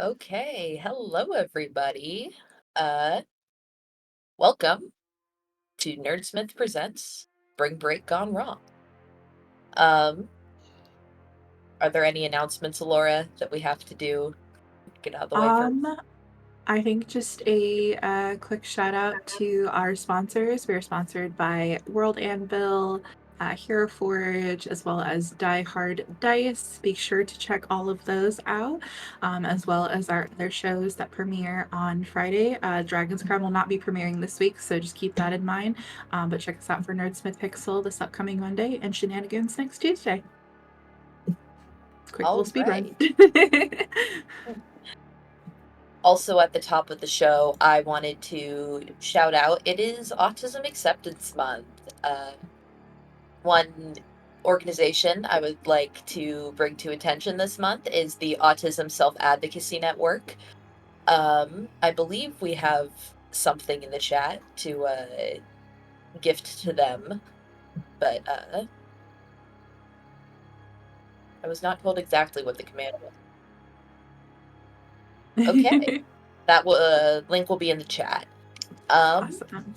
Okay, hello everybody. Uh, Welcome to Nerdsmith Presents Spring Break Gone Wrong. Um, are there any announcements, Laura, that we have to do? Get out of the way first. I think just a quick shout out to our sponsors. We are sponsored by World Anvil, Hero Forge, as well as Die Hard Dice. Be sure to check all of those out, as well as our other shows that premiere on Friday. Dragon's Crown will not be premiering this week, so just keep that in mind. But check us out for Nerdsmith Pixel this upcoming Monday and Shenanigans next Tuesday. Quick little All speed run. right. Also, at the top of the show, I wanted to shout out it is Autism Acceptance Month. One organization I would like to bring to attention this month is the Autism Self Advocacy Network. I believe we have something in the chat to gift to them, but I was not told exactly what the command was. Okay, that link will be in the chat. Awesome.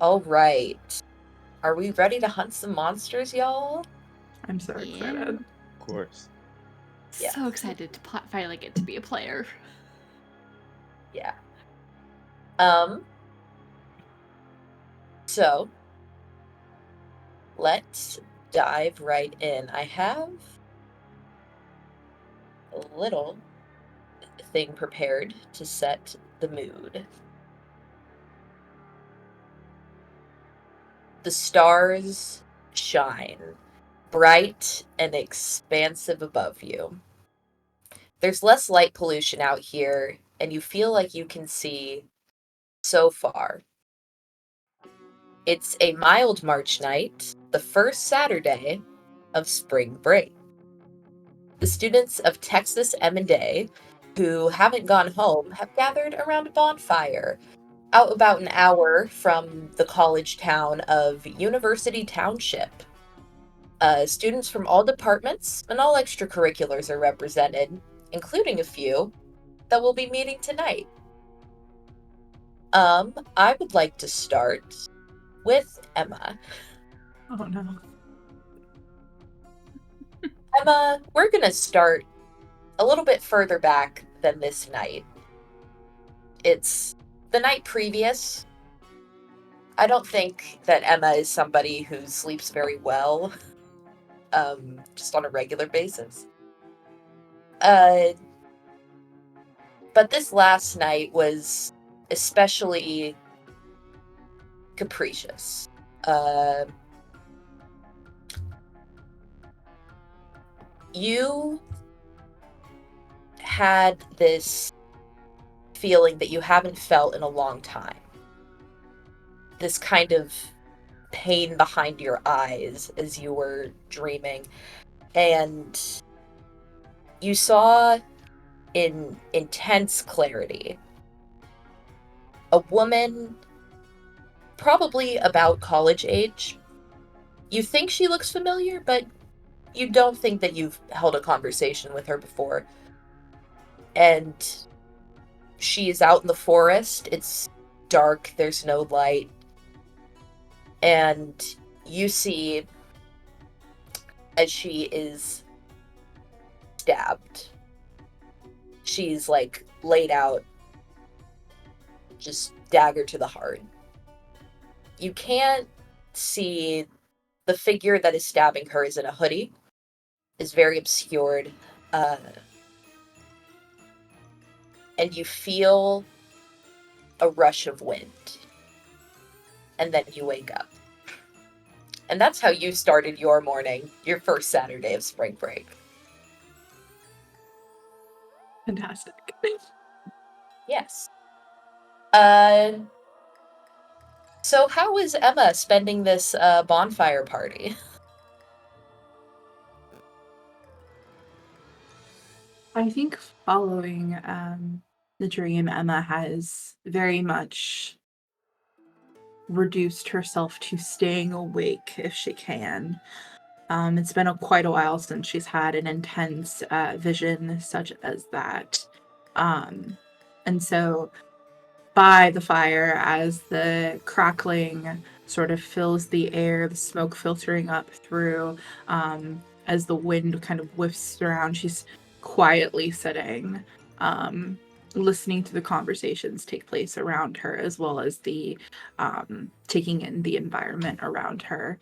All right. Are we ready to hunt some monsters, y'all? I'm so Yeah. excited. Of course. Yeah. So excited to finally get to be a player. Yeah. So let's dive right in. I have a little thing prepared to set the mood. The stars shine, bright and expansive above you. There's less light pollution out here, and you feel like you can see so far. It's a mild March night, the first Saturday of spring break. The students of Texas M&A who haven't gone home have gathered around a bonfire out about an hour from the college town of University Township. Students from all departments and all extracurriculars are represented, including a few that we'll be meeting tonight. I would like to start with Emma. Oh no. Emma, we're gonna start a little bit further back than this night. It's the night previous. I don't think that Emma is somebody who sleeps very well, just on a regular basis. But this last night was especially capricious. You had this feeling that you haven't felt in a long time. This kind of pain behind your eyes as you were dreaming. And you saw in intense clarity a woman probably about college age. You think she looks familiar, but you don't think that you've held a conversation with her before. And she is out in the forest. It's dark, there's no light. And you see as she is stabbed. She's like laid out, just dagger to the heart. You can't see the figure that is stabbing her is in a hoodie, is very obscured, and you feel a rush of wind, and then you wake up. And that's how you started your morning, your first Saturday of spring break. Fantastic. Yes. So how is Emma spending this bonfire party? I think following the dream, Emma has very much reduced herself to staying awake if she can. It's been quite a while since she's had an intense vision such as that. And so by the fire, as the crackling sort of fills the air, the smoke filtering up through, as the wind kind of whiffs around, she's quietly sitting, listening to the conversations take place around her, as well as the taking in the environment around her.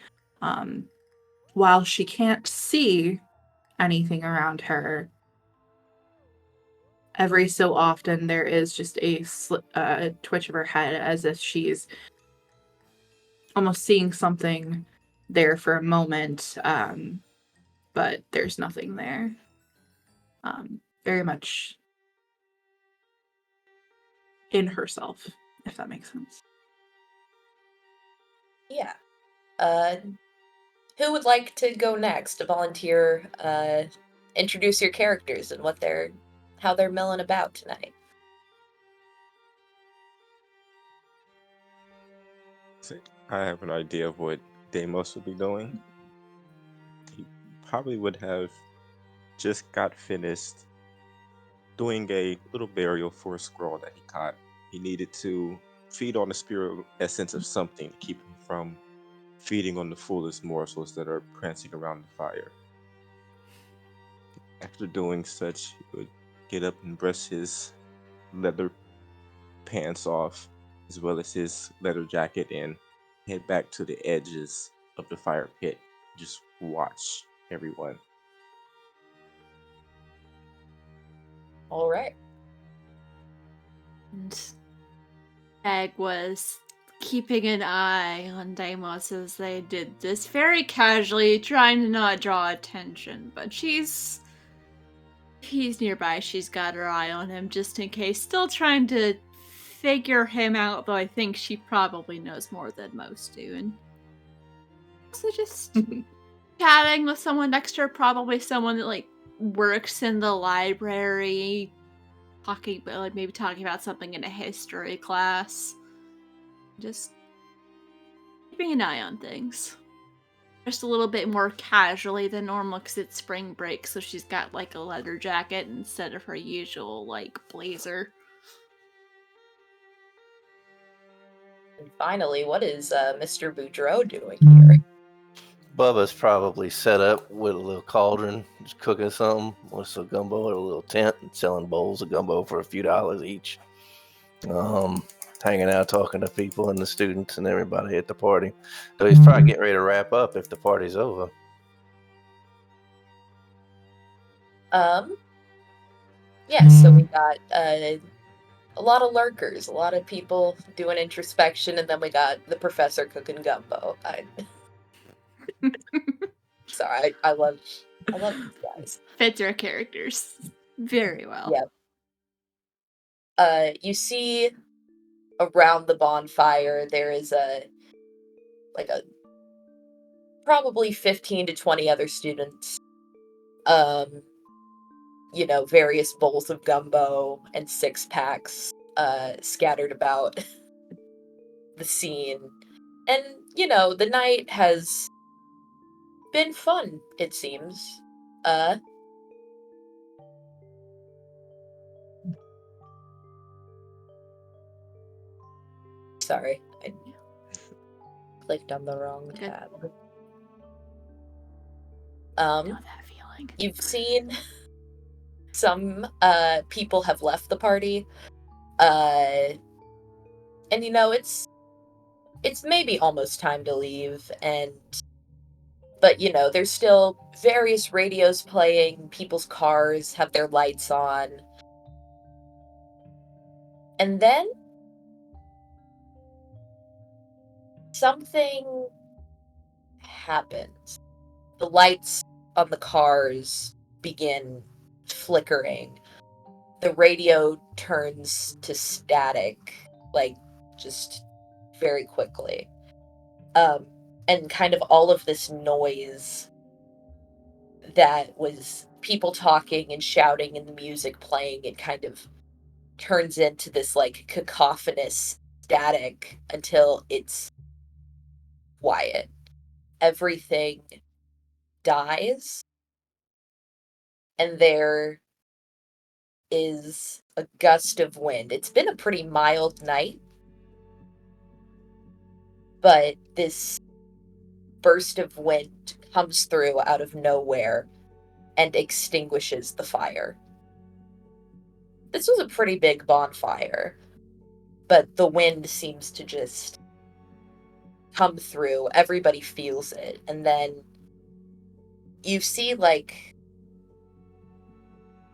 While she can't see anything around her, every so often there is just a twitch of her head, as if she's almost seeing something there for a moment, but there's nothing there. Very much in herself, if that makes sense. Yeah. Who would like to go next to volunteer? Introduce your characters and how they're milling about tonight. I have an idea of what Deimos would be doing. He probably would have just got finished doing a little burial for a squirrel that he caught. He needed to feed on the spirit essence of something to keep him from feeding on the foolish morsels that are prancing around the fire. After doing such, he would get up and brush his leather pants off, as well as his leather jacket, and head back to the edges of the fire pit. Just watch everyone. All right. And Egg was keeping an eye on Deimos as they did this, very casually, trying to not draw attention. But if he's nearby, she's got her eye on him just in case. Still trying to figure him out, though I think she probably knows more than most do. And also just chatting with someone next to her, probably someone that works in the library, talking about something in a history class. Just keeping an eye on things. Just a little bit more casually than normal because it's spring break, so she's got a leather jacket instead of her usual blazer. And finally, what is Mr. Boudreaux doing here? Bubba's probably set up with a little cauldron, just cooking something with some gumbo at a little tent and selling bowls of gumbo for a few dollars each. Hanging out, talking to people and the students and everybody at the party. So he's probably getting ready to wrap up if the party's over. Yeah, so we got a lot of lurkers, a lot of people doing introspection, and then we got the professor cooking gumbo. Sorry, I love these guys. Fits our characters very well. Yeah. You see around the bonfire there is a probably 15 to 20 other students. Various bowls of gumbo and 6-packs scattered about the scene. And, the night has been fun, it seems. Sorry, I clicked on the wrong tab. I know that feeling. You've seen some people have left the party. And it's maybe almost time to leave, but there's still various radios playing, people's cars have their lights on. And then something happens. The lights on the cars begin flickering. The radio turns to static, just very quickly. And kind of all of this noise that was people talking and shouting and the music playing, it kind of turns into this cacophonous static until it's quiet. Everything dies, and there is a gust of wind. It's been a pretty mild night, but this burst of wind comes through out of nowhere and extinguishes the fire. This was a pretty big bonfire, but the wind seems to just come through. Everybody feels it. And then you see, like,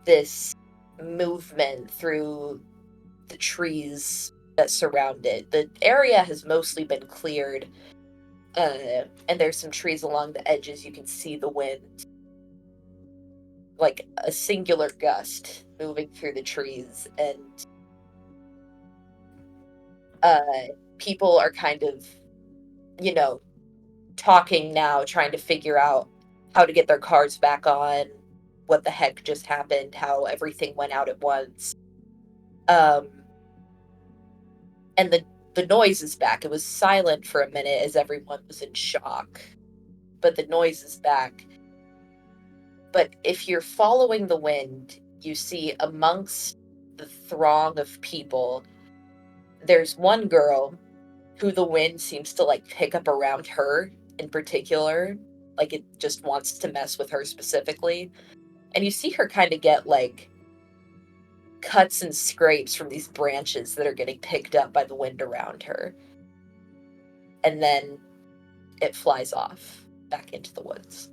this movement through the trees that surround it. The area has mostly been cleared, and there's some trees along the edges. You can see the wind, like a singular gust moving through the trees, and people are kind of, talking now, trying to figure out how to get their cars back on, what the heck just happened, how everything went out at once. And the noise is back. It was silent for a minute as everyone was in shock, but the noise is back. But if you're following the wind, you see amongst the throng of people, there's one girl who the wind seems to, like, pick up around her in particular. Like, it just wants to mess with her specifically. And you see her kind of get, like, cuts and scrapes from these branches that are getting picked up by the wind around her. And then it flies off back into the woods.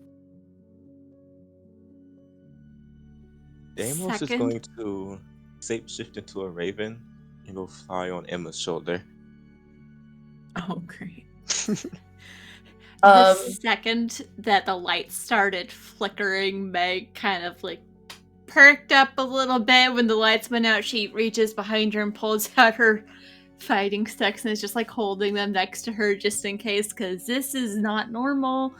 Deimos is Second. going to shapeshift into a raven and go fly on Emma's shoulder. Oh, great. The second that the lights started flickering, Meg kind of like perked up a little bit. When the lights went out, she reaches behind her and pulls out her fighting sticks and is just like holding them next to her just in case, because this is not normal.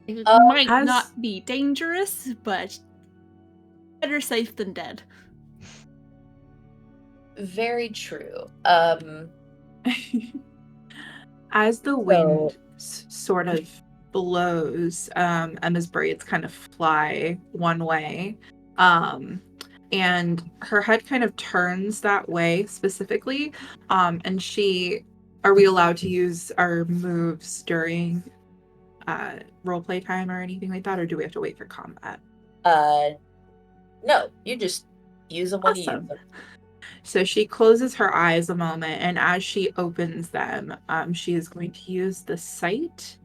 It might not be dangerous, but better safe than dead. Very true. As the wind sort of blows, Emma's braids kind of fly one way, and her head kind of turns that way specifically, and are we allowed to use our moves during roleplay time or anything like that, or do we have to wait for combat? No, you just use them when you use them. So she closes her eyes a moment, and as she opens them, she is going to use the sight,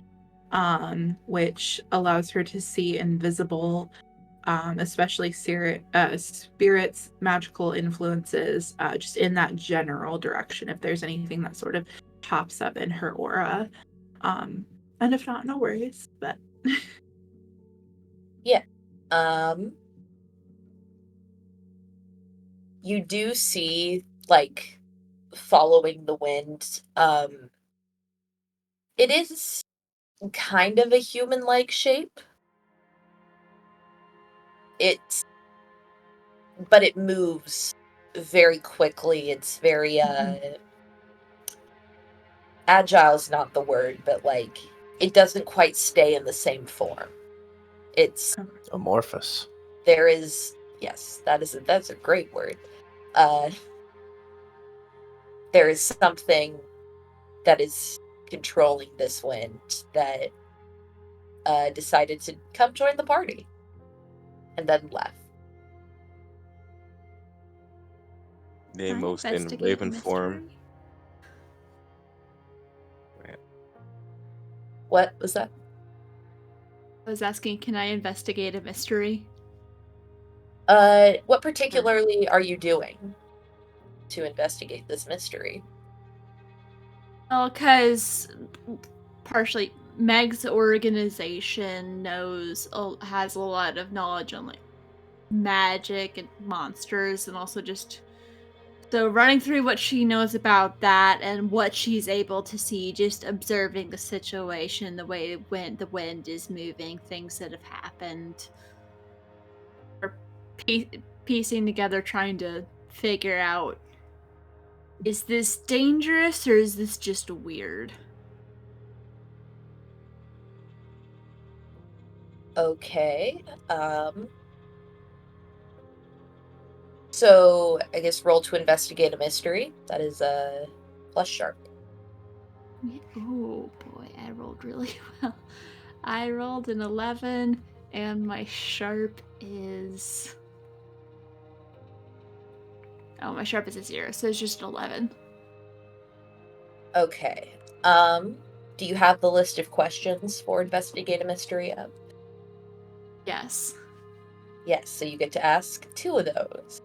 which allows her to see invisible, especially spirits, magical influences, just in that general direction, if there's anything that sort of pops up in her aura. And if not, no worries, but... Yeah. You do see, like, following the wind, it is kind of a human-like shape. But it moves very quickly. It's very, agile's not the word, but, like, it doesn't quite stay in the same form. It's amorphous. There is, yes, that's a great word. There is something that is controlling this wind that decided to come join the party and then left. Deimos in raven form. What was that? I was asking, can I investigate a mystery? What particularly are you doing to investigate this mystery? Well, because partially Meg's organization has a lot of knowledge on like magic and monsters, and also just so running through what she knows about that and what she's able to see, just observing the situation, the way the wind is moving, things that have happened, or piecing together, trying to figure out, is this dangerous or is this just weird? Okay. So I guess roll to investigate a mystery. That is a plus sharp. Oh boy, I rolled really well. I rolled an 11, and my sharp is. Oh, my sharp is a 0, so it's just an 11. Okay. Do you have the list of questions for investigate a mystery up? Yes. Yes, so you get to ask 2 of those.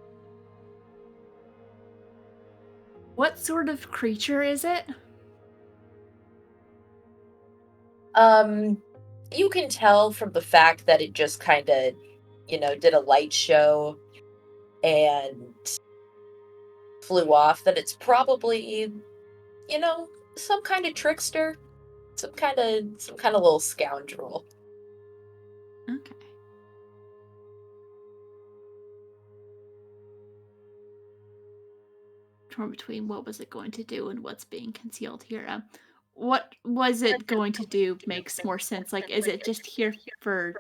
What sort of creature is it? You can tell from the fact that it just kind of, did a light show and flew off that it's probably, some kind of trickster, some kind of little scoundrel. Okay. Torn between what was it going to do and what's being concealed here. What was it going to do makes more sense. Like, is it just here for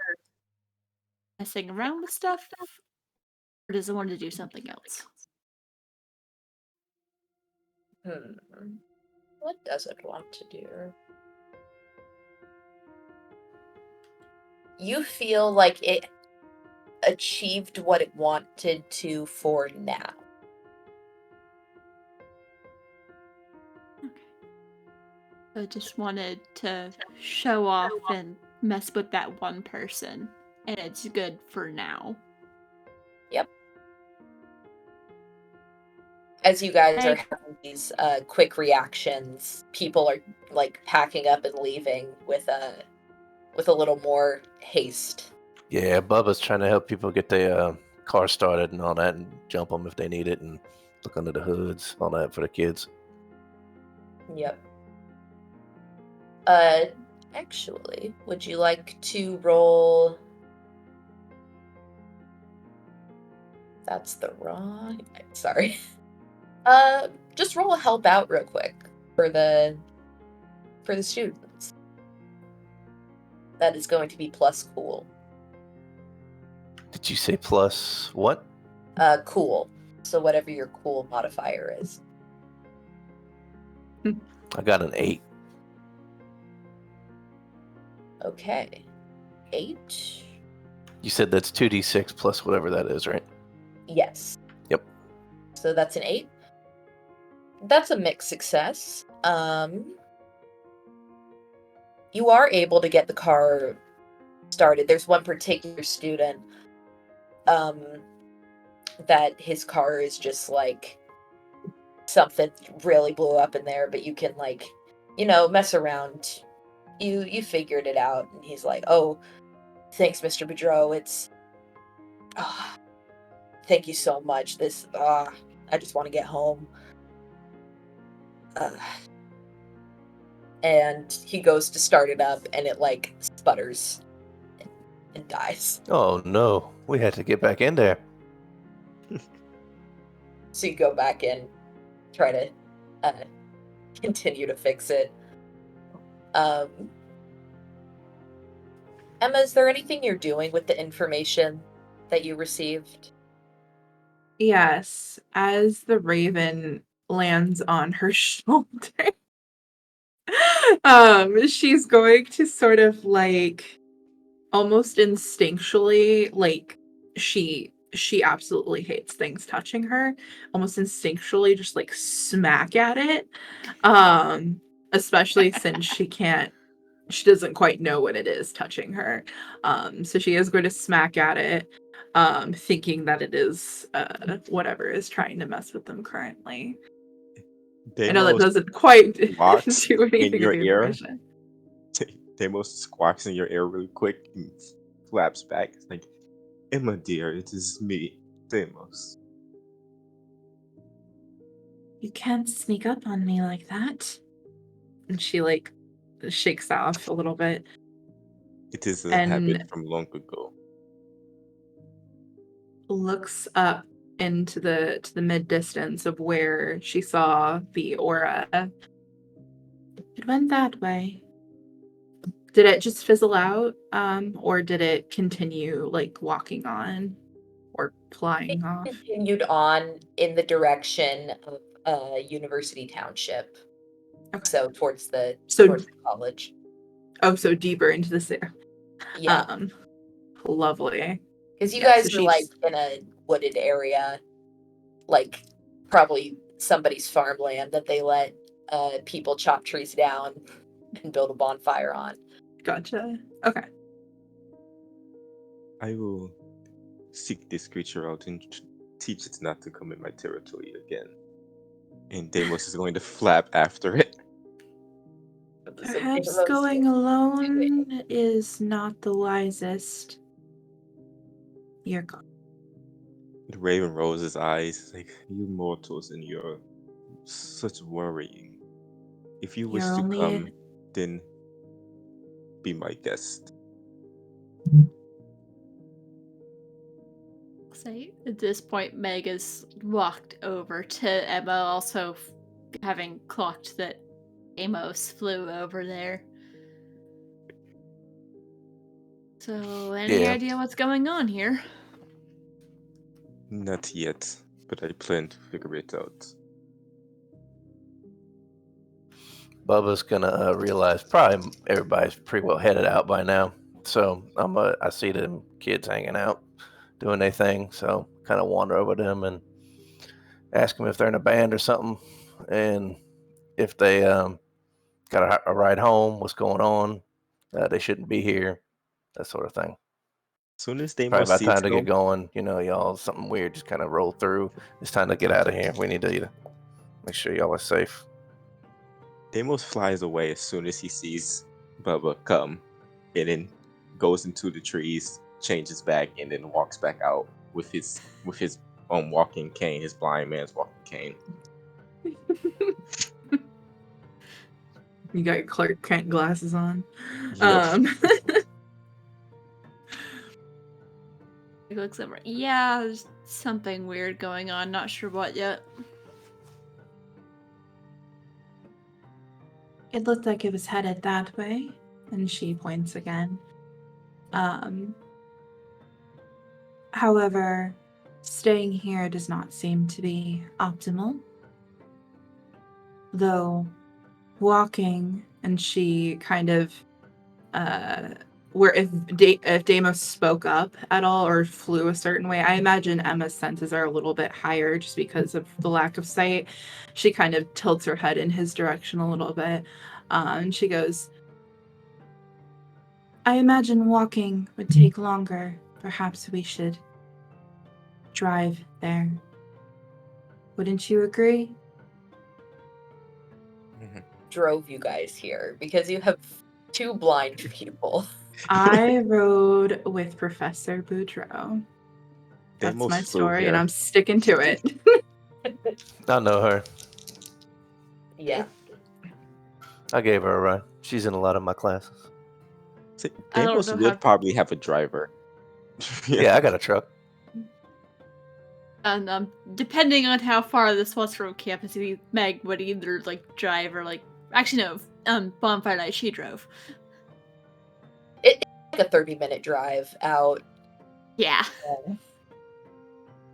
messing around with stuff? Or does it want to do something else? What does it want to do? You feel like it achieved what it wanted to for now. Okay. So it just wanted to show off and mess with that one person. And it's good for now. Yep. As you guys are having these quick reactions, people are like packing up and leaving with a little more haste. Yeah, Bubba's trying to help people get their car started and all that, and jump them if they need it, and look under the hoods, all that for the kids. Yep. Actually, would you like to roll? That's the wrong. Sorry. Just roll a help out real quick for the students. That is going to be plus cool. Did you say plus what? Cool. So whatever your cool modifier is. I got an 8. Okay. 8. You said that's 2d6 plus whatever that is, right? Yes. Yep. So that's an 8. That's a mixed success. You are able to get the car started. There's one particular student that his car is just like something really blew up in there, but you can like, mess around. You figured it out, and he's like, "Oh, thanks, Mr. Boudreau. Thank you so much. I just want to get home." And he goes to start it up, and it like sputters and dies. Oh no, we had to get back in there. So you go back in, try to continue to fix it. Emma, is there anything you're doing with the information that you received? Yes, as the raven lands on her shoulder, she's going to sort of like almost instinctually, like she absolutely hates things touching her, almost instinctually just like smack at it. Especially since she doesn't quite know what it is touching her. So she is going to smack at it, thinking that it is whatever is trying to mess with them currently. I know that Deimos doesn't quite do squawks anything in your with the ear. information. Deimos squawks in your ear really quick and flaps back. It's like, "Emma dear, it is me, Deimos." You can't sneak up on me like that. And she like shakes off a little bit It is a habit and from long ago. looks up into the mid distance of where she saw the aura. It went that way. Did it just fizzle out, or did it continue like walking on or flying off? Continued on in the direction of University Township, Okay. so towards the So, college. oh, so deeper into the city. Yeah, Lovely. because you Yeah, guys so were like in a wooded area, like probably somebody's farmland that they let people chop trees down and build a bonfire on. Gotcha. Okay. I will seek this creature out and teach it not to come in my territory again. And Deimos is going to flap after it. Perhaps going alone is not the wisest. You're gone. The Raven rolls his eyes like, you mortals and your such worrying. If you wish You're to only come, then be my guest. Say at this point, Meg has walked over to Emma, also having clocked that Amos flew over there. So, any Yeah. idea what's going on here? Not yet, but I plan to figure it out. Bubba's gonna realize probably everybody's pretty well headed out by now. So I see them kids hanging out, doing their thing. So kind of wander over to them and ask them if they're in a band or something, and if they got a ride home, what's going on, they shouldn't be here, that sort of thing. As soon as Probably Deimos about sees time to get them, going. Y'all, something weird just kind of rolled through. It's time to get out of here. We need to make sure y'all are safe. Deimos flies away as soon as he sees Bubba come, and then goes into the trees, changes back, and then walks back out with his walking cane, his blind man's walking cane. You got your Clark Kent glasses on. Yep. He looks over. Yeah, there's something weird going on. Not sure what yet. It looked like it was headed that way, and she points again. However, staying here does not seem to be optimal. Though walking, and she kind of where if Deimos spoke up at all or flew a certain way, I imagine Emma's senses are a little bit higher just because of the lack of sight. She kind of tilts her head in his direction a little bit, and she goes, I imagine walking would take longer. Perhaps we should drive there. Wouldn't you agree? Drove you guys here because you have two blind people. I rode with Professor Boudreaux. That's Deimos my flew story, here. and I'm sticking to it. I know her. Yeah. I gave her a ride. She's in a lot of my classes. See, I don't Deimos know would how- probably have a driver. Yeah, I got a truck. And depending on how far this was from campus, Meg would either like drive or like actually no, Bonfire Night she drove. It's like a 30-minute drive out. Yeah.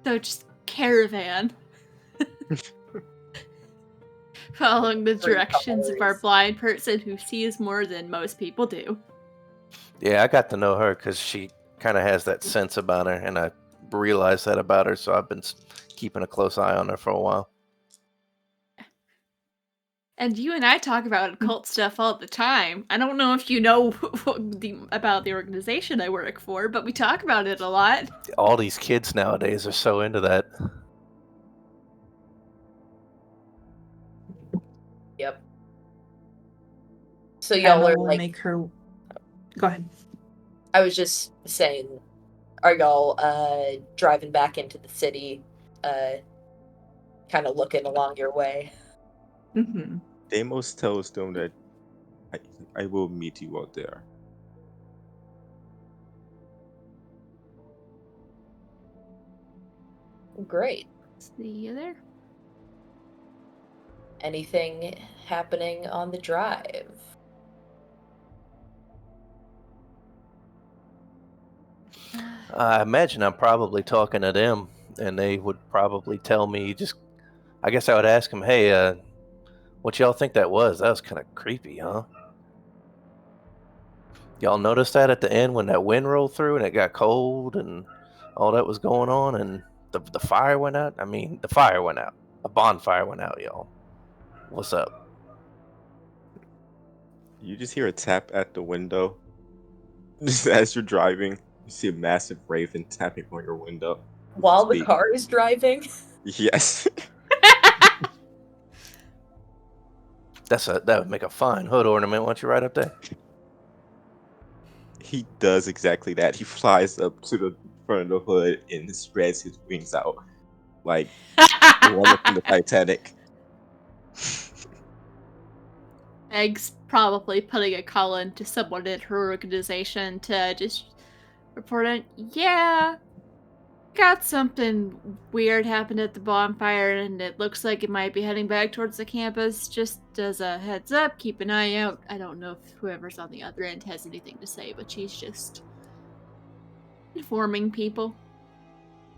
So just caravan. Following the Three directions of our colors. blind person who sees more than most people do. Yeah, I got to know her because she kind of has that sense about her, and I realized that about her, so I've been keeping a close eye on her for a while. And you and I talk about occult stuff all the time. I don't know if you know about the organization I work for, but we talk about it a lot. All these kids nowadays are so into that. Yep. So y'all Emma are will like, make her. Go ahead. I was just saying, are y'all driving back into the city, kind of looking along your way? Mm-hmm. Deimos tells them that I will meet you out there. Great. See you there. Anything happening on the drive? I imagine I'm probably talking to them, and they would probably tell me I guess I would ask them, hey, what y'all think that was? That was kind of creepy, huh? Y'all notice that at the end when that wind rolled through and it got cold and all that was going on and the fire went out? I mean, the fire went out. A bonfire went out, y'all. What's up? You just hear a tap at the window. Just as you're driving, you see a massive raven tapping on your window. While the Speak. car is driving? Yes. That would make a fine hood ornament once you right up there. He does exactly that. He flies up to the front of the hood and spreads his wings out like the woman from the Titanic. Meg's probably putting a call in to someone at her organization to just report on, yeah, got something weird happened at the bonfire and it looks like it might be heading back towards the campus. Just as a heads up, keep an eye out. I don't know if whoever's on the other end has anything to say, but she's just informing people.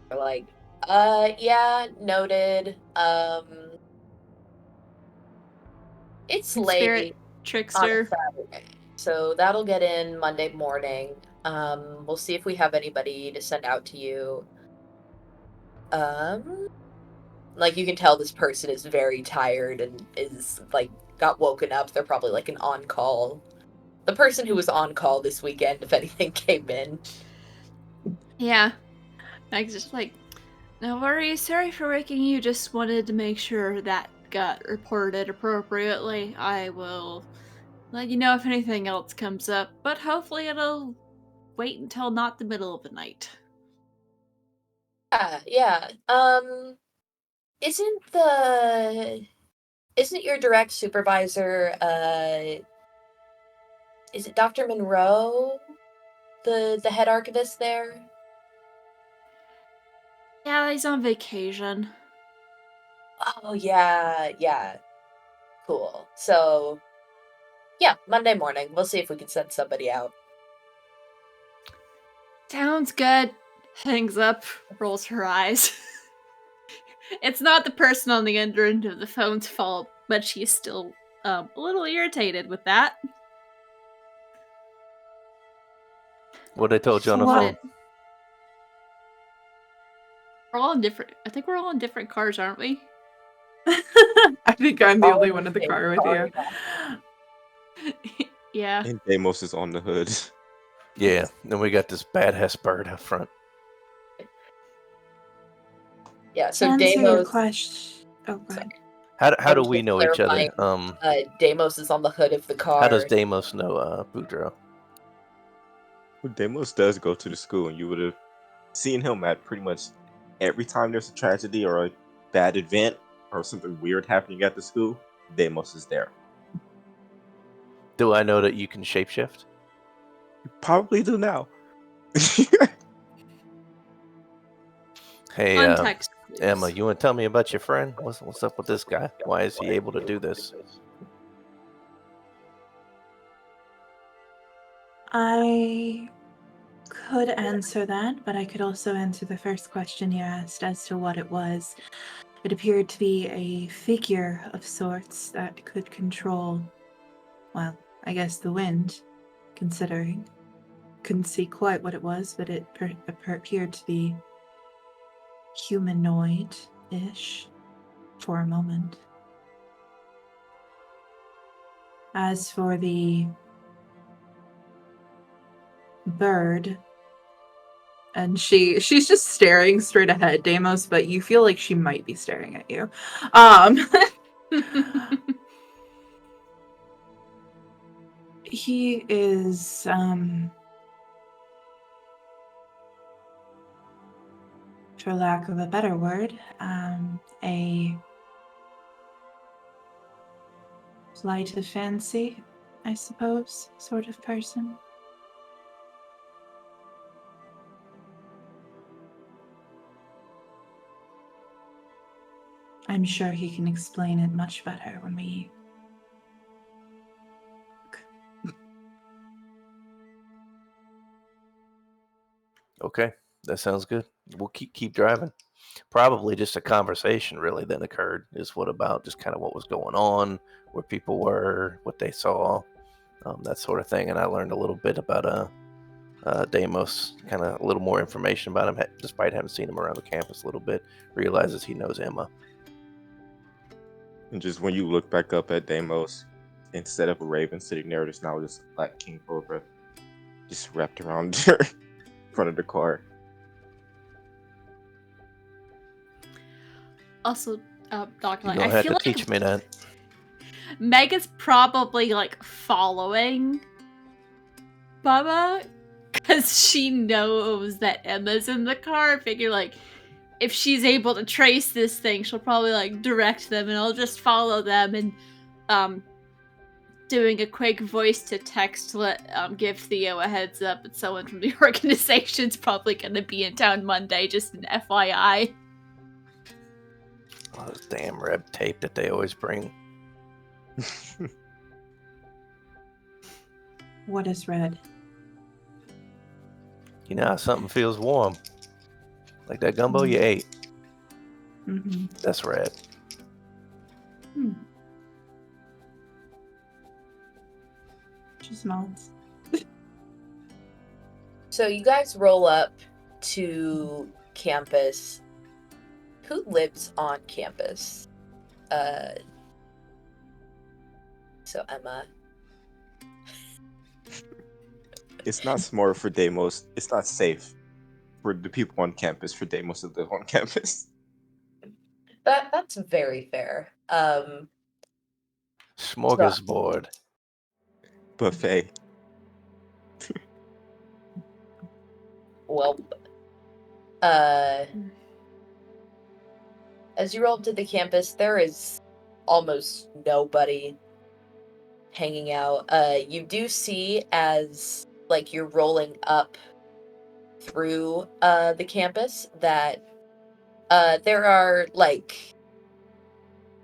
They're like, yeah, noted. It's Spirit late on a trickster. Saturday, so that'll get in Monday morning. We'll see if we have anybody to send out to you. Like, you can tell this person is very tired and is, like, got woken up. They're probably, like, an on-call. The person who was on call this weekend, if anything, came in. Yeah. Meg's just like, no worries, sorry for waking you. Just wanted to make sure that got reported appropriately. I will let you know if anything else comes up, but hopefully it'll wait until not the middle of the night. Yeah. Isn't your direct supervisor, is it Dr. Monroe? The head archivist there? Yeah, he's on vacation. Oh, yeah. Cool. So, yeah, Monday morning. We'll see if we can send somebody out. Sounds good. Hangs up, rolls her eyes. It's not the person on the other end of the phone's fault, but she's still a little irritated with that. What they told you on the So phone? We're all in different. I think we're all in different cars, aren't we? I think I'm the All only in one in the the same car with car, you. Yeah. And Deimos is on the hood. Yeah, and we got this badass bird up front. Yeah, To so answer your Deimos. question. Oh, go ahead. How do was we just know each other? clarifying, Deimos is on the hood of the car. How does Deimos know Boudreaux? Well, Deimos does go to the school, and you would have seen him at pretty much every time there's a tragedy or a bad event or something weird happening at the school. Deimos is there. Do I know that you can shapeshift? You probably do now. Hey, Context, please. Emma, you want to tell me about your friend? What's up with this guy? Why is he able to do this? I could answer that, but I could also answer the first question you asked as to what it was. It appeared to be a figure of sorts that could control, well, I guess the wind, considering. Couldn't see quite what it was, but it appeared to be humanoid-ish for a moment. As for the bird, and she's just staring straight ahead, Deimos, but you feel like she might be staring at you. He is for lack of a better word, a flight of fancy, I suppose, sort of person. I'm sure he can explain it much better when we... Okay, that sounds good. We'll keep driving. Probably just a conversation really then occurred. Is what about just kind of what was going on, where people were, what they saw, that sort of thing. And I learned a little bit about Deimos, kind of a little more information about him, despite having seen him around the campus a little bit. Realizes he knows Emma. And just when you look back up at Deimos, instead of a raven sitting there, there's now just a black king cobra just wrapped around her front of the car. Also, Doc, You're I gonna have feel to teach me that. Meg is probably like following Bubba because she knows that Emma's in the car. I figure like if she's able to trace this thing, she'll probably like direct them, and I'll just follow them and doing a quick voice to text to let give Theo a heads up that someone from the organization's probably gonna be in town Monday. Just an FYI. Oh, this damn red tape that they always bring. What is red? You know how something feels warm, like that gumbo you ate. Mm-hmm. That's red. Just nods. So you guys roll up to campus. Who lives on campus? So Emma. It's not smart for Deimos. It's not safe for the people on campus for Deimos to live on campus. That's very fair. Smorgasbord. Buffet. Well, as you roll up to the campus, there is almost nobody hanging out. You do see as like you're rolling up through the campus that there are like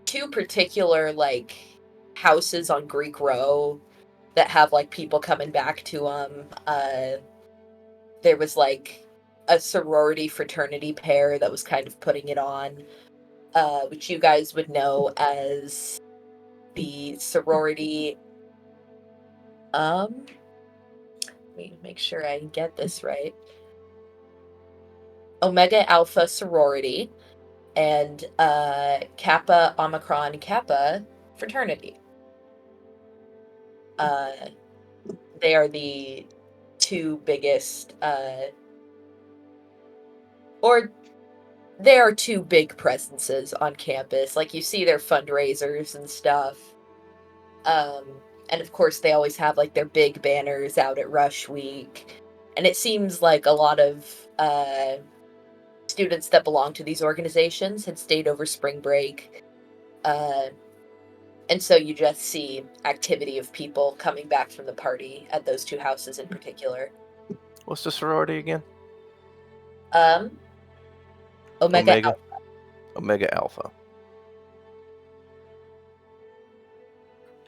two particular like houses on Greek Row that have like people coming back to them. There was like a sorority fraternity pair that was kind of putting it on, which you guys would know as the sorority. Let me make sure I get this right. Omega Alpha sorority and Kappa Omicron Kappa fraternity. They are the two biggest, or there are two big presences on campus. Like you see their fundraisers and stuff. And of course they always have like their big banners out at Rush Week. And it seems like a lot of students that belong to these organizations had stayed over spring break. And so you just see activity of people coming back from the party at those two houses in particular. What's the sorority again? Omega Alpha. Omega Alpha.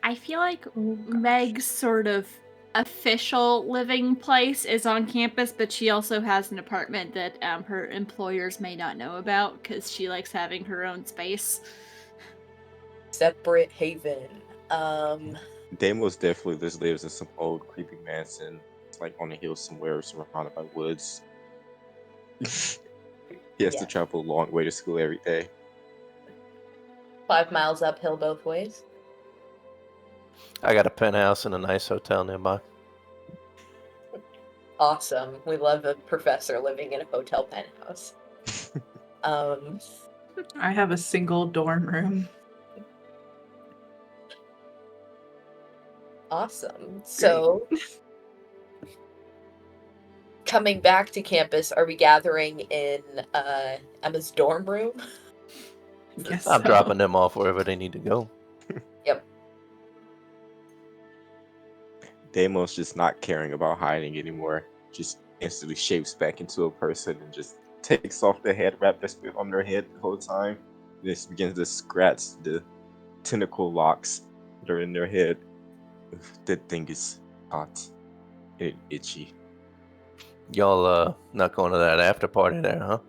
I feel like Meg's sort of official living place is on campus, but she also has an apartment that her employers may not know about because she likes having her own space. Separate haven. Deimos definitely just lives in some old creepy mansion. It's like on a hill somewhere surrounded by woods. He has to travel a long way to school every day. 5 miles uphill both ways. I got a penthouse in a nice hotel nearby. Awesome. We love a professor living in a hotel penthouse. I have a single dorm room. Awesome. So, coming back to campus, are we gathering in Emma's dorm room? Yes. I'm dropping them off wherever they need to go. Yep. Deimos just not caring about hiding anymore. Just instantly shapes back into a person and just takes off the head wrap that's been on their head the whole time. And just begins to scratch the tentacle locks that are in their head. That thing is hot and itchy. Y'all not going to that after party there, huh?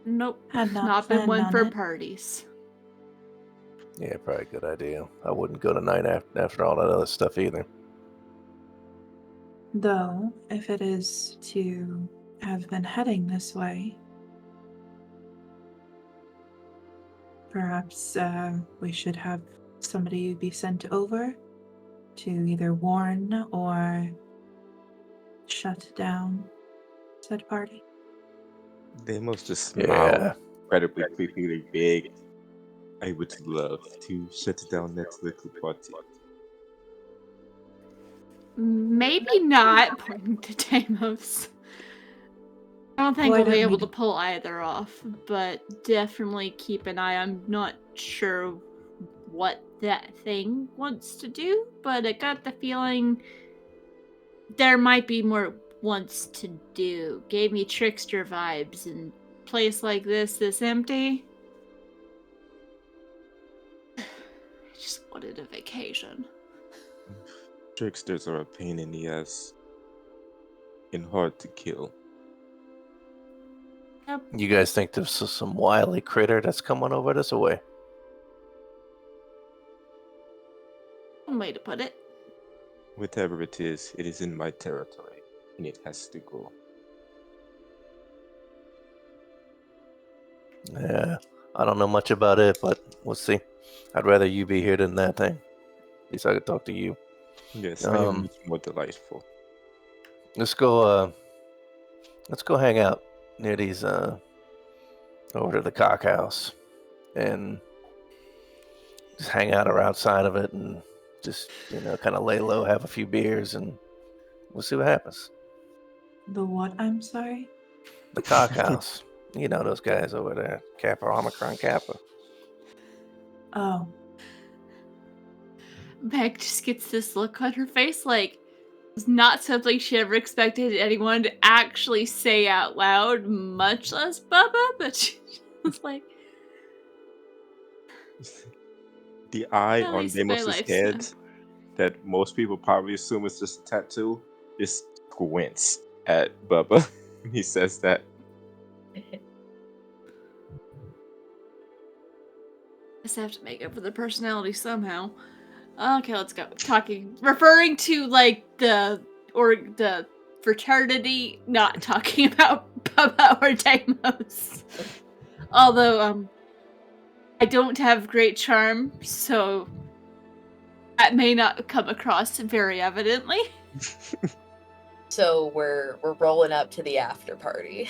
Nope. Had not Not been planned one on for it. parties. Yeah, probably a good idea. I wouldn't go tonight after all that other stuff either. Though, if it is to have been heading this way, perhaps we should have somebody be sent over to either warn or shut down said party. Deimos just smiled Yeah. incredibly creepily big. I would love to shut down that little party. Maybe not, pointing to Deimos. I don't think Well, I we'll be don't able need- to pull either off, but definitely keep an eye. I'm not sure what that thing wants to do, but I got the feeling there might be more wants to do. Gave me trickster vibes, and place like this empty. I just wanted a vacation. Tricksters are a pain in the ass and hard to kill. Yep. You guys think there's some wily critter that's coming over this way? One way to put it. Whatever it is in my territory, and it has to go. Yeah, I don't know much about it, but we'll see. I'd rather you be here than that thing. At least I could talk to you. Yes, I am much more delightful. Let's go hang out near these over to the cock house and just hang out or outside of it and just, kind of lay low, have a few beers, and we'll see what happens. The what? I'm sorry? The cock house. You know those guys over there. Kappa, Omicron, Kappa. Oh, Meg just gets this look on her face like it's not something she ever expected anyone to actually say out loud, much less Bubba, but she was like, The eye at on least my Deimos' life's head not. that most people probably assume is just a tattoo just squints at Bubba. He says that. Guess I have to make up for the personality somehow. Okay, let's go. Referring to like the fraternity, not talking about Bubba or Deimos. Although, I don't have great charm, so that may not come across very evidently. So we're rolling up to the after party.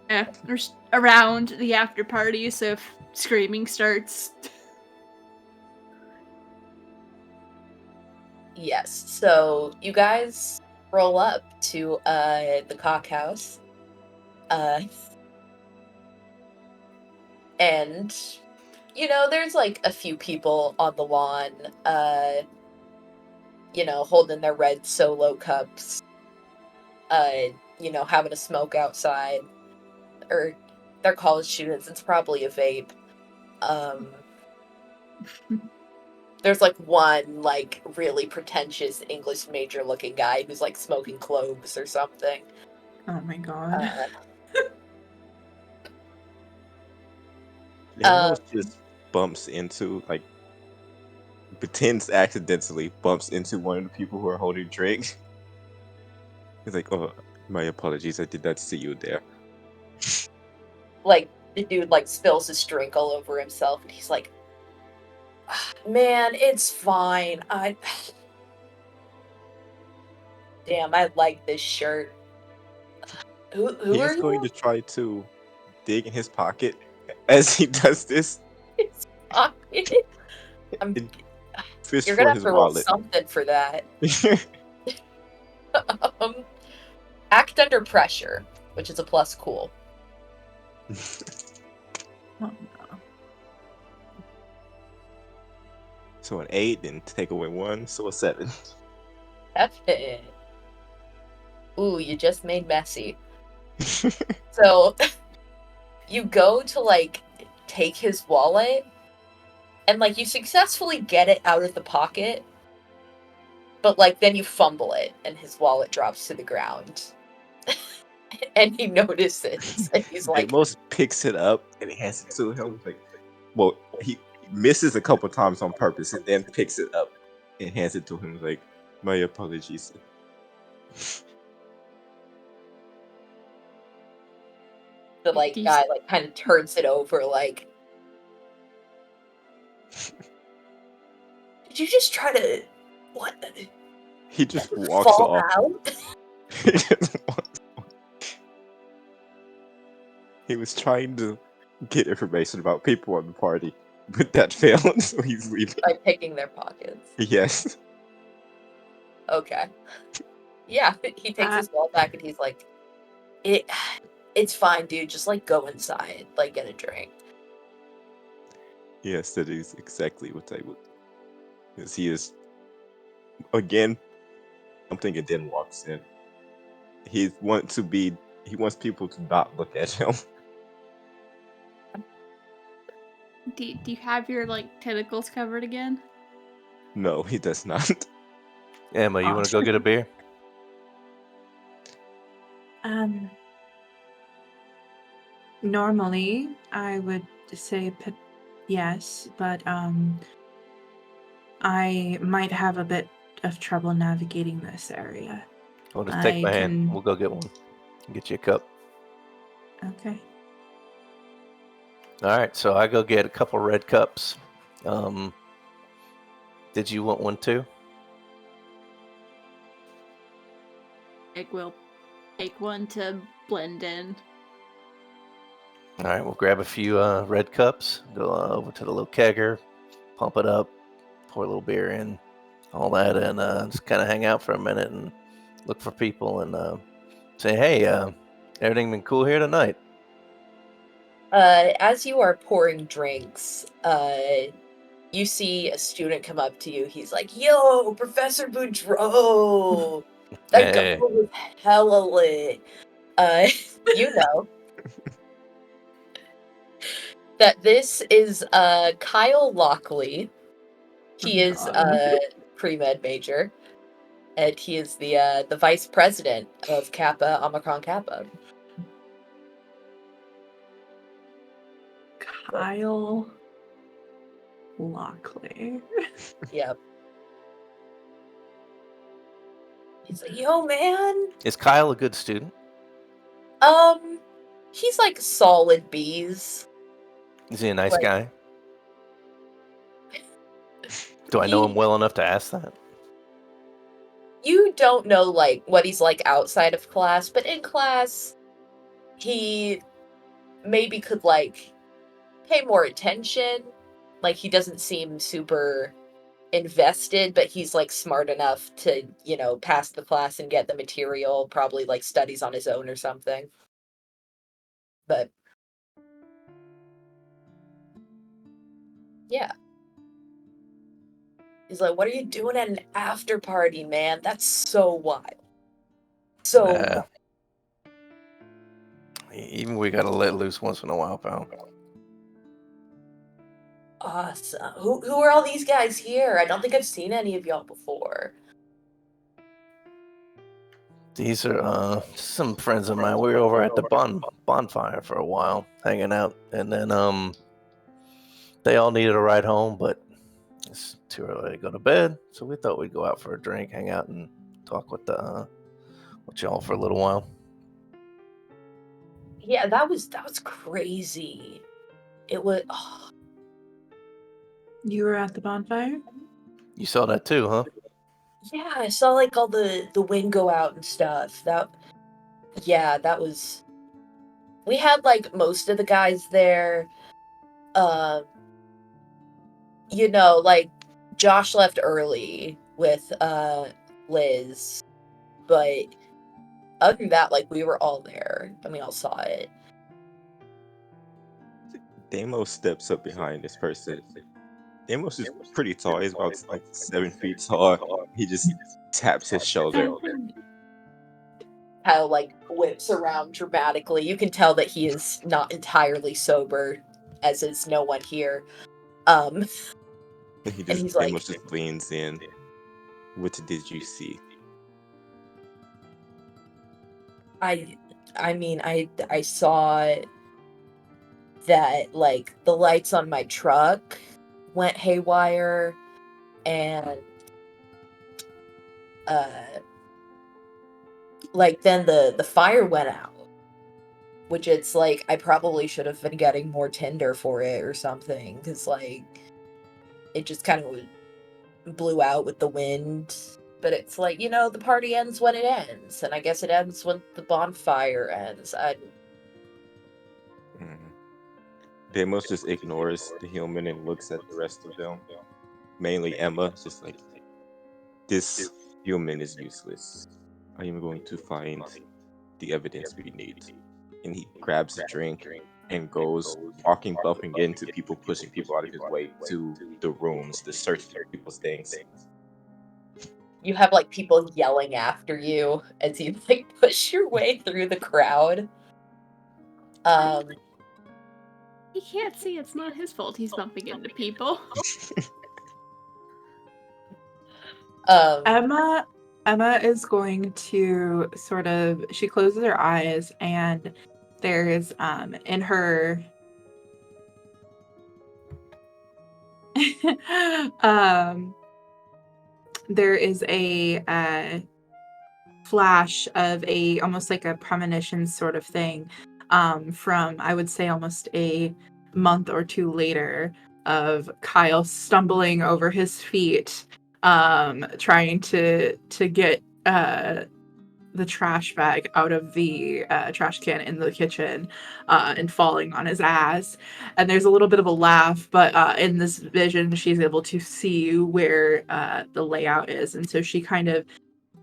Yeah, we're around the after party, so if screaming starts. Yes. So you guys roll up to the cock house. And there's like a few people on the lawn, holding their red solo cups, having a smoke outside. Or they're college students, it's probably a vape. There's like one like really pretentious English major looking guy who's like smoking cloves or something. oh my god. Deimos just bumps into, like, pretends accidentally bumps into one of the people who are holding drink. He's like, "Oh, my apologies, I did not see you there." Like the dude like spills his drink all over himself, and he's like, "Man, it's fine. Damn, I like this shirt. Who He are is going you?" to try to dig in his pocket as he does this. His pocket. And fish You're for gonna have his to roll wallet. something for that. Act under pressure, which is a plus cool. Oh, no. So an 8, then take away 1, so a 7. Epic. Ooh, you just made messy. So you go to like take his wallet, and like you successfully get it out of the pocket, but like then you fumble it and his wallet drops to the ground. And he notices and he's like, Deimos picks it up and hands it to him. Like, well, he misses a couple times on purpose and then picks it up and hands it to him. Like, my apologies. the like guy like kind of turns it over like, did you just try to what He just walks fall off. out? He just walks off. He was trying to get information about people on the party, but that failed, so he's leaving. By picking their pockets. Yes. Okay. Yeah, he takes his ball back and he's like, it's fine, dude. Just like go inside, like get a drink. Yes, that is exactly what I would. Because he is, again, something and then walks in. He wants people to not look at him. Do you have your like tentacles covered again? No, he does not. Emma, you want to go get a beer? Normally I would say yes, but I might have a bit of trouble navigating this area. Well, just take my hand. can- We'll go get one. Get you a cup. Okay. All right, so I go get a couple red cups. Did you want one too? Egg will take one to blend in. All right, we'll grab a few red cups, go over to the little kegger, pump it up, pour a little beer in, all that, and just kind of hang out for a minute and look for people and say, hey, everything been cool here tonight? As you are pouring drinks, you see a student come up to you. He's like, yo, Professor Boudreaux! That Hey. guy was hella lit. You know that this is Kyle Lockley. He is a pre-med major, and he is the vice president of Kappa Omicron Kappa. Kyle Lockley. Yep. He's like, yo, man. Is Kyle a good student? He's like solid B's. Is he a nice Like- guy? Do I know him well enough to ask that? You don't know like what he's like outside of class, but in class, he maybe could like pay more attention. Like he doesn't seem super invested, but he's like smart enough to, you know, pass the class and get the material, probably like studies on his own or something. But yeah. He's like, what are you doing at an after party, man? That's so wild. So wild. Even we gotta let loose once in a while, pal. Awesome. Who are all these guys here? I don't think I've seen any of y'all before. These are some friends of mine. We were over at the bonfire for a while, hanging out, and then they all needed a ride home, but it's too early to go to bed, so we thought we'd go out for a drink, hang out, and talk with y'all for a little while. Yeah, that was crazy. It was. Oh. You were at the bonfire? You saw that too, huh? Yeah, I saw like all the wind go out and stuff. That was. We had like most of the guys there. You know, like Josh left early with Liz, but other than that, like we were all there and we all saw it. Deimos steps up behind this person. Deimos is pretty tall. He's about like 7 feet tall. He just taps his shoulder. Kyle like whips around dramatically. You can tell that he is not entirely sober, as is no one here. And he's Deimos like- just leans in. What did you see? I mean, I saw that like the lights on my truck went haywire, and like then the fire went out, which it's like I probably should have been getting more tinder for it or something, because like it just kind of blew out with the wind. But it's like, you know, the party ends when it ends, and I guess it ends when the bonfire ends. Mhm. Deimos just ignores the human and looks at the rest of them. Mainly Emma, just like, this human is useless. I am going to find the evidence we need. And he grabs a drink and goes walking, bumping into people, pushing people out of his way to the rooms to search for people's things. You have like people yelling after you as you like push your way through the crowd. He can't see it's not his fault he's bumping into people. Emma is going to sort of, she closes her eyes, and there's in her there is a flash of a almost like a premonition sort of thing from, I would say, almost a month or two later, of Kyle stumbling over his feet, trying to get the trash bag out of the trash can in the kitchen, and falling on his ass. And there's a little bit of a laugh, but in this vision, she's able to see where the layout is. And so she kind of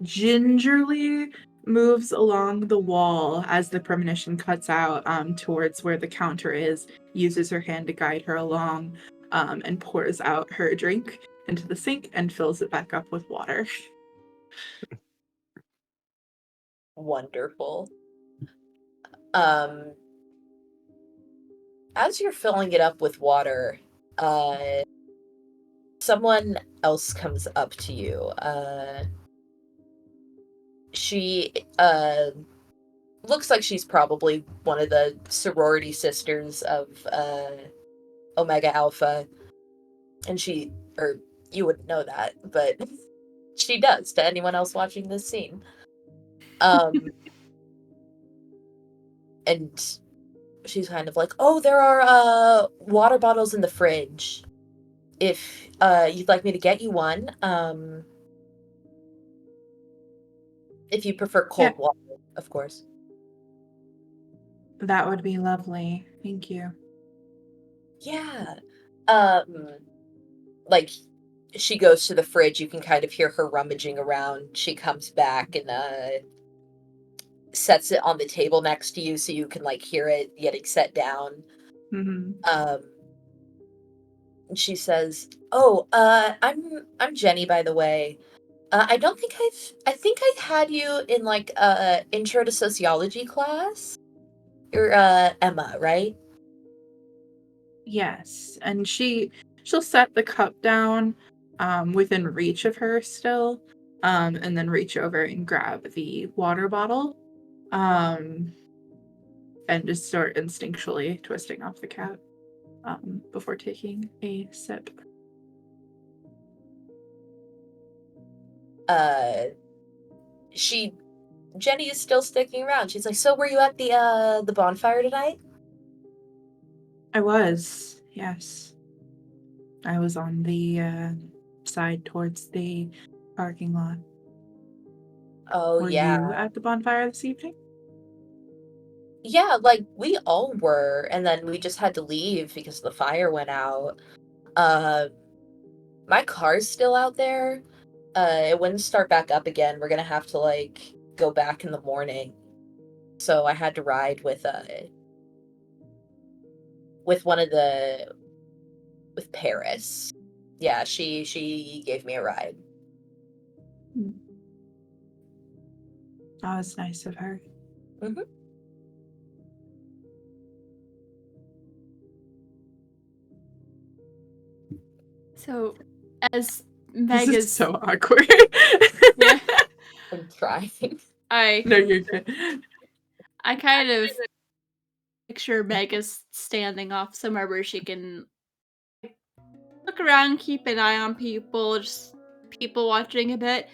gingerly moves along the wall as the premonition cuts out, towards where the counter is, uses her hand to guide her along, and pours out her drink into the sink and fills it back up with water. Wonderful. As you're filling it up with water, someone else comes up to you. She looks like she's probably one of the sorority sisters of Omega Alpha, and or you wouldn't know that, but she does to anyone else watching this scene. And she's kind of like, oh, there are water bottles in the fridge. If you'd like me to get you one, if you prefer cold water, of course. That would be lovely. Thank you. Yeah. Like, she goes to the fridge, you can kind of hear her rummaging around. She comes back and sets it on the table next to you so you can like hear it getting set down. Mm-hmm. She says, "Oh, I'm Jenny, by the way. I don't think I think I had you in like intro to sociology class. You're Emma, right?" Yes, and she'll set the cup down within reach of her still, and then reach over and grab the water bottle, and just start instinctually twisting off the cap before taking a sip. Jenny is still sticking around. She's like, "So were you at the bonfire tonight?" I was, yes. I was on the side towards the parking lot. Oh, Were yeah. you at the bonfire this evening? Yeah, like we all were, and then we just had to leave because the fire went out. My car's still out there. It wouldn't start back up again. We're gonna have to like go back in the morning. So I had to ride with one of the with Paris. Yeah, she gave me a ride. That was nice of her. Mm-hmm. So, as This Meg is is so awkward. yeah. I'm trying. No, you're good. I kind of picture Meg is standing off somewhere where she can look around, keep an eye on people, just people watching a bit.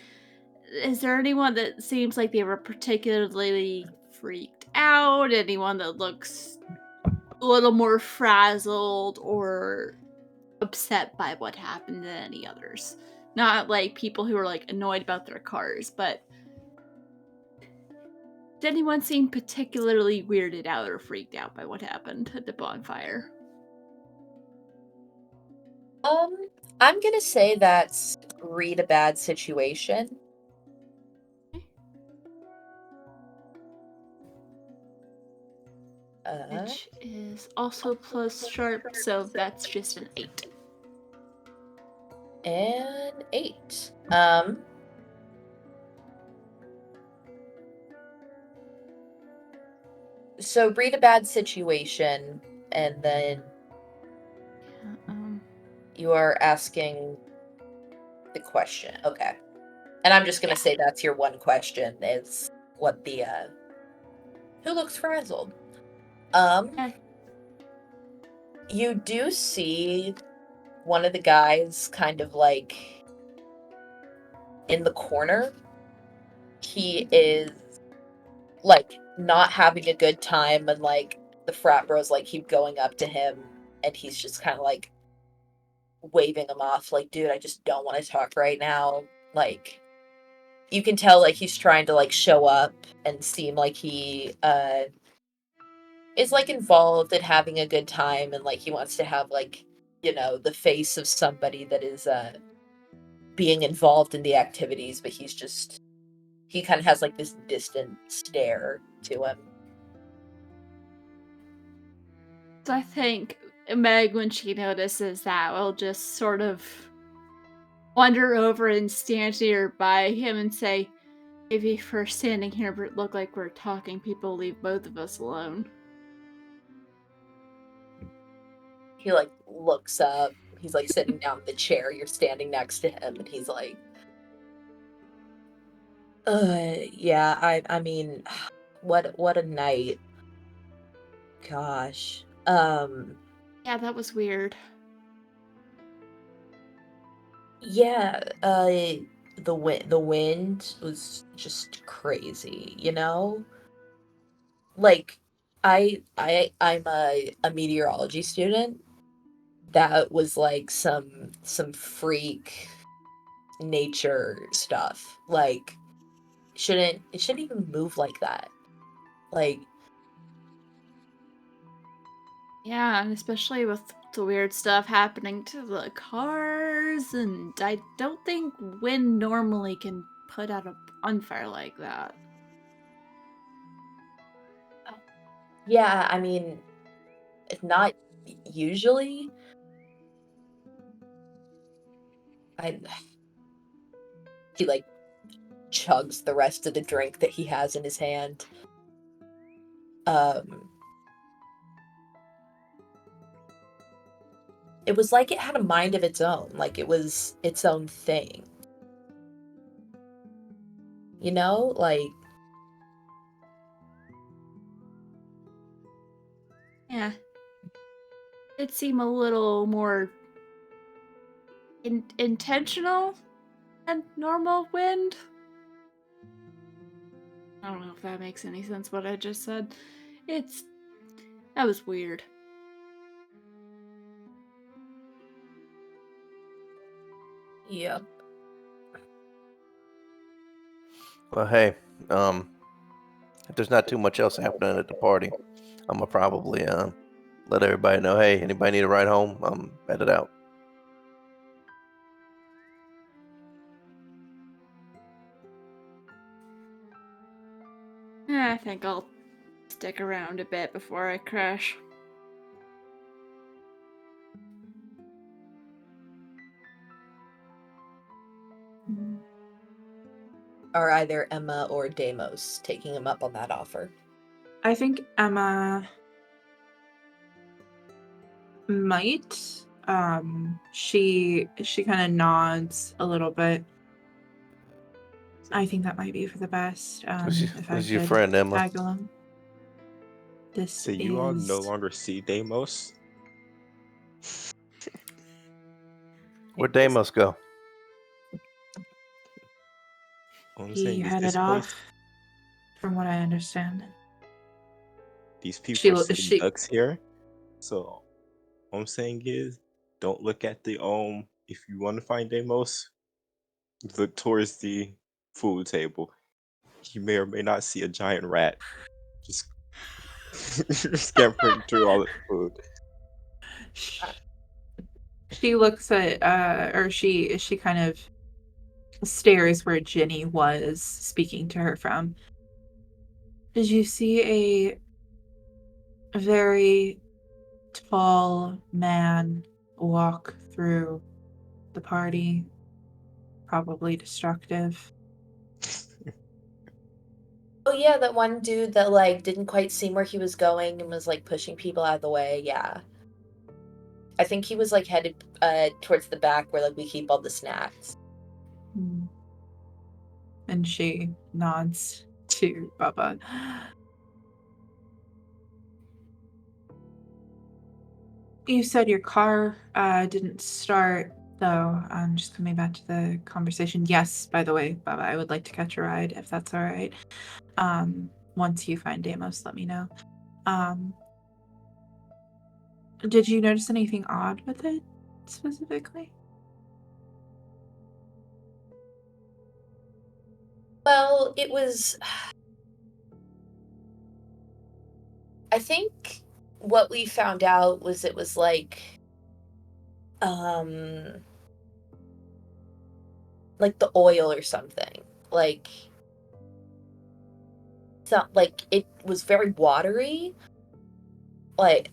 Is there anyone that seems like they were particularly freaked out? Anyone that looks a little more frazzled or upset by what happened than any others? Not like people who are like annoyed about their cars, but did anyone seem particularly weirded out or freaked out by what happened at the bonfire? I'm gonna say that's read a bad situation. Which is also plus sharp, so that's just an 8. And 8. So read a bad situation, and then you are asking the question. Okay. And I'm just gonna say that's your one question, is what the who looks frazzled? You do see one of the guys kind of like in the corner. He is like not having a good time, and like the frat bros like keep going up to him, and he's just kind of like waving them off, like, dude, I just don't want to talk right now. Like, you can tell like he's trying to like show up and seem like he is like involved in having a good time, and like he wants to have like, you know, the face of somebody that is being involved in the activities, but he kind of has like this distant stare to him. So I think Meg, when she notices that, will just sort of wander over and stand nearby him and say, maybe for standing here but look like we're talking, people leave both of us alone. He like looks up. He's like sitting down in the chair. You're standing next to him, and he's like, yeah, I mean, what a night. Gosh. Yeah, that was weird. Yeah, the wind was just crazy, you know? Like, I'm a meteorology student. That was like some freak nature stuff. Like, it shouldn't even move like that. Like, Yeah, and especially with the weird stuff happening to the cars, and I don't think wind normally can put out a bonfire like that. yeah, I mean, not usually. I He like chugs the rest of the drink that he has in his hand. Um, it was like it had a mind of its own, like it was its own thing. You know, like, Yeah. It seemed a little more intentional than normal wind. I don't know if that makes any sense what I just said. That was weird. yep. Well, hey, if there's not too much else happening at the party, I'm gonna probably let everybody know. Hey, anybody need a ride home? I'm headed out. Yeah, I think I'll stick around a bit before I crash. Are either Emma or Deimos taking him up on that offer? I think Emma might. She kind of nods a little bit. I think that might be for the best. If I Who's your could friend, Emma? tag along. This So you all no is longer see Deimos? Where'd Deimos go? I'm he saying is headed this place, off, from what I understand. these people She are sitting she ducks here. So what I'm saying is, don't look at the if you want to find Deimos, look towards the food table. You may or may not see a giant rat just scampering through all the food. she looks at or she kind of stares where Ginny was speaking to her from. Did you see a very tall man walk through the party? Probably destructive. Oh yeah, that one dude that like didn't quite see where he was going and was like pushing people out of the way. Yeah. I think he was like headed towards the back where like we keep all the snacks. Hmm. And she nods to Bubba. You said your car didn't start, though. I'm just coming back to the conversation. Yes, by the way, Bubba, I would like to catch a ride if that's all right. Once you find Deimos, let me know. Did you notice anything odd with it specifically? Well, it was. I think what we found out was it was like the oil or something. Like it was very watery. Like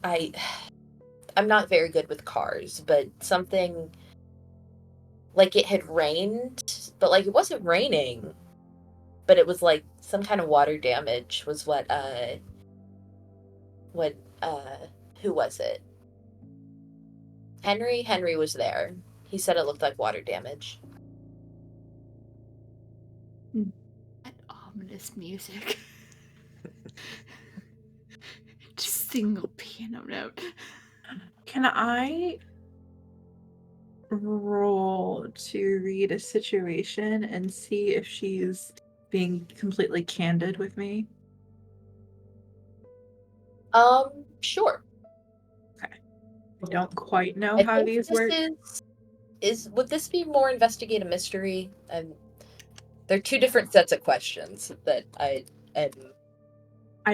I'm not very good with cars, but something like it had rained, but like it wasn't raining, but it was like some kind of water damage was what who was it? Henry was there. He said it looked like water damage. That ominous music. Just single piano note. Can I roll to read a situation and see if she's being completely candid with me? Sure. I don't quite know I how think these this work. would this be more investigate a mystery? They're two different sets of questions that I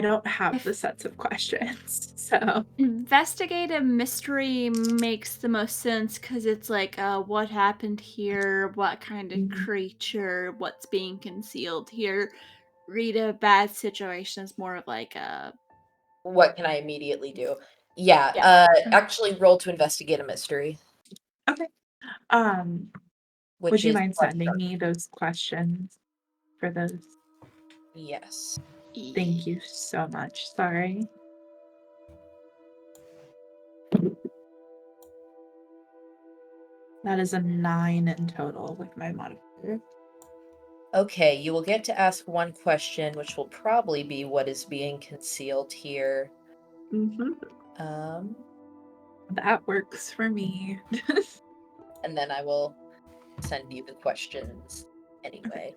don't have the sets of questions, so Investigate a mystery makes the most sense because it's like, what happened here? What kind of creature? What's being concealed here? Read a bad situation is more of like a. what can I immediately do? Yeah, Yeah. actually roll to investigate a mystery. okay. Which Would you is mind sending me those questions for those? Yes. Thank you so much. Sorry. That is a 9 in total with my modifier. Okay, you will get to ask one question, which will probably be what is being concealed here. That works for me. And then I will send you the questions anyway.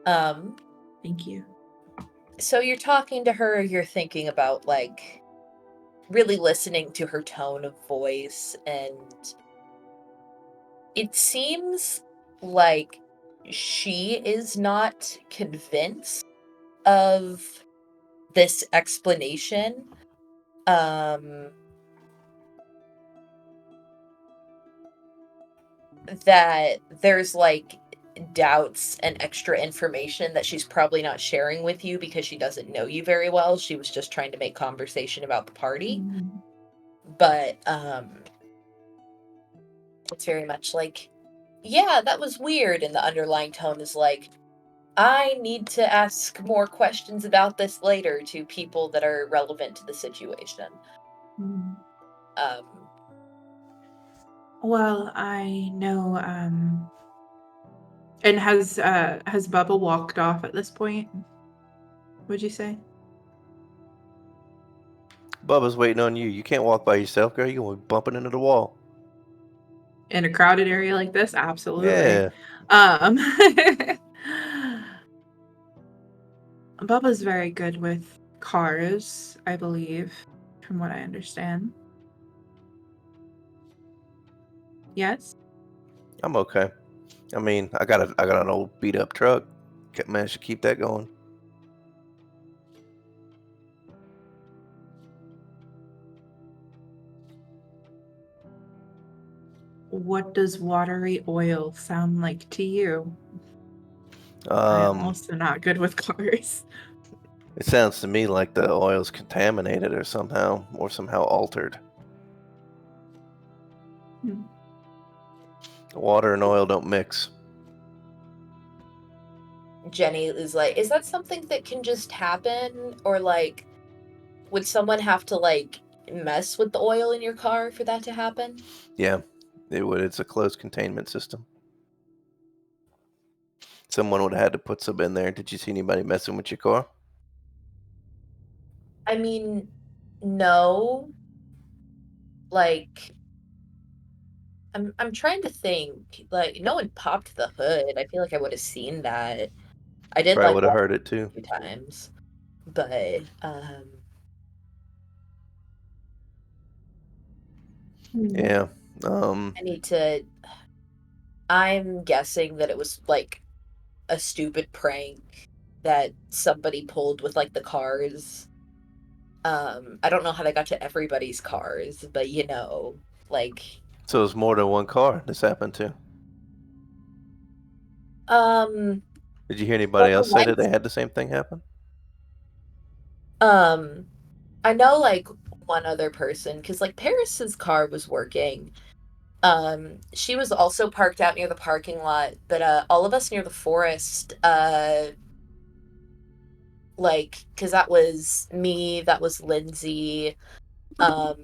Thank you. So you're talking to her, you're thinking about like really listening to her tone of voice, and it seems like she is not convinced of this explanation. That there's like doubts and extra information that she's probably not sharing with you because she doesn't know you very well. She was just trying to make conversation about the party. But it's very much like, yeah, that was weird, and the underlying tone is like, I need to ask more questions about this later to people that are relevant to the situation. Well, I know. And has Bubba walked off at this point? Would you say? Bubba's waiting on you. You can't walk by yourself, girl. You're going to be bumping into the wall. In a crowded area like this, absolutely. Yeah. Bubba's very good with cars, I believe, from what I understand. Yes? I'm okay. I mean, I got an old beat up truck. Managed to keep that going. What does watery oil sound like to you? I am also not good with cars. It sounds to me like the oil's contaminated or somehow altered. Water and oil don't mix. Jenny is like, is that something that can just happen? Or like, would someone have to like mess with the oil in your car for that to happen? Yeah, it would. It's a closed containment system. Someone would have had to put some in there. Did you see anybody messing with your car? I mean, no. Like, I'm trying to think. Like, no one popped the hood. I feel like I would have seen that. I did Probably like would have walk heard it too. a few times, but Yeah. I need to. I'm guessing that it was like a stupid prank that somebody pulled with like the cars. I don't know how they got to everybody's cars, but you know, like So it's more than one car this happened to. Did you hear anybody well, else say that they had the same thing happen? I know like one other person because like Paris's car was working. She was also parked out near the parking lot, but all of us near the forest, like, because that was me, that was Lindsay, oh,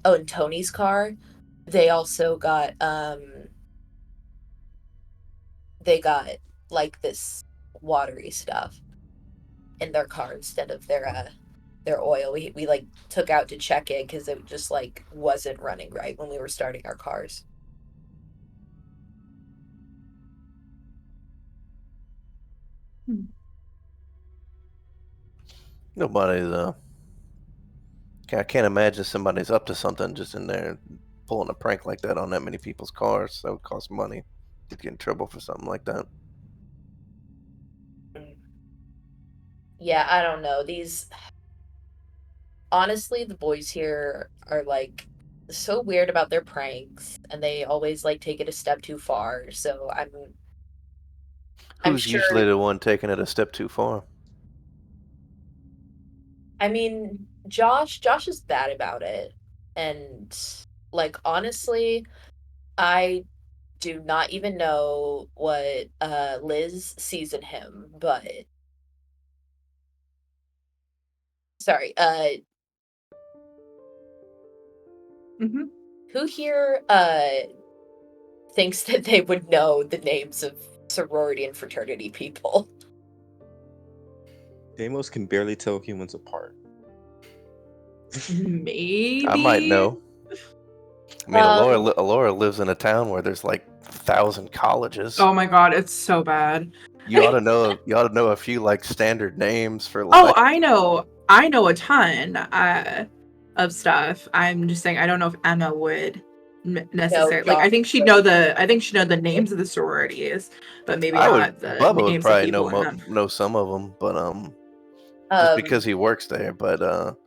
and Tony's car. They also got they got like this watery stuff in their car instead of their oil. We like took out to check it because it just like wasn't running right when we were starting our cars. Nobody's. I can't imagine somebody's up to something just in there pulling a prank like that on that many people's cars. That would cost money to get in trouble for something like that. Yeah, I don't know. These honestly, the boys here are like so weird about their pranks and they always like take it a step too far. So I'm Who's sure usually the one taking it a step too far? I mean, Josh is bad about it. And like honestly, I do not even know what Liz sees in him, but sorry, who here thinks that they would know the names of sorority and fraternity people? Deimos can barely tell humans apart. Maybe. I might know. I mean, Alora lives in a town where there's like 1,000 colleges. Oh my god, it's so bad. You ought to know. You ought to know a few like standard names for. Oh, Like, I know a ton of stuff. I'm just saying I don't know if Emma would necessarily. Like, I think she'd know the names of the sororities, but maybe not the Bubba would names of probably people in them. know some of them, but just because he works there. But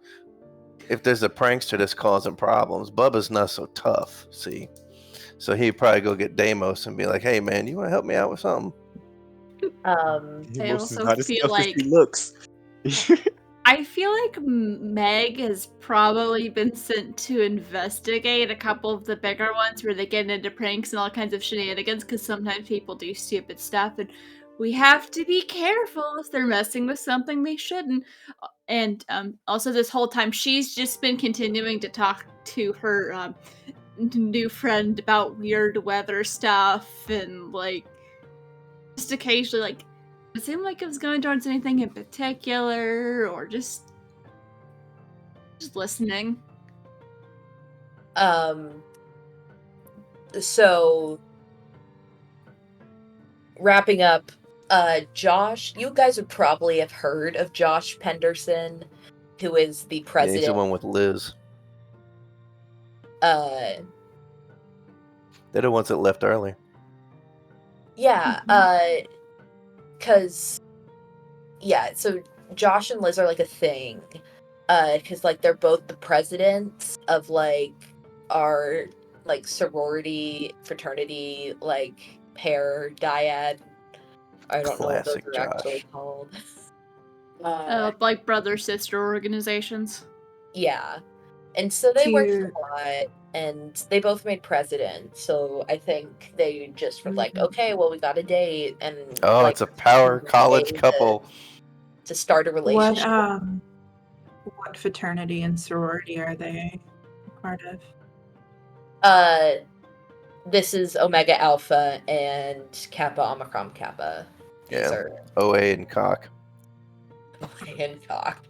if there's a prankster that's causing problems, Bubba's not so tough. See, so he'd probably go get Deimos and be like, "Hey, man, you want to help me out with something?" I Deimos is also not as feel tough like as he looks. I feel like Meg has probably been sent to investigate a couple of the bigger ones where they get into pranks and all kinds of shenanigans because sometimes people do stupid stuff and we have to be careful if they're messing with something they shouldn't. And also this whole time she's just been continuing to talk to her new friend about weird weather stuff and like just occasionally like it seemed like it was going towards anything in particular or just listening. So wrapping up, Josh, you guys would probably have heard of Josh Penderson, who is the Yeah, president. he's the one with Liz. Uh, They're the ones that left early. yeah, cause, yeah, so Josh and Liz are like a thing, cause like they're both the presidents of like our like sorority, fraternity, like pair, dyad. I don't know what those Classic are actually Josh. called. Like brother-sister organizations. Yeah. And so they worked To- a lot, and they both made president. So I think they just were like, Mhm. okay, well, we got a date, and Oh, like it's a power a college way couple. to start a relationship. What fraternity and sorority are they part of? This is Omega Alpha and Kappa Omicron Kappa. These Yeah. are OA and cock. Hancock.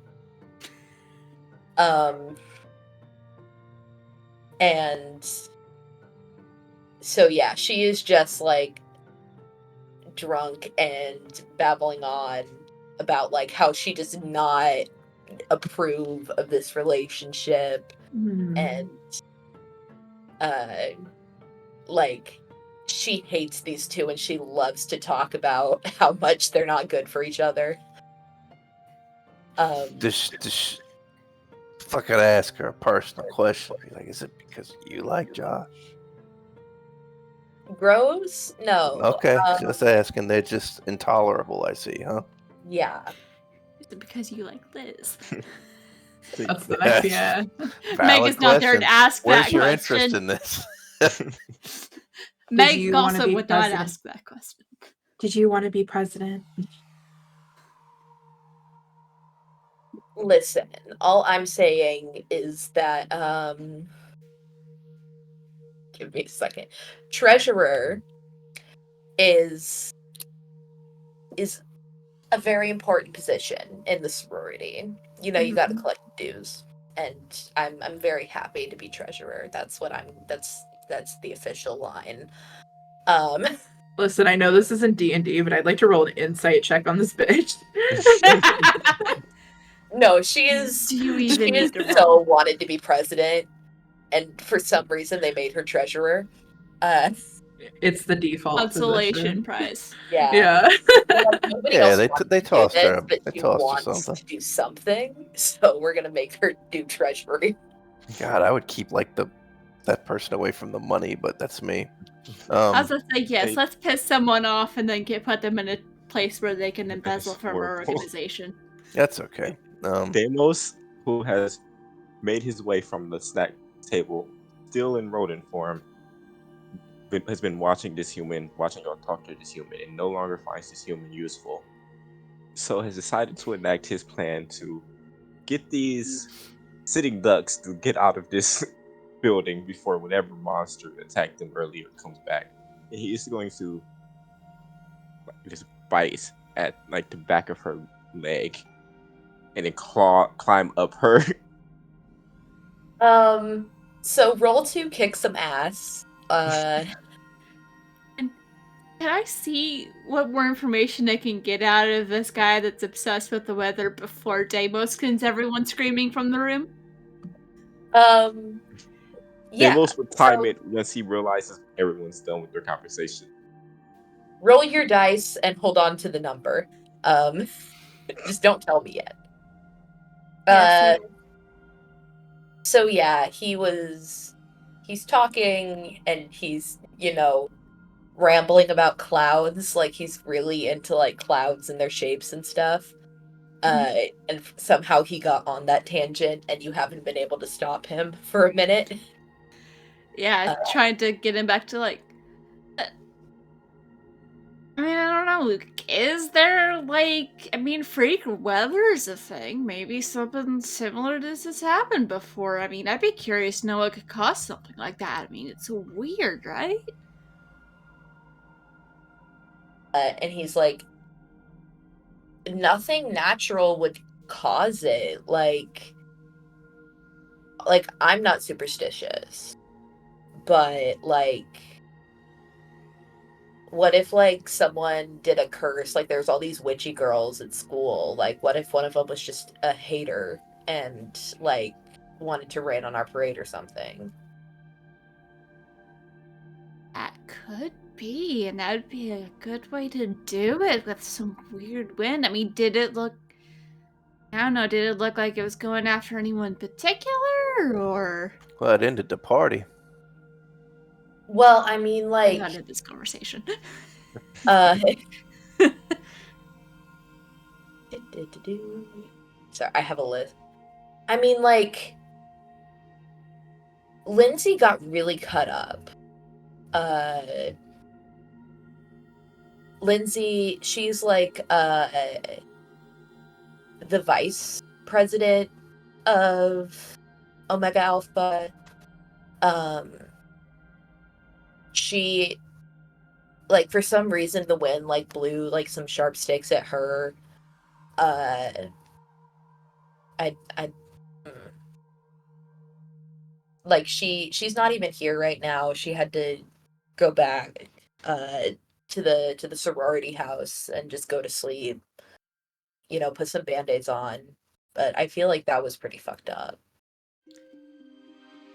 And so yeah, she is just like drunk and babbling on about like how she does not approve of this relationship and like she hates these two and she loves to talk about how much they're not good for each other. Just fucking ask her a personal question. Be like, is it because you like Josh? Gross? No. Okay, just asking. They're just intolerable, I see, huh? Yeah. Is it because you like Liz? That's the next, yeah. Meg is not there to ask Where's that your question. interest in this? Meg you wanna also be would president? not ask that question. Did you want to be president? Listen, all I'm saying is that give me a second. Treasurer is a very important position in the sorority. You know, you got to collect dues, and I'm very happy to be treasurer. That's what that's the official line. Listen, I know this isn't D&D, but I'd like to roll an insight check on this bitch. No, she is. Do you even She is need to so roll? wanted to be president, and for some reason they made her treasurer. It's the default Consolation position. prize. Yeah. Like, nobody Yeah, else they wants they to do tossed this, her. but They she tossed her wants something. to do something, so we're gonna make her do treasury. God, I would keep like that person away from the money, but that's me. I was gonna say yes. Hey. Let's piss someone off and then put them in a place where they can embezzle That's from our horrible. organization. That's okay. Deimos, who has made his way from the snack table, still in rodent form, has been watching y'all talk to this human, and no longer finds this human useful. So has decided to enact his plan to get these sitting ducks to get out of this building before whatever monster attacked them earlier comes back. And he is going to just bite at like the back of her leg and then climb up her. So roll to kick some ass. Can I see what more information I can get out of this guy that's obsessed with the weather before Deimos sends everyone screaming from the room? Yeah. Deimos would time so it once he realizes everyone's done with their conversation. roll your dice and hold on to the number. Just don't tell me yet. Yes, So yeah, he's talking and he's, rambling about clouds, like he's really into like clouds and their shapes and stuff. And somehow he got on that tangent and you haven't been able to stop him for a minute. yeah, trying to get him back to like. I mean, I don't know. Is there, like, I mean, freak weather is a thing. Maybe something similar to this has happened before. I mean, I'd be curious to know what could cause something like that. I mean, it's so weird, right? And he's like, nothing natural would cause it. Like I'm not superstitious, but like, what if like someone did a curse? Like there's all these witchy girls at school. Like what if one of them was just a hater and like wanted to rain on our parade or something? That could be, and that'd be a good way to do it with some weird wind. I mean, did it look... I don't know, did it look like it was going after anyone particular, or... Well, it ended the party. Well, I mean, I'm like, not in this conversation. Sorry, I have a list. I mean, like, Lindsay got really cut up. Lindsay, she's like the vice president of Omega Alpha. She, like, for some reason the wind like blew like some sharp sticks at her. I like she's not even here right now. She had to go back to the sorority house and just go to sleep. You know, put some band-aids on. But I feel like that was pretty fucked up.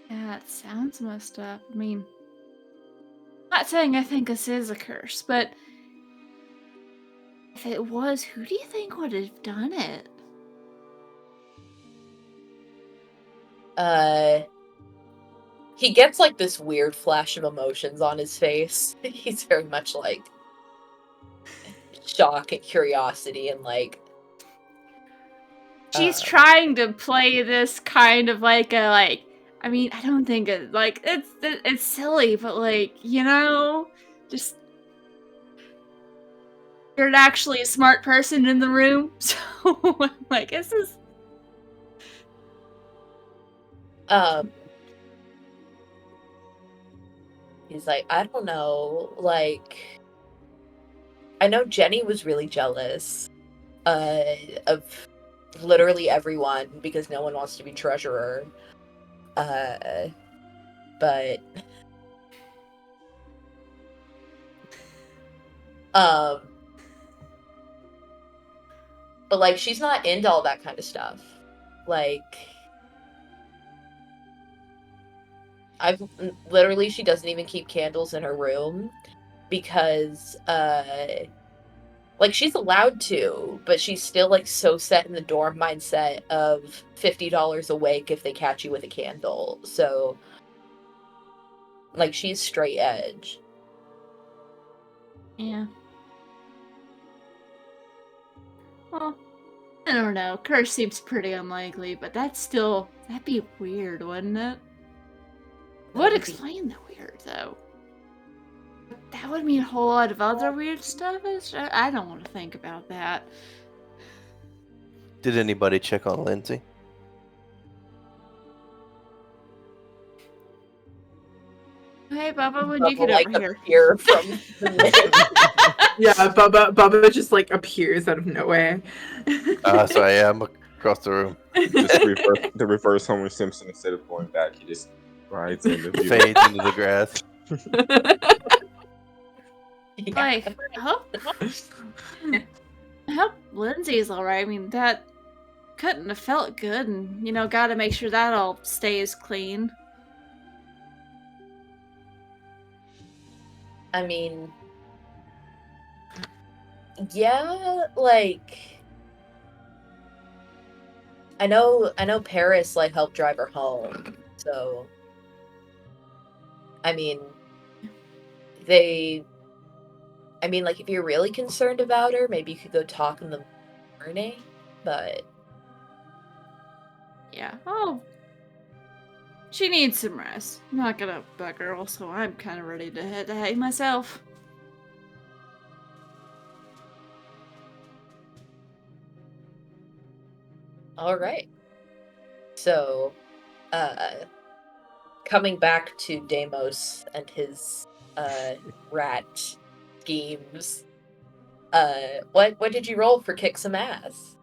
Yeah, it sounds messed up. I mean, I'm not saying I think this is a curse, but if it was, who do you think would have done it? He gets like this weird flash of emotions on his face. He's very much like shock and curiosity and like She's trying to play this kind of like a like. I mean, I don't think it like it's silly, but like, you know, just you're actually a smart person in the room, so I'm like, this is... he's like, I don't know, like, I know Jenny was really jealous of literally everyone because no one wants to be treasurer. But like she's not into all that kind of stuff. Like I've literally, she doesn't even keep candles in her room because like she's allowed to, but she's still like so set in the dorm mindset of $50 a wake if they catch you with a candle. So like she's straight edge. Yeah. Well, I don't know. Curse seems pretty unlikely, but that'd be weird, wouldn't it? Would explain the weird, though. That would mean a whole lot of other weird stuff. I don't want to think about that. Did anybody check on Lindsay? Hey, Bubba, when you get like over here? From Yeah, Bubba just like appears out of nowhere. Sorry, yeah, I'm across the room. Just the reverse Homer Simpson. Instead of going back, he just rides in the view. Fades into the grass. Like, I hope Lindsay's alright. I mean, that couldn't have felt good, and, you know, gotta make sure that all stays clean. I mean, yeah, like I know Paris like helped drive her home. So I mean, like if you're really concerned about her, maybe you could go talk in the morning, but Yeah. Oh, she needs some rest. I'm not gonna bug her, also I'm kind of ready to head to hay myself. All right. So, coming back to Deimos and his rat schemes. What did you roll for kick some ass?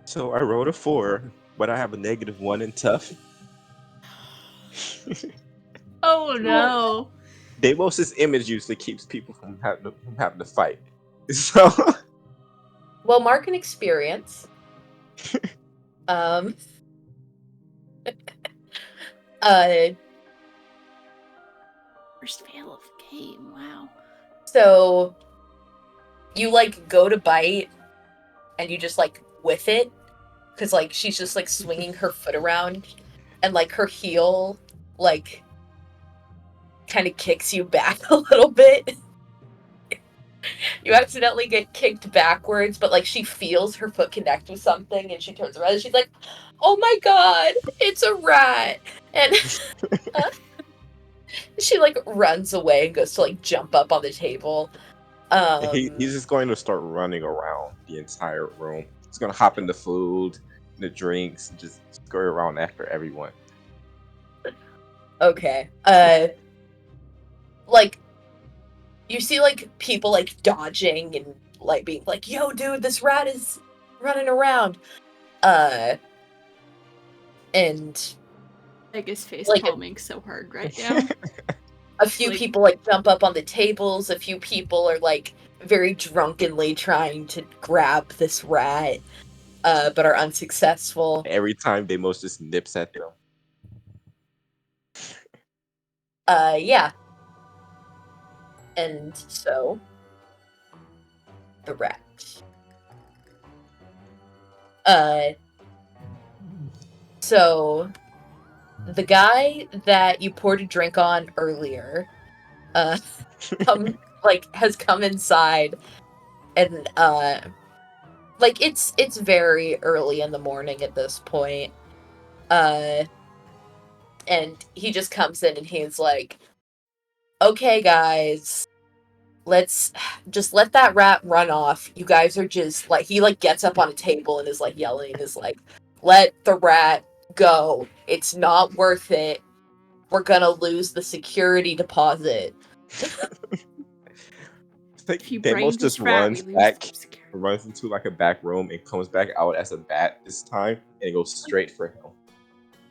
So I rolled a 4, but I have a -1 in tough. Oh no. Deimos' image usually keeps people from having to fight. So Well, mark an experience. Um. First fail of the game. Wow. So you like go to bite, and you just like whiff it, because like she's just like swinging her foot around, and like her heel like kind of kicks you back a little bit. You accidentally get kicked backwards, but like she feels her foot connect with something, and she turns around and she's like, "Oh my god, it's a rat!" And she like runs away and goes to like jump up on the table. he's just going to start running around the entire room. He's going to hop in the food, the drinks, and just scurry around after everyone. Okay. Like you see like people like dodging and like being like, "Yo, dude, this rat is running around." And Like his face Like a- palming so hard right now. a few Like- people like jump up on the tables. A few people are like very drunkenly trying to grab this rat, but are unsuccessful. Every time Deimos just nips at them. Yeah. And so the rat. So the guy that you poured a drink on earlier, has come inside, and like it's very early in the morning at this point. And he just comes in and he's like, "Okay, guys, let's just let that rat run off. You guys are just like," he like gets up on a table and is like yelling and is like, "Let the rat go. It's not worth it. We're gonna lose the security deposit." It's like If you Deimos brain this just rat, runs we lose back, the security. runs into like a back room and comes back out as a bat this time, and goes straight for him.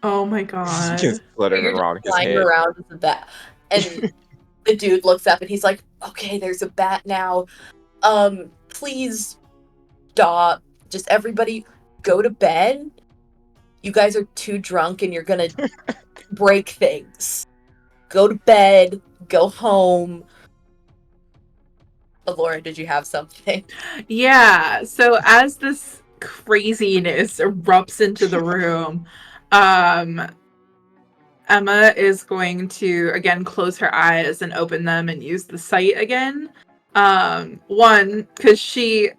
Oh my He god. gets fluttering You're just around his flying head. around as a bat, and the dude looks up and he's like, "Okay, there's a bat now. Please stop. Just everybody go to bed. You guys are too drunk and you're gonna break things. Go to bed. Go home." Laura, did you have something? Yeah, so as this craziness erupts into the room, Emma is going to again close her eyes and open them and use the sight again. One, because she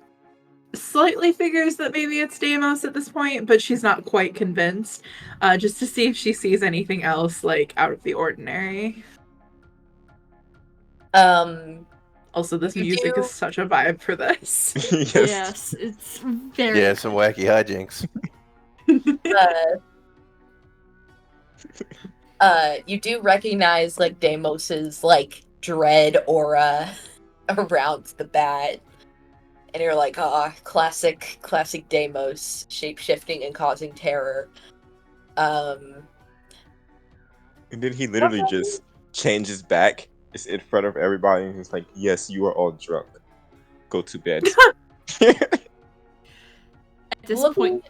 slightly figures that maybe it's Deimos at this point, but she's not quite convinced. Just to see if she sees anything else like out of the ordinary. Also, this You music do- is such a vibe for this. Yes. Yes, it's very Yeah, some wacky hijinks. You do recognize like Deimos's like dread aura around the bat, and you're like, "Ah, classic Deimos, shape-shifting and causing terror." And then he literally just changes back. It's in front of everybody, and he's like, "Yes, you are all drunk. Go to bed." At this Looking- point,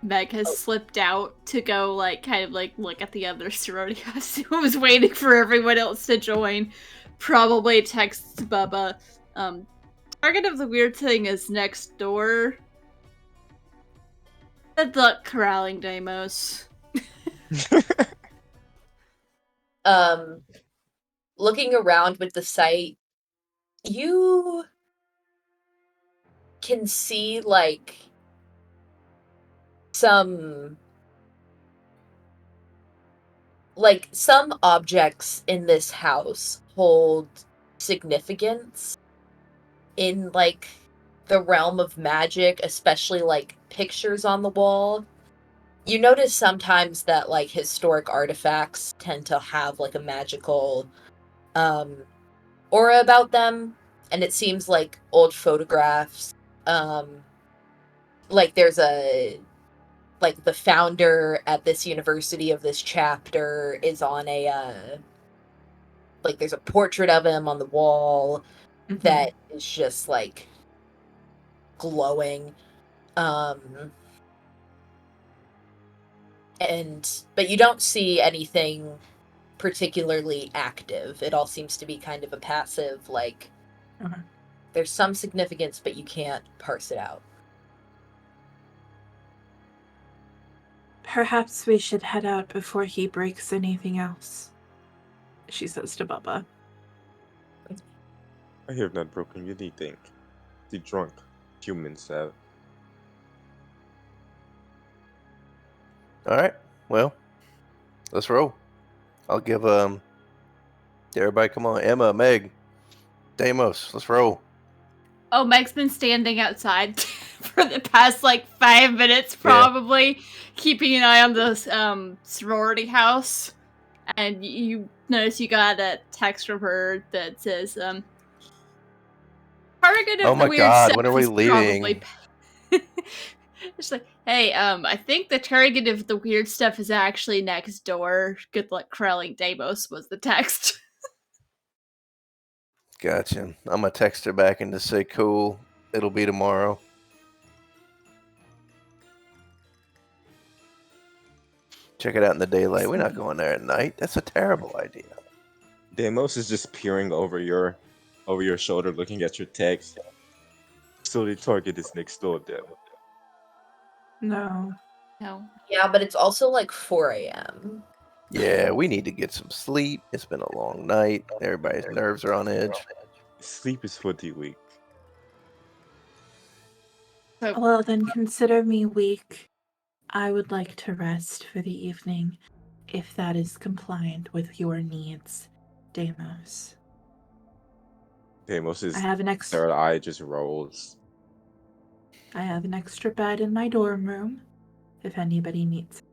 Meg has slipped out to go, like, kind of, like, look at the other sorority costumes, waiting for everyone else to join. Probably texts Bubba. Target of the weird thing is next door. Good luck corralling Deimos. Looking around with the sight, you can see like some objects in this house hold significance in like the realm of magic, especially like pictures on the wall. You notice sometimes that, like, historic artifacts tend to have, like, a magical aura about them, and it seems like old photographs, like, there's a, like, the founder at this university of this chapter is on a, like, there's a portrait of him on the wall that is just, like, glowing. But you don't see anything particularly active. It all seems to be kind of a passive, like, there's some significance, but you can't parse it out. Perhaps we should head out before he breaks anything else, she says to Bubba. I have not broken anything. The drunk humans have. All right. Well, let's roll. I'll give everybody, come on, Emma, Meg, Deimos, let's roll. Oh, Meg's been standing outside for the past, like, 5 minutes, probably, keeping an eye on this sorority house. And you notice you got a text from her that says, target of Oh the my weird God, stuff when are we is leaving? probably... It's like, hey, I think the target of the weird stuff is actually next door. Good luck corralling Deimos was the text. Gotcha. I'm going to text her back and just say, cool, it'll be tomorrow. Check it out in the daylight. We're not going there at night. That's a terrible idea. Deimos is just peering over your shoulder, looking at your text. So the target is next door, Deb. No. Yeah, but it's also like 4 a.m. Yeah, we need to get some sleep. It's been a long night. Everybody's nerves are on edge. Sleep is for the weak. Well, then consider me weak. I would like to rest for the evening, if that is compliant with your needs, Deimos. Deimos' I have an third eye just rolls. I have an extra bed in my dorm room, if anybody needs it.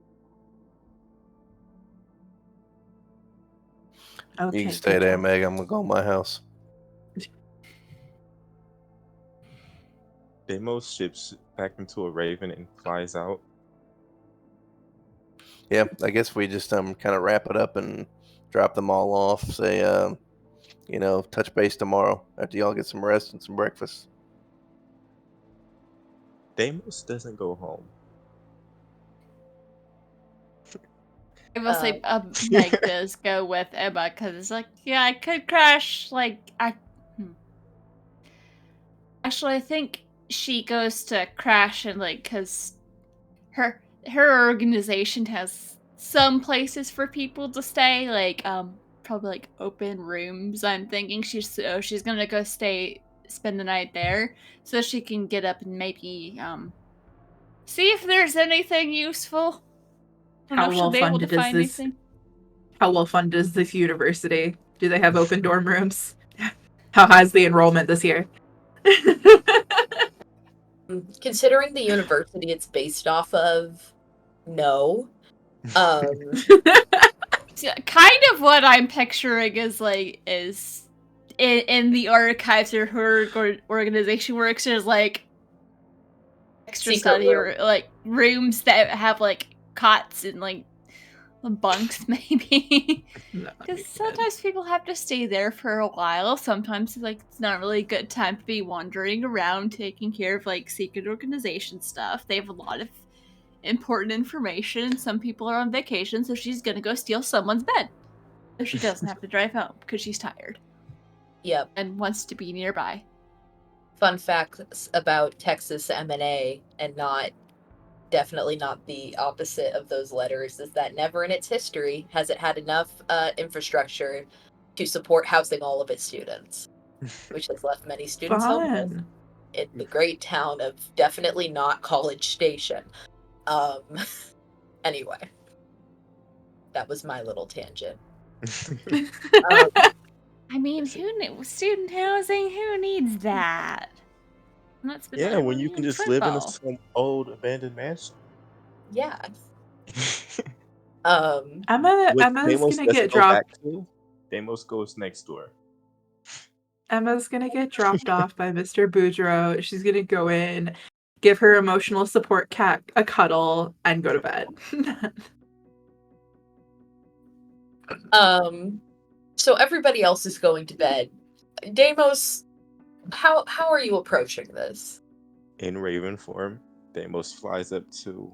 Okay, You can stay there, Meg. I'm going to go to my house. Deimos ships back into a raven and flies out. Yeah, I guess we just kind of wrap it up and drop them all off. Say, touch base tomorrow after y'all get some rest and some breakfast. Deimos doesn't go home. I will say Meg does go with Emma because it's like, yeah, I could crash. Actually, I think she goes to crash and because her organization has some places for people to stay, probably open rooms. I'm thinking she's gonna go spend the night there so she can get up and maybe see if there's anything useful. How well funded is this? How well funded is this university? Do they have open dorm rooms? How high is the enrollment this year? Considering the university it's based off of, no. Kind of what I'm picturing is in the archives or her organization works, there's extra Secret study room. or rooms that have cots and bunks maybe. Because sometimes people have to stay there for a while. Sometimes it's not really a good time to be wandering around taking care of secret organization stuff. They have a lot of important information. Some people are on vacation, so she's gonna go steal someone's bed so she doesn't have to drive home because she's tired. Yep. And wants to be nearby. Fun facts about Texas M&A and definitely not the opposite of those letters is that never in its history has it had enough infrastructure to support housing all of its students, which has left many students homeless in the great town of definitely not College Station. Anyway, that was my little tangent. I mean, student housing? Who needs that? That's been Yeah, when you can just live in some old abandoned mansion. Yeah. Um, Which Emma's Deimos gonna doesn't get go back dropped. to. Deimos goes next door. Emma's gonna get dropped off by Mr. Boudreaux. She's gonna go in, give her emotional support cat a cuddle, and go to bed. so everybody else is going to bed. Deimos, how are you approaching this? In raven form, Deimos flies up to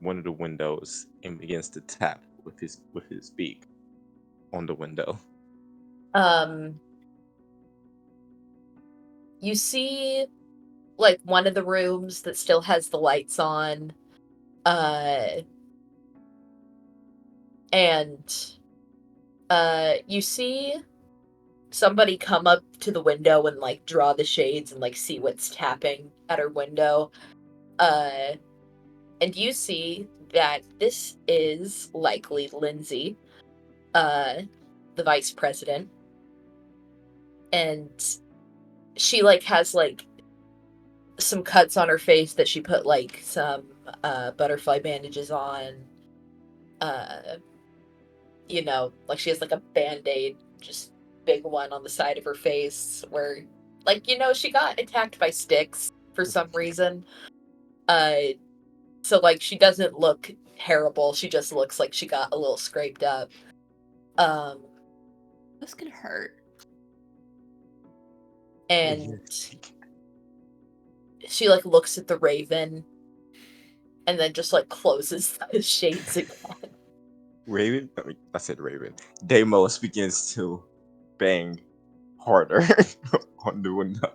one of the windows and begins to tap with his beak on the window. You see, like, one of the rooms that still has the lights on, and you see somebody come up to the window and, like, draw the shades and, like, see what's tapping at her window. And you see that this is likely Lindsay, the vice president. And she, like, has, like, some cuts on her face that she put, like, some butterfly bandages on. You know, like, she has, like, a Band-Aid, just big one on the side of her face where, like, you know, she got attacked by sticks for some reason. So, like, she doesn't look terrible. She just looks like she got a little scraped up. This could hurt. And she, like, looks at the raven and then just, like, closes the shades again. I said Raven. Deimos begins to bang harder on the window.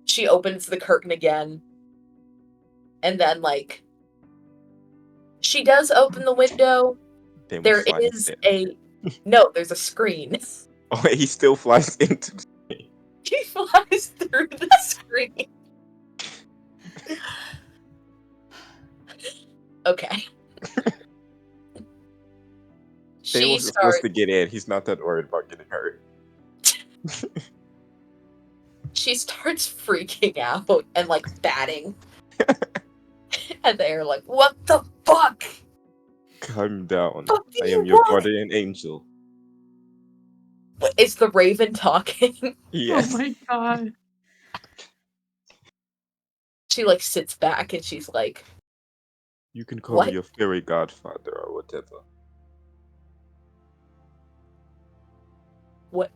She opens the curtain again. And then, like, she does open the window. Deimos There flies is in. no, there's a screen. Oh, he still flies into the screen. He flies through the screen. Okay. Deimos is supposed to get in. He's not that worried about getting hurt. She starts freaking out and, like, batting. And they're like, what the fuck? Calm down. What I do am you your want? guardian angel. Is the raven talking? Yes. Oh my god. She, like, sits back and she's like, You can call what? me your fairy godfather or whatever. What?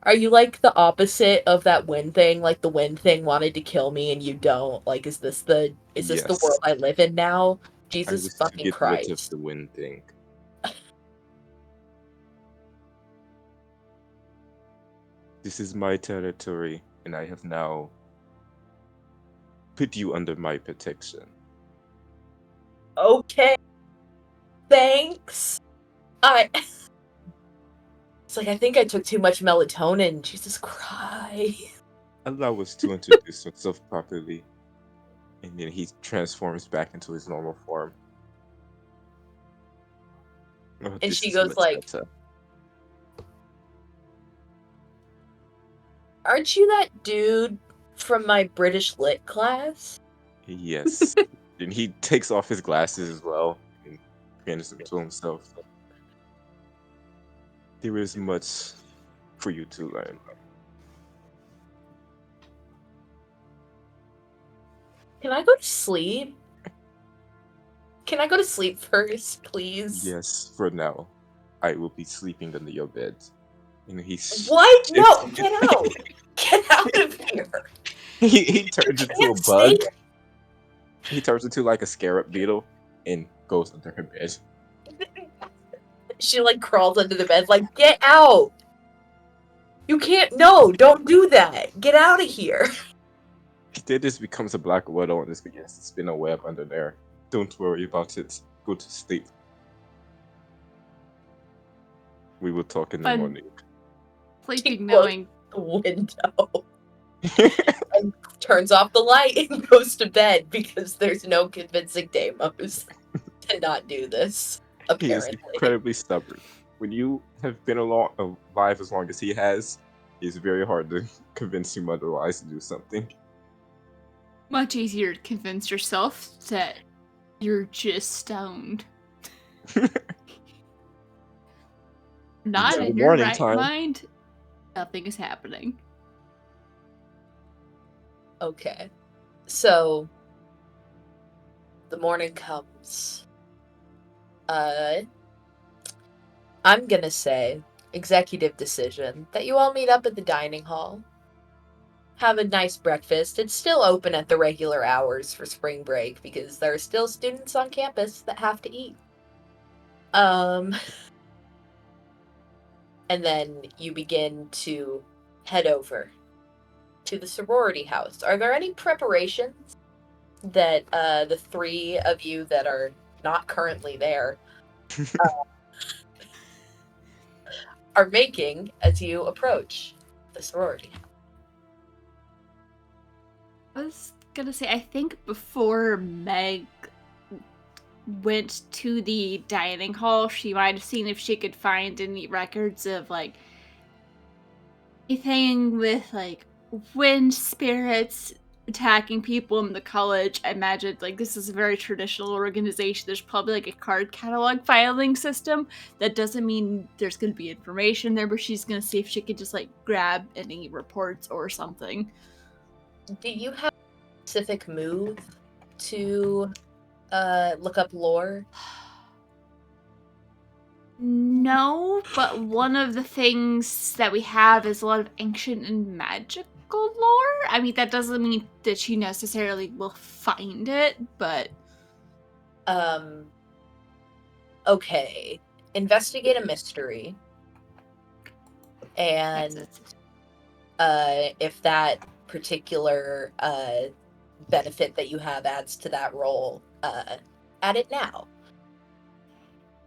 Are you, like, the opposite of that wind thing? Like, the wind thing wanted to kill me and you don't? Like, is this the Yes. world I live in now? I Jesus was to fucking get rid of Christ. the wind thing. This is my territory, and I have now put you under my protection. Okay. Thanks. It's like, I think I took too much melatonin. Jesus Christ. Allow us to introduce himself properly. And then he transforms back into his normal form. Oh, And this she is goes much like, better. aren't you that dude from my British lit class? Yes. And he takes off his glasses as well and hands them to himself. There is much for you to learn. Can I go to sleep? Can I go to sleep first, please? Yes, for now. I will be sleeping under your bed. And he's What? No, get out! Get out of here! he turns You into a can't bug. stay- He turns into like a scarab beetle and goes under her bed. She, like, crawls under the bed, like, get out! You can't, no, don't do that! Get out of here! Then this becomes a black widow and this begins to spin a web under there. Don't worry about it. Go to sleep. We will talk in the Fun. morning. Sleeping Well, knowing. The window. And turns off the light and goes to bed because there's no convincing Deimos to not do this, He is apparently. incredibly stubborn. when you have been alive as long as he has, it's very hard to convince him otherwise to do something. Much easier to convince yourself that you're just stoned. Not Until in the your morning right time. mind, nothing is happening. Okay. So the morning comes. I'm gonna say executive decision that you all meet up at the dining hall. Have a nice breakfast. It's still open at the regular hours for spring break because there are still students on campus that have to eat. And then you begin to head over to the sorority house. Are there any preparations that the three of you that are not currently there are making as you approach the sorority? I was gonna say, I think before Meg went to the dining hall, she might have seen if she could find any records of, like, anything with, like, wind spirits attacking people in the college. I imagine, like, this is a very traditional organization. There's probably, like, a card catalog filing system. That doesn't mean there's gonna be information there, but she's gonna see if she could just, like, grab any reports or something. Do you have a specific move to look up lore? No, but one of the things that we have is a lot of ancient and magical lore. I mean, that doesn't mean that she necessarily will find it, but Okay. Investigate a mystery. And if that particular benefit that you have adds to that roll, add it now.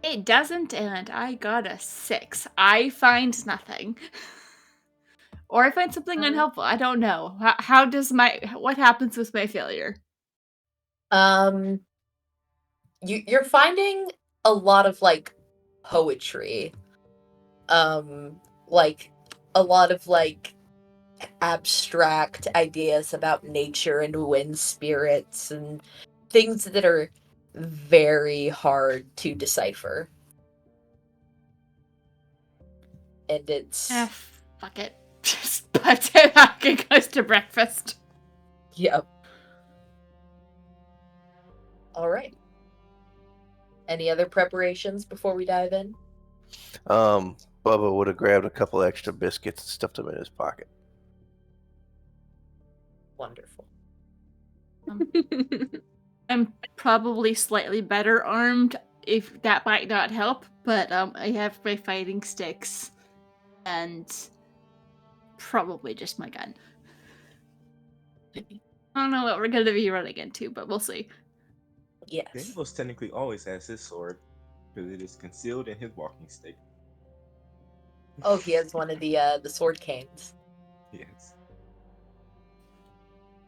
it doesn't, and I got a 6. I find nothing. Or I find something unhelpful. I don't know. How does what happens with my failure? You're finding a lot of like poetry, like a lot of like abstract ideas about nature and wind spirits and things that are very hard to decipher. And it's Fuck it. Just put it back and goes to breakfast. yep. All right. Any other preparations before we dive in? Bubba would have grabbed a couple extra biscuits and stuffed them in his pocket. Wonderful. I'm probably slightly better armed, if that might not help, but I have my fighting sticks and probably just my gun. I don't know what we're going to be running into, but we'll see. Yes. Daniel's technically always has his sword because it is concealed in his walking stick. Oh, he has one of the sword canes. Yes.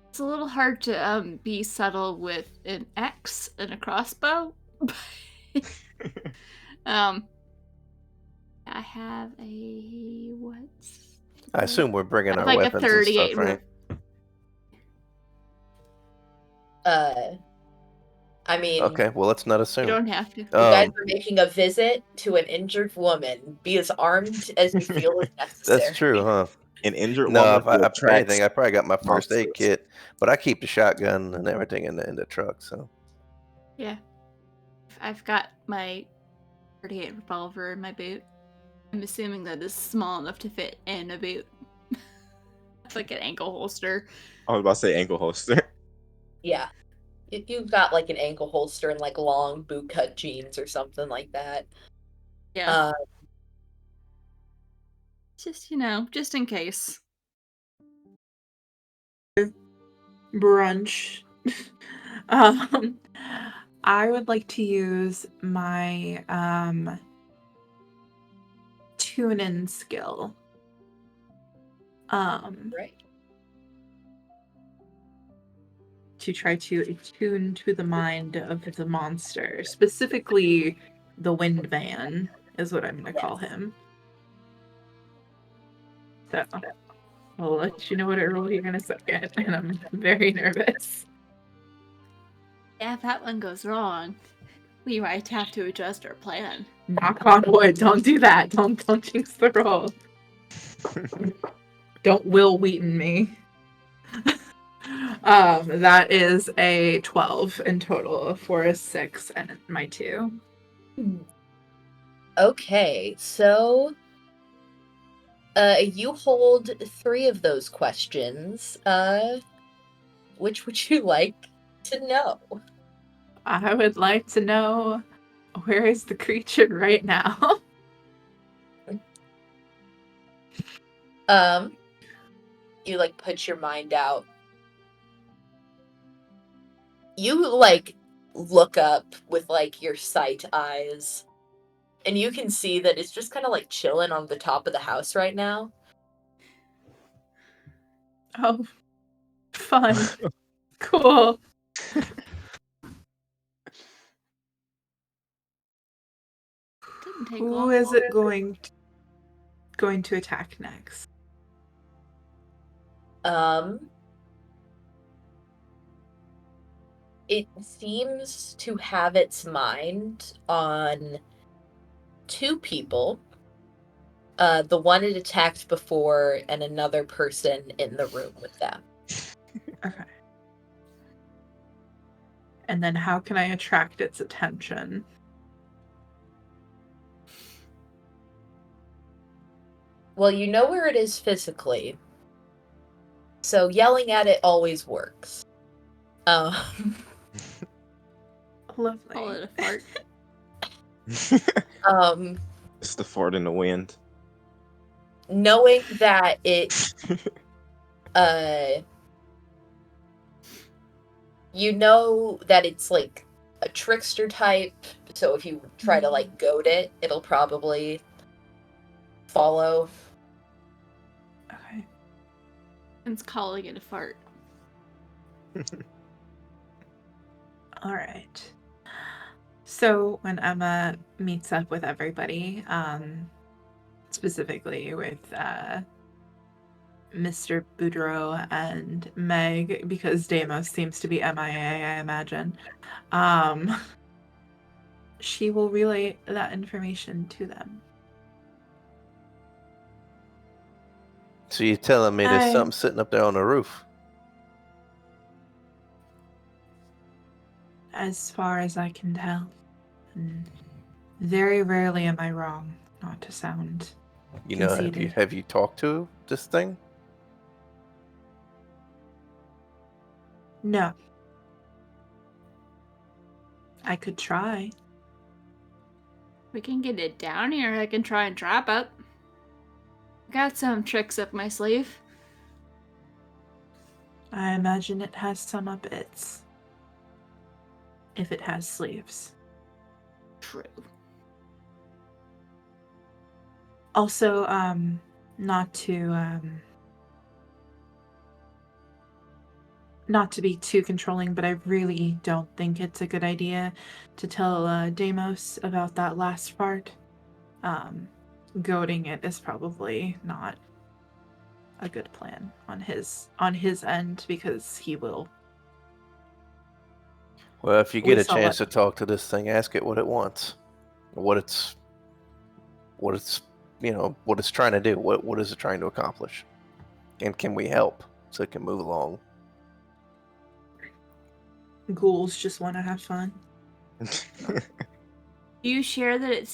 It's a little hard to be subtle with an axe and a crossbow. I have a I assume we're bringing our like weapons a 38 and stuff, right? I mean, Okay, well, let's not assume. You don't have to. You guys are making a visit to an injured woman. Be as armed as you feel is necessary. That's true, huh? An injured No, woman if I attracts anything, I probably got my first aid monsters. kit, but I keep the shotgun and everything in the truck. So Yeah. I've got my 38 revolver in my boot. I'm assuming that is small enough to fit in a boot. It's like an ankle holster. I was about to say ankle holster. Yeah. You've got like an ankle holster and like long boot cut jeans or something like that. Yeah. Just, just in case. Brunch. I would like to use my tune-in skill. Right. To try to attune to the mind of the monster, specifically the wind van is what I'm going to call Yes. him. So, I'll let you know what I roll here in a second, and I'm very nervous. Yeah, if that one goes wrong, we might have to adjust our plan. Knock on wood. Don't do that. Don't jinx the roll. Don't Will Wheaton me. That is a 12 in total for a 6 and my 2. Okay, so you hold 3 of those questions. Which would you like to know? I would like to know, where is the creature right now? You like put your mind out. You like look up with like your sight eyes, and you can see that it's just kind of like chilling on the top of the house right now. Oh, fun. Cool. Didn't take Who long. is it going to attack next? It seems to have its mind on 2 people. The one it attacked before and another person in the room with them. Okay. And then how can I attract its attention? Well, you know where it is physically, so yelling at it always works. Lovely. Call it a fart. It's the fart in the wind. Knowing that it, you know that it's like a trickster type, so if you try to like goad it, it'll probably follow. Okay. It's calling it a fart. All right. So when Emma meets up with everybody, specifically with Mr. Boudreaux and Meg, because Deimos seems to be MIA, I imagine, she will relay that information to them. So you're telling me there's something sitting up there on the roof? As far as I can tell. And very rarely am I wrong, not to sound conceited. Have you talked to this thing? No. I could try. We can get it down here. I can try and trap it. Got some tricks up my sleeve. I imagine it has some up its. If it has sleeves. True. Also, not to be too controlling, but I really don't think it's a good idea to tell Deimos about that last part. Goading it is probably not a good plan on his end, because he will. Well, if you get a chance to talk to this thing, ask it what it wants, what it's trying to do. What is it trying to accomplish, and can we help so it can move along? Ghouls just want to have fun. Do you share that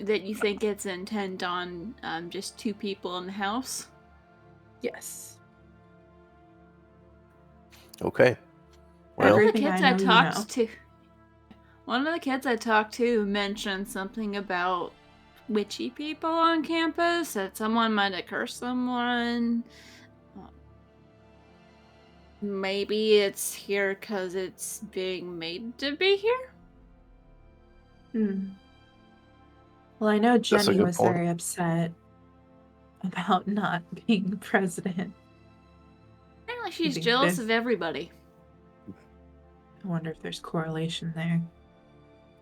that you think it's intent on just 2 people in the house? Yes. Okay. Well, One of the kids I talked to mentioned something about witchy people on campus, that someone might have cursed someone. Maybe it's here because it's being made to be here? Well, I know Jenny was point. very upset about not being president. Apparently she's jealous of everybody. I wonder if there's correlation there.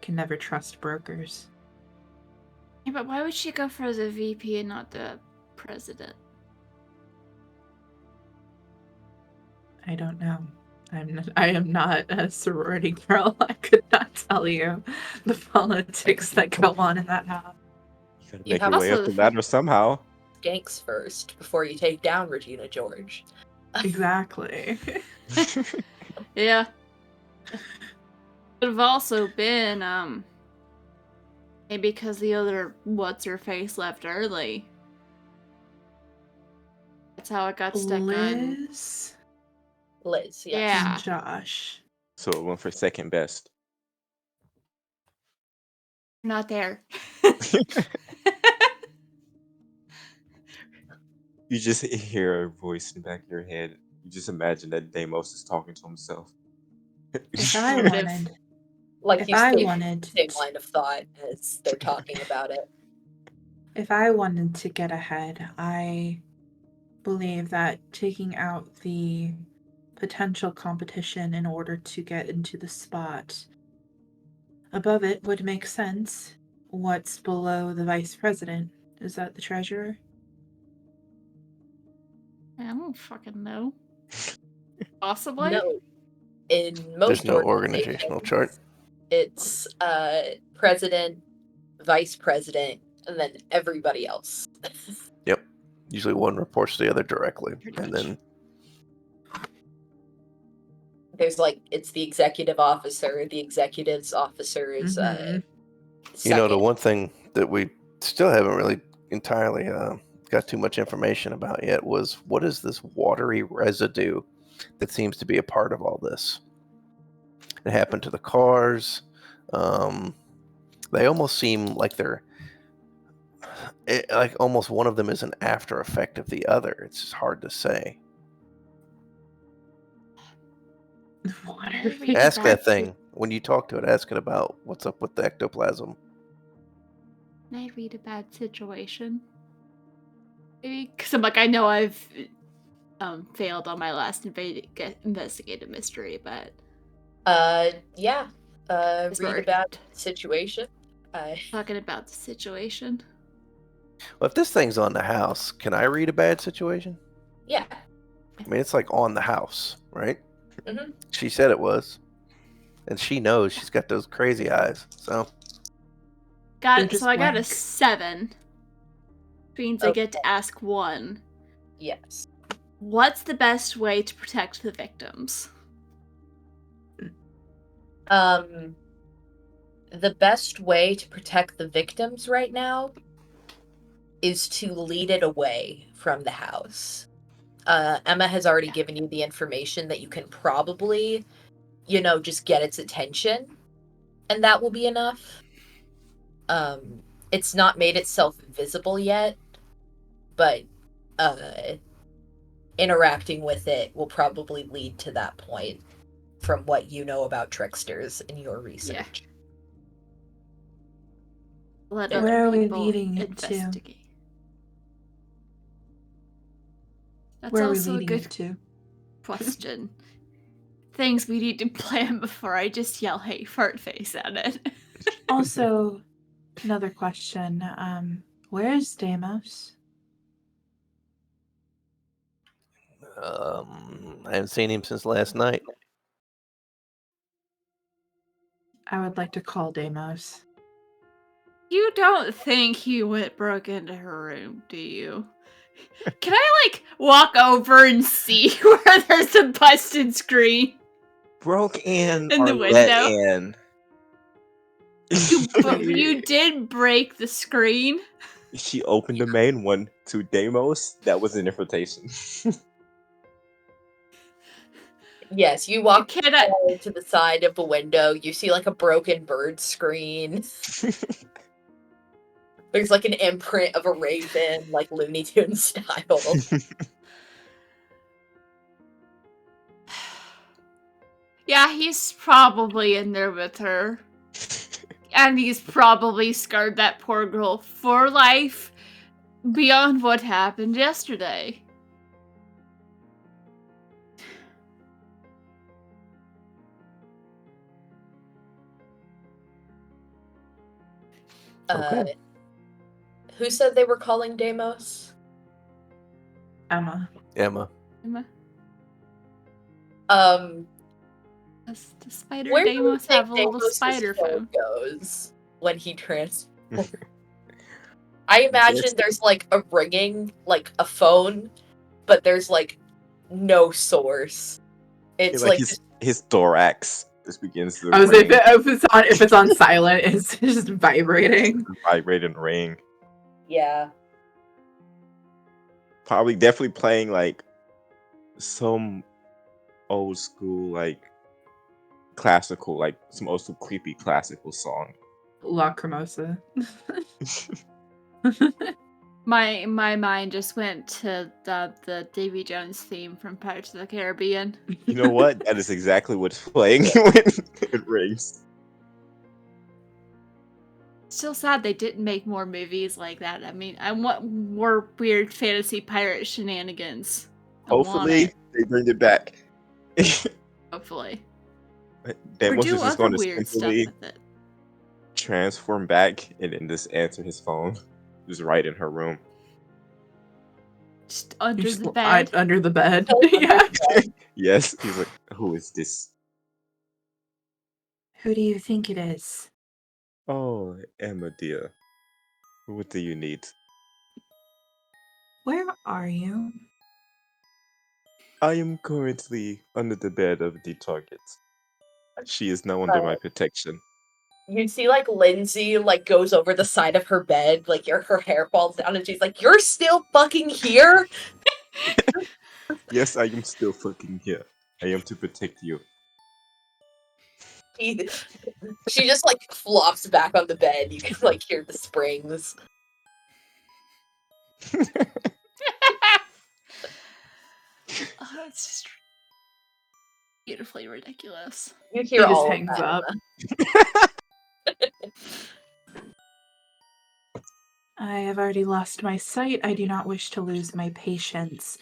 Can never trust brokers. Yeah, but why would she go for the VP and not the president? I don't know. I am not a sorority girl. I could not tell you the politics that go on in that house. You gotta You make have your way also up the the ladder somehow. Skanks first before you take down Regina George. Exactly. Yeah. Could have also been, maybe because the other what's-her-face left early. That's how it got stuck on. Liz Liz, yes. Yeah. and Josh. So it went for second best. Not there. You just hear a voice in the back of your head. You just imagine that Deimos is talking to himself. If I Narrative. wanted, Like if you I say, wanted, same line of thought as they're talking about it. if I wanted to get ahead, I believe that taking out the potential competition in order to get into the spot above it would make sense. What's below the vice president? Is that the treasurer? I don't fucking know. Possibly. No. In most There's no organizational chart. it's president, vice president, and then everybody else. Yep. Usually one reports to the other directly, and then There's it's the executive officer, the executive's officer is Mhm. you know the second. one thing that we still haven't really entirely got too much information about yet was what is this watery residue that seems to be a part of all this. It happened to the cars. They almost seem like like almost one of them is an after effect of the other. It's just hard to say. Water Maybe Ask back that to- thing when you talk to it. Ask it about what's up with the ectoplasm. Can I read a bad situation? Maybe because I'm like, I know I've failed on my last investigative mystery, but Yeah. Is Read right. about the situation. talking about the situation. Well, if this thing's on the house, can I read a bad situation? Yeah. I mean, it's like on the house, right? Mhm. She said it was. And she knows she's got those crazy eyes. So Got They're it. just So I got a blank. 7. Which means I get to ask 1. Yes. What's the best way to protect the victims? The best way to protect the victims right now is to lead it away from the house. Emma has already given you the information that you can probably, just get its attention, and that will be enough. It's not made itself visible yet, but interacting with it will probably lead to that point from what you know about tricksters in your research. Let Where other are we people leading it to? investigate. That's Where are we also a leading good it to? question. Things we need to plan before I just yell "Hey, fart face" at it. Also, another question. Where's Deimos? I haven't seen him since last night. I would like to call Deimos. You don't think he broke into her room, do you? Can I walk over and see where there's a busted screen Broke in in or the let window? in. You did break the screen. She opened the main one to Deimos. That was an invitation. Yes, you walk Can I? to the side of a window. You see a broken bird screen. There's an imprint of a raven, Looney Tunes style. Yeah, he's probably in there with her. And he's probably scarred that poor girl for life beyond what happened yesterday. Okay. Who said they were calling Deimos? Emma. Emma. Emma? Um, Does the spider where do you Deimos think have a little Deimos' spider phone phone? goes when he transforms? I imagine there's like a ringing, like a phone, but there's like no source. It's like his thorax just begins to I was if, ring, if it's on silent, it's just vibrating. vibrate and ring. yeah. Probably definitely playing like some old school like classical, like some old school creepy classical song. Lacrimosa. My mind just went to the Davy Jones theme from Pirates of the Caribbean. You know what? That is exactly what's playing when it rings. Still sad they didn't make more movies like that. I mean, I want more weird fantasy pirate shenanigans. I want Hopefully it, they bring it back. hopefully. Or Deimos do is just other going to weird stuff simply with it. transform back and then just answer his phone. Just right in her room. Just under Just the bed. under the bed. Oh, Yeah. Yes, he's like, who is this? Who do you think it is? Oh, Emma dear. What do you need? Where are you? I am currently under the bed of the target. She is now under my protection. You see, like, Lindsay, like, goes over the side of her bed, like, her hair falls down, and she's like, "You're still fucking here?" Yes, I am still fucking here. I am to protect you. She just, like, flops back on the bed. You can, like, hear the springs. Oh, it's just beautifully ridiculous. You He hear just all hangs of that. up. I have already lost my sight. I do not wish to lose my patience.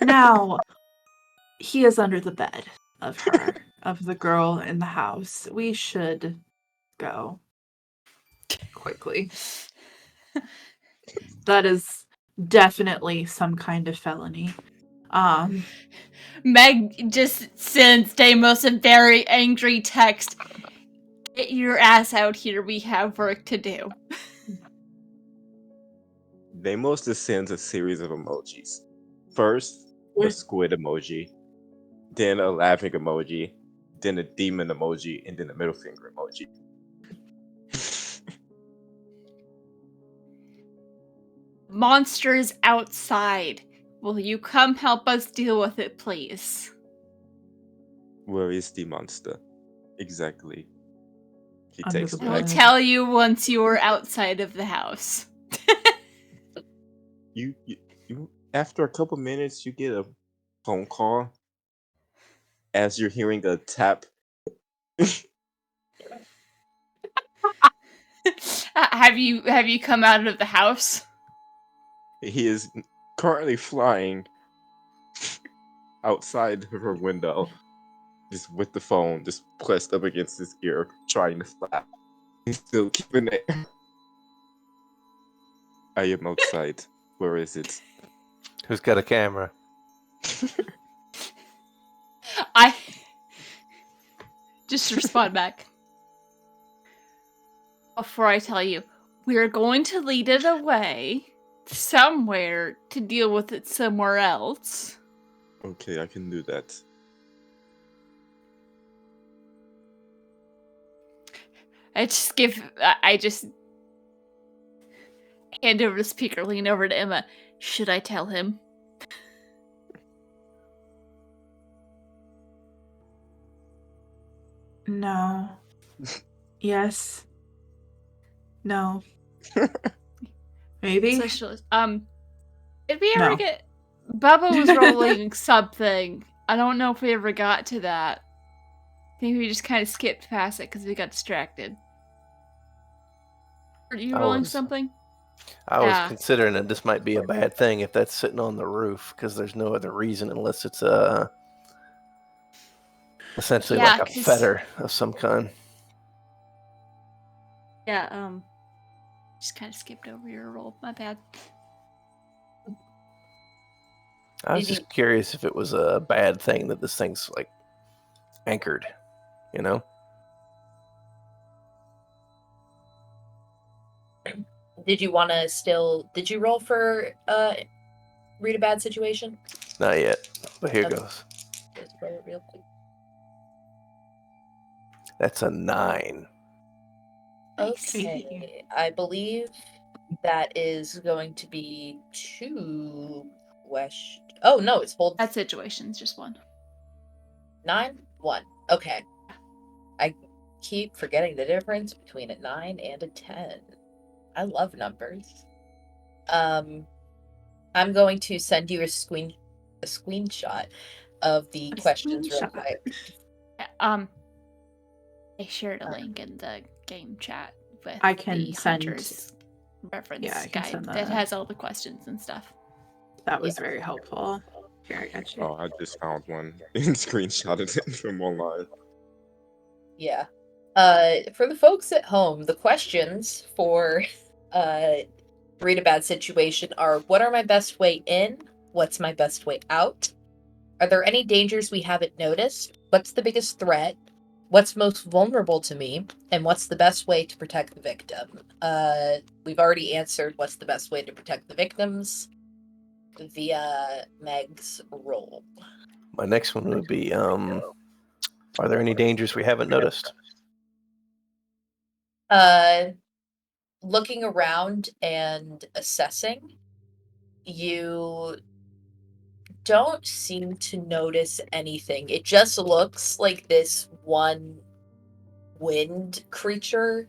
Now, he is under the bed of her, of the girl in the house. We should go quickly. That is definitely some kind of felony. Meg just sends Deimos a very angry text. Get your ass out here. We have work to do. Deimos just sends a series of emojis. First, a squid emoji, then a laughing emoji, then a demon emoji, and then a middle finger emoji. Monsters outside. Will you come help us deal with it, please? Where is the monster? Exactly. He Under takes the me. I'll bed. tell you once you are outside of the house. You, after a couple minutes, you get a phone call as you're hearing a tap. Have you come out of the house? He is currently flying outside of her window, just with the phone just pressed up against his ear, trying to slap. He's still keeping it. I am outside. Where is it? Who's got a camera? I just respond back. Before I tell you, we are going to lead it away somewhere to deal with it somewhere else. Okay, I can do that. I just hand over the speaker, lean over to Emma. Should I tell him? No. Yes. No. Maybe. Socialist. Did we ever No. get? Bubba was rolling something. I don't know if we ever got to that. I think we just kind of skipped past it because we got distracted. Are you rolling something? I was Yeah. considering that this might be a bad thing if that's sitting on the roof because there's no other reason unless it's essentially Yeah, like a 'cause- fetter of some kind. Yeah. Just kind of skipped over your roll. My bad. I was Did just curious if it was a bad thing that this thing's like anchored, you know? Did you want to still? Did you roll for read a bad situation? Not yet, but here Okay. goes. Just roll it real quick. That's a 9. Nice. Okay, I believe that is going to be 2 questions. Oh no, it's hold That situation's just one. 9, 1. Okay, I keep forgetting the difference between a 9 and a 10. I love numbers. I'm going to send you a screenshot of the questions real screenshot. quick. I shared a link in the game chat with I can the send- Hunter's reference Yeah, I can guide send that that. has all the questions and stuff. That was very helpful. Here, I got you. Oh, I just found one and screenshotted it from online. Yeah. For the folks at home, the questions for read a bad situation are: what are my best way in? What's my best way out? Are there any dangers we haven't noticed? What's the biggest threat? What's most vulnerable to me? And what's the best way to protect the victim? We've already answered what's the best way to protect the victims via Meg's roll. My next one would be, are there any dangers we haven't noticed? Looking around and assessing, you don't seem to notice anything. It just looks like this one wind creature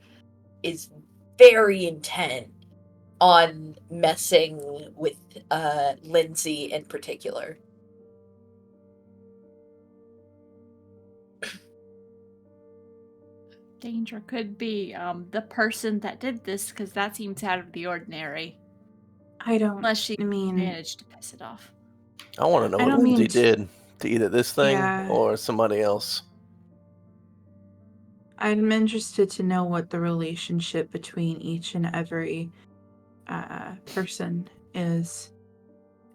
is very intent on messing with Lindsay in particular. Danger could be the person that did this, because that seems out of the ordinary. I don't Unless she mean managed to piss it off. I want to know I what don't mean Lindsay to- did to either this thing Yeah. or somebody else. I'm interested to know what the relationship between each and every person is.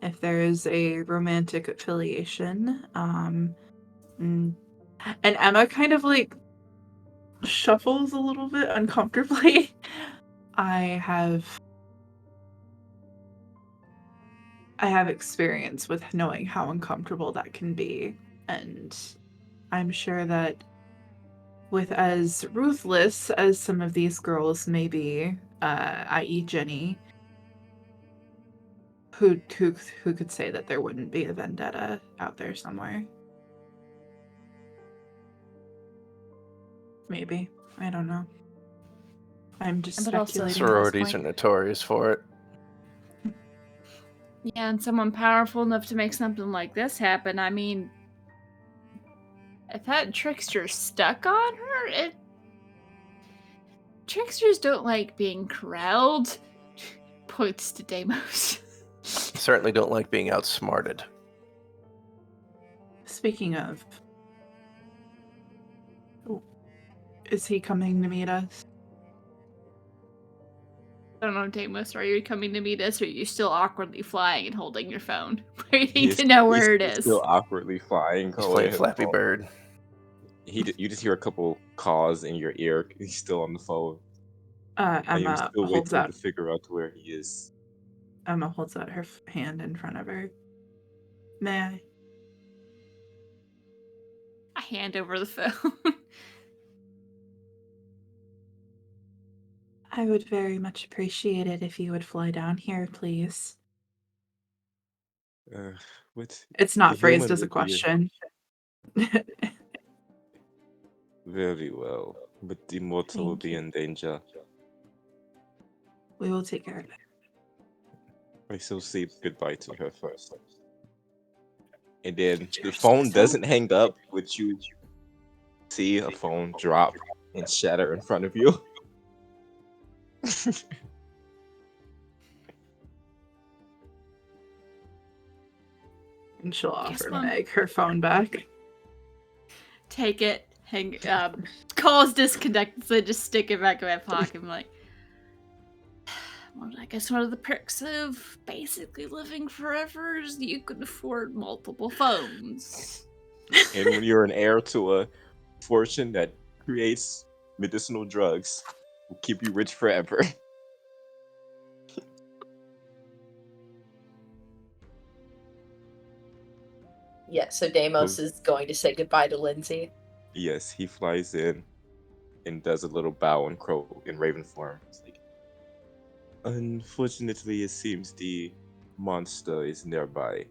If there is a romantic affiliation. And Emma kind of like shuffles a little bit uncomfortably. I have experience with knowing how uncomfortable that can be, and I'm sure that with as ruthless as some of these girls may be, i.e. Jenny, who could say that there wouldn't be a vendetta out there somewhere? Maybe. I don't know. I'm just But also speculating. Sororities are notorious for it. Yeah, and someone powerful enough to make something like this happen. I mean, if that trickster's stuck on her, tricksters don't like being corralled. Points to Deimos. Certainly don't like being outsmarted. Speaking of, is he coming to meet us? I don't know, Deimos, are you coming to meet us, or are you still awkwardly flying and holding your phone, waiting He's- to know where it he's is? Still awkwardly flying. He's playing Flappy Bird. You just hear a couple calls in your ear. He's still on the phone. And you're Emma still holds waiting out. to figure out where he is. Emma holds out her hand in front of her. May I? I hand over the phone. I would very much appreciate it if you would fly down here, please. What? It's not The phrased human as a would be- question. Very well, but the mortal will Thank be you. in danger. We will take care of it. I shall say goodbye to her first. And then the Cheers. phone doesn't hang up, but you see a phone drop and shatter in front of you. And she'll Yes, offer Mom. Meg her phone back. Take it, call is disconnected, so I just stick it back in my pocket. I'm like, guess one of the perks of basically living forever is you can afford multiple phones. And when you're an heir to a fortune that creates medicinal drugs, will keep you rich forever. Yeah, so Deimos is going to say goodbye to Lindsay. Yes, he flies in and does a little bow in crow in raven form. It's like, unfortunately, it seems the monster is nearby,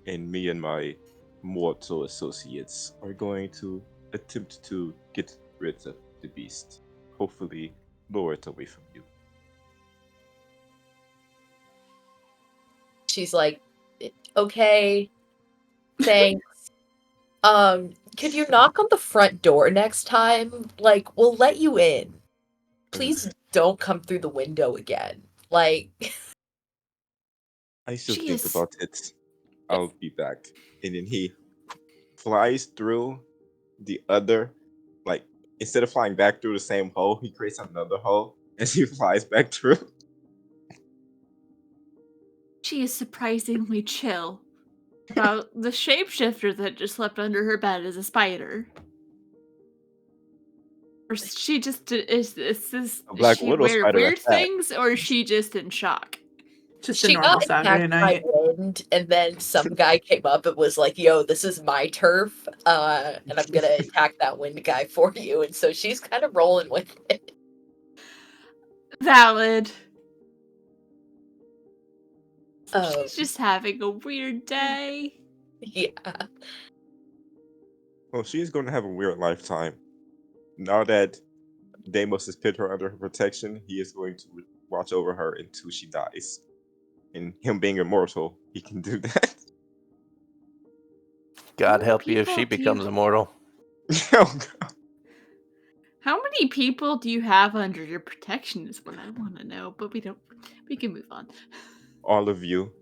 and me and my mortal associates are going to attempt to get rid of the beast. Hopefully, lure it away from you. She's like, okay, thanks. Could you knock on the front door next time? Like, we'll let you in. Please don't come through the window again. Like, I shall She think is- about it. I'll be back. And then he flies through the other, like, instead of flying back through the same hole, he creates another hole as he flies back through. She is surprisingly chill about the shapeshifter that just slept under her bed as a spider. Or she just is Black she Widow aware of spider at weird that. things, or is she just in shock? Just a she normal got Saturday attacked by night. wind, and then some guy came up and was like, yo, this is my turf, and I'm gonna attack that wind guy for you. And so she's kind of rolling with it. Valid. Um, She's just having a weird day. yeah. Well, she's going to have a weird lifetime. Now that Deimos has put her under her protection, he is going to watch over her until she dies. And him being immortal, he can do that. God many help you if she people do you- becomes immortal. Oh, God. How many people do you have under your protection is what I want to know, but we can move on. All of you.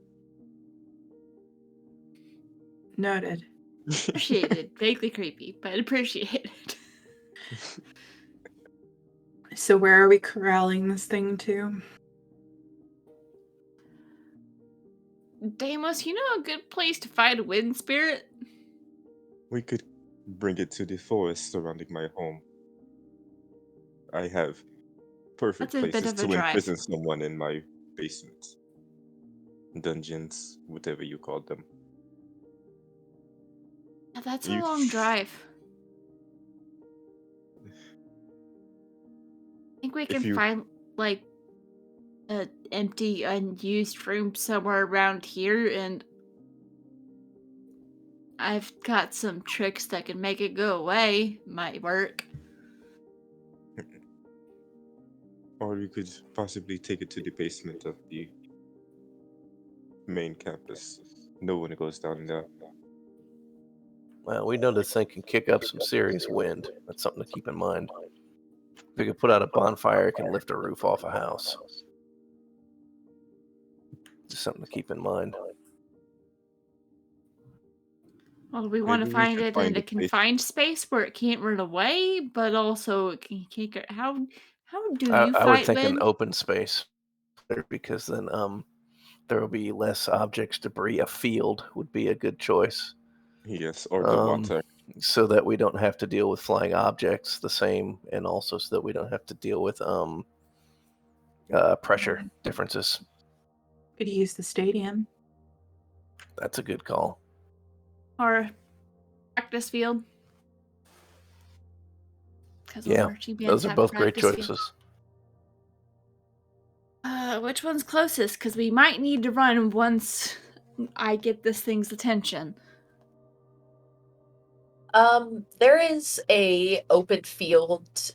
Noted. Appreciated. Vaguely creepy, but appreciated. So where are we corralling this thing to? Deimos, you know a good place to fight a wind spirit? We could bring it to the forest surrounding my home. I have perfect That's a bit places of a to drive. imprison someone in my basement. Dungeons, whatever you call them. Yeah, that's a You- long drive. I think we If can you- find, like, an empty, unused room somewhere around here, and I've got some tricks that can make it go away. Might work. Or you could possibly take it to the basement of the main campus. No one goes down there. Well, we know this thing can kick up some serious wind. That's something to keep in mind. If we could put out a bonfire, it can lift a roof off a house. Just something to keep in mind. Well, we want to Maybe we find should it find in a a place- confined space where it can't run away, but also it can kick it. How do you I would fight think an wind? open space, because then there will be less objects, debris. A field would be a good choice, Yes, or the water. so that we don't have to deal with flying objects the same, and also so that we don't have to deal with pressure differences. Could use the stadium. That's a good call. Or a practice field? Because Yeah, marching bands those are have both great practice choices. fields. Which one's closest? Because we might need to run once I get this thing's attention. There is a open field,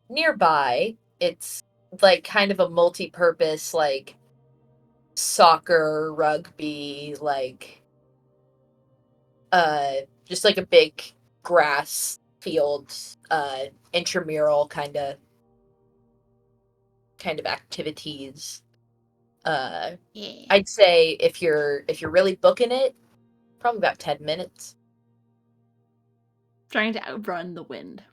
nearby. It's like kind of a multi-purpose, like soccer, rugby, like just like a big grass field, intramural kind of activities. Yeah. I'd say if you're really booking it, probably about 10 minutes. Trying to outrun the wind.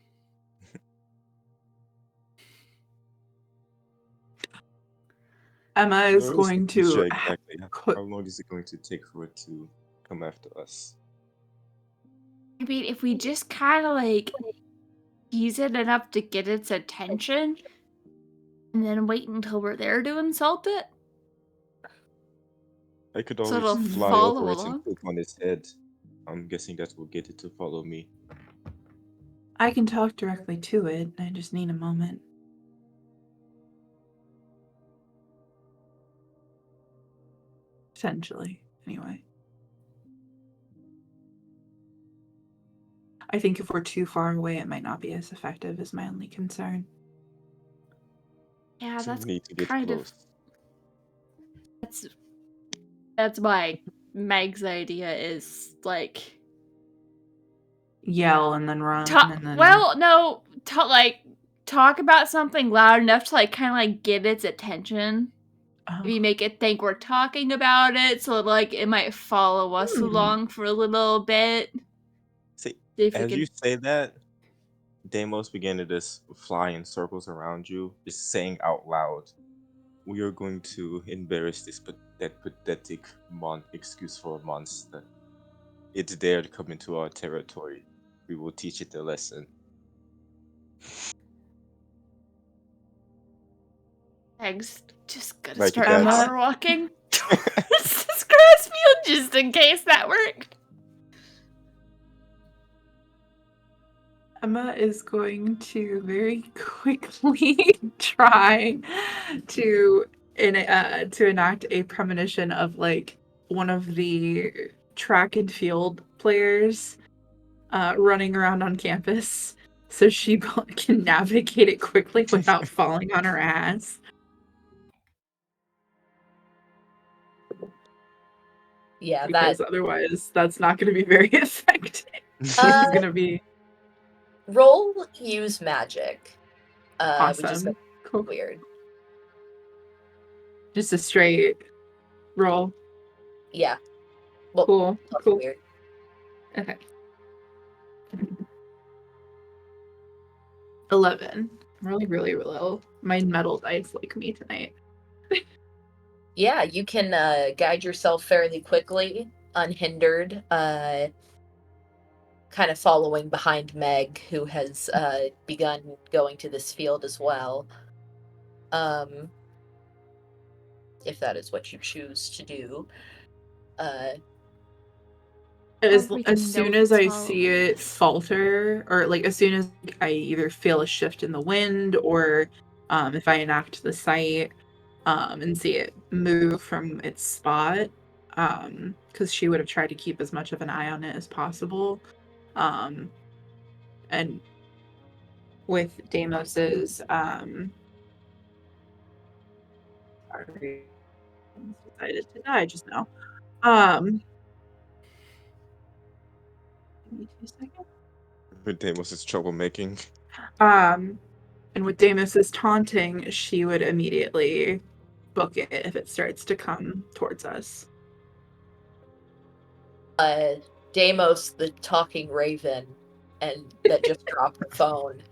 Emma is Where going the creature to exactly? How long is it going to take for it to come after us? I mean, if we just kind of like tease it enough to get its attention, and then wait until we're there to insult it, I could so always it'll fly follow over it and along. poop on its head. I'm guessing that will get it to follow me. I can talk directly to it. I just need a moment. Essentially, anyway. I think if we're too far away, it might not be as effective, is my only concern. Yeah, So that's we need to get kind close. of that's why Meg's idea is like Yell and then run talk. and then. Well, no, talk about something loud enough to like kind of like get its attention. Oh. Maybe make it think we're talking about it, so like it might follow us along for a little bit. See, If we as can, you say that, Deimos began to just fly in circles around you, just saying out loud, "We are going to embarrass that pathetic excuse for a monster. It's dared to come into our territory. We will teach it a lesson." Meg's just gonna Like start that's- power walking towards this grass field just in case that worked. Emma is going to very quickly try to enact a premonition of like one of the track and field players running around on campus, so she can navigate it quickly without falling on her ass. Yeah, because otherwise that's not going to be very effective. This is going to be roll use magic. awesome. Which is Cool. weird. Just a straight roll. Yeah. Well, Cool. Cool. Weird. Okay. 11. Really, really low. My metal dice like me tonight. Yeah, you can guide yourself fairly quickly, unhindered, kind of following behind Meg, who has begun going to this field as well. If that is what you choose to do. As we can soon know as if I it's see it falter, or like as soon as I either feel a shift in the wind, or if I enact the sight and see it move from its spot, because she would have tried to keep as much of an eye on it as possible, and with Deimos's sorry, decided to die just now. Give me 2 seconds. With Deimos' troublemaking. And with Deimos's taunting, she would immediately book it if it starts to come towards us. Deimos, the talking raven, and that just dropped the phone.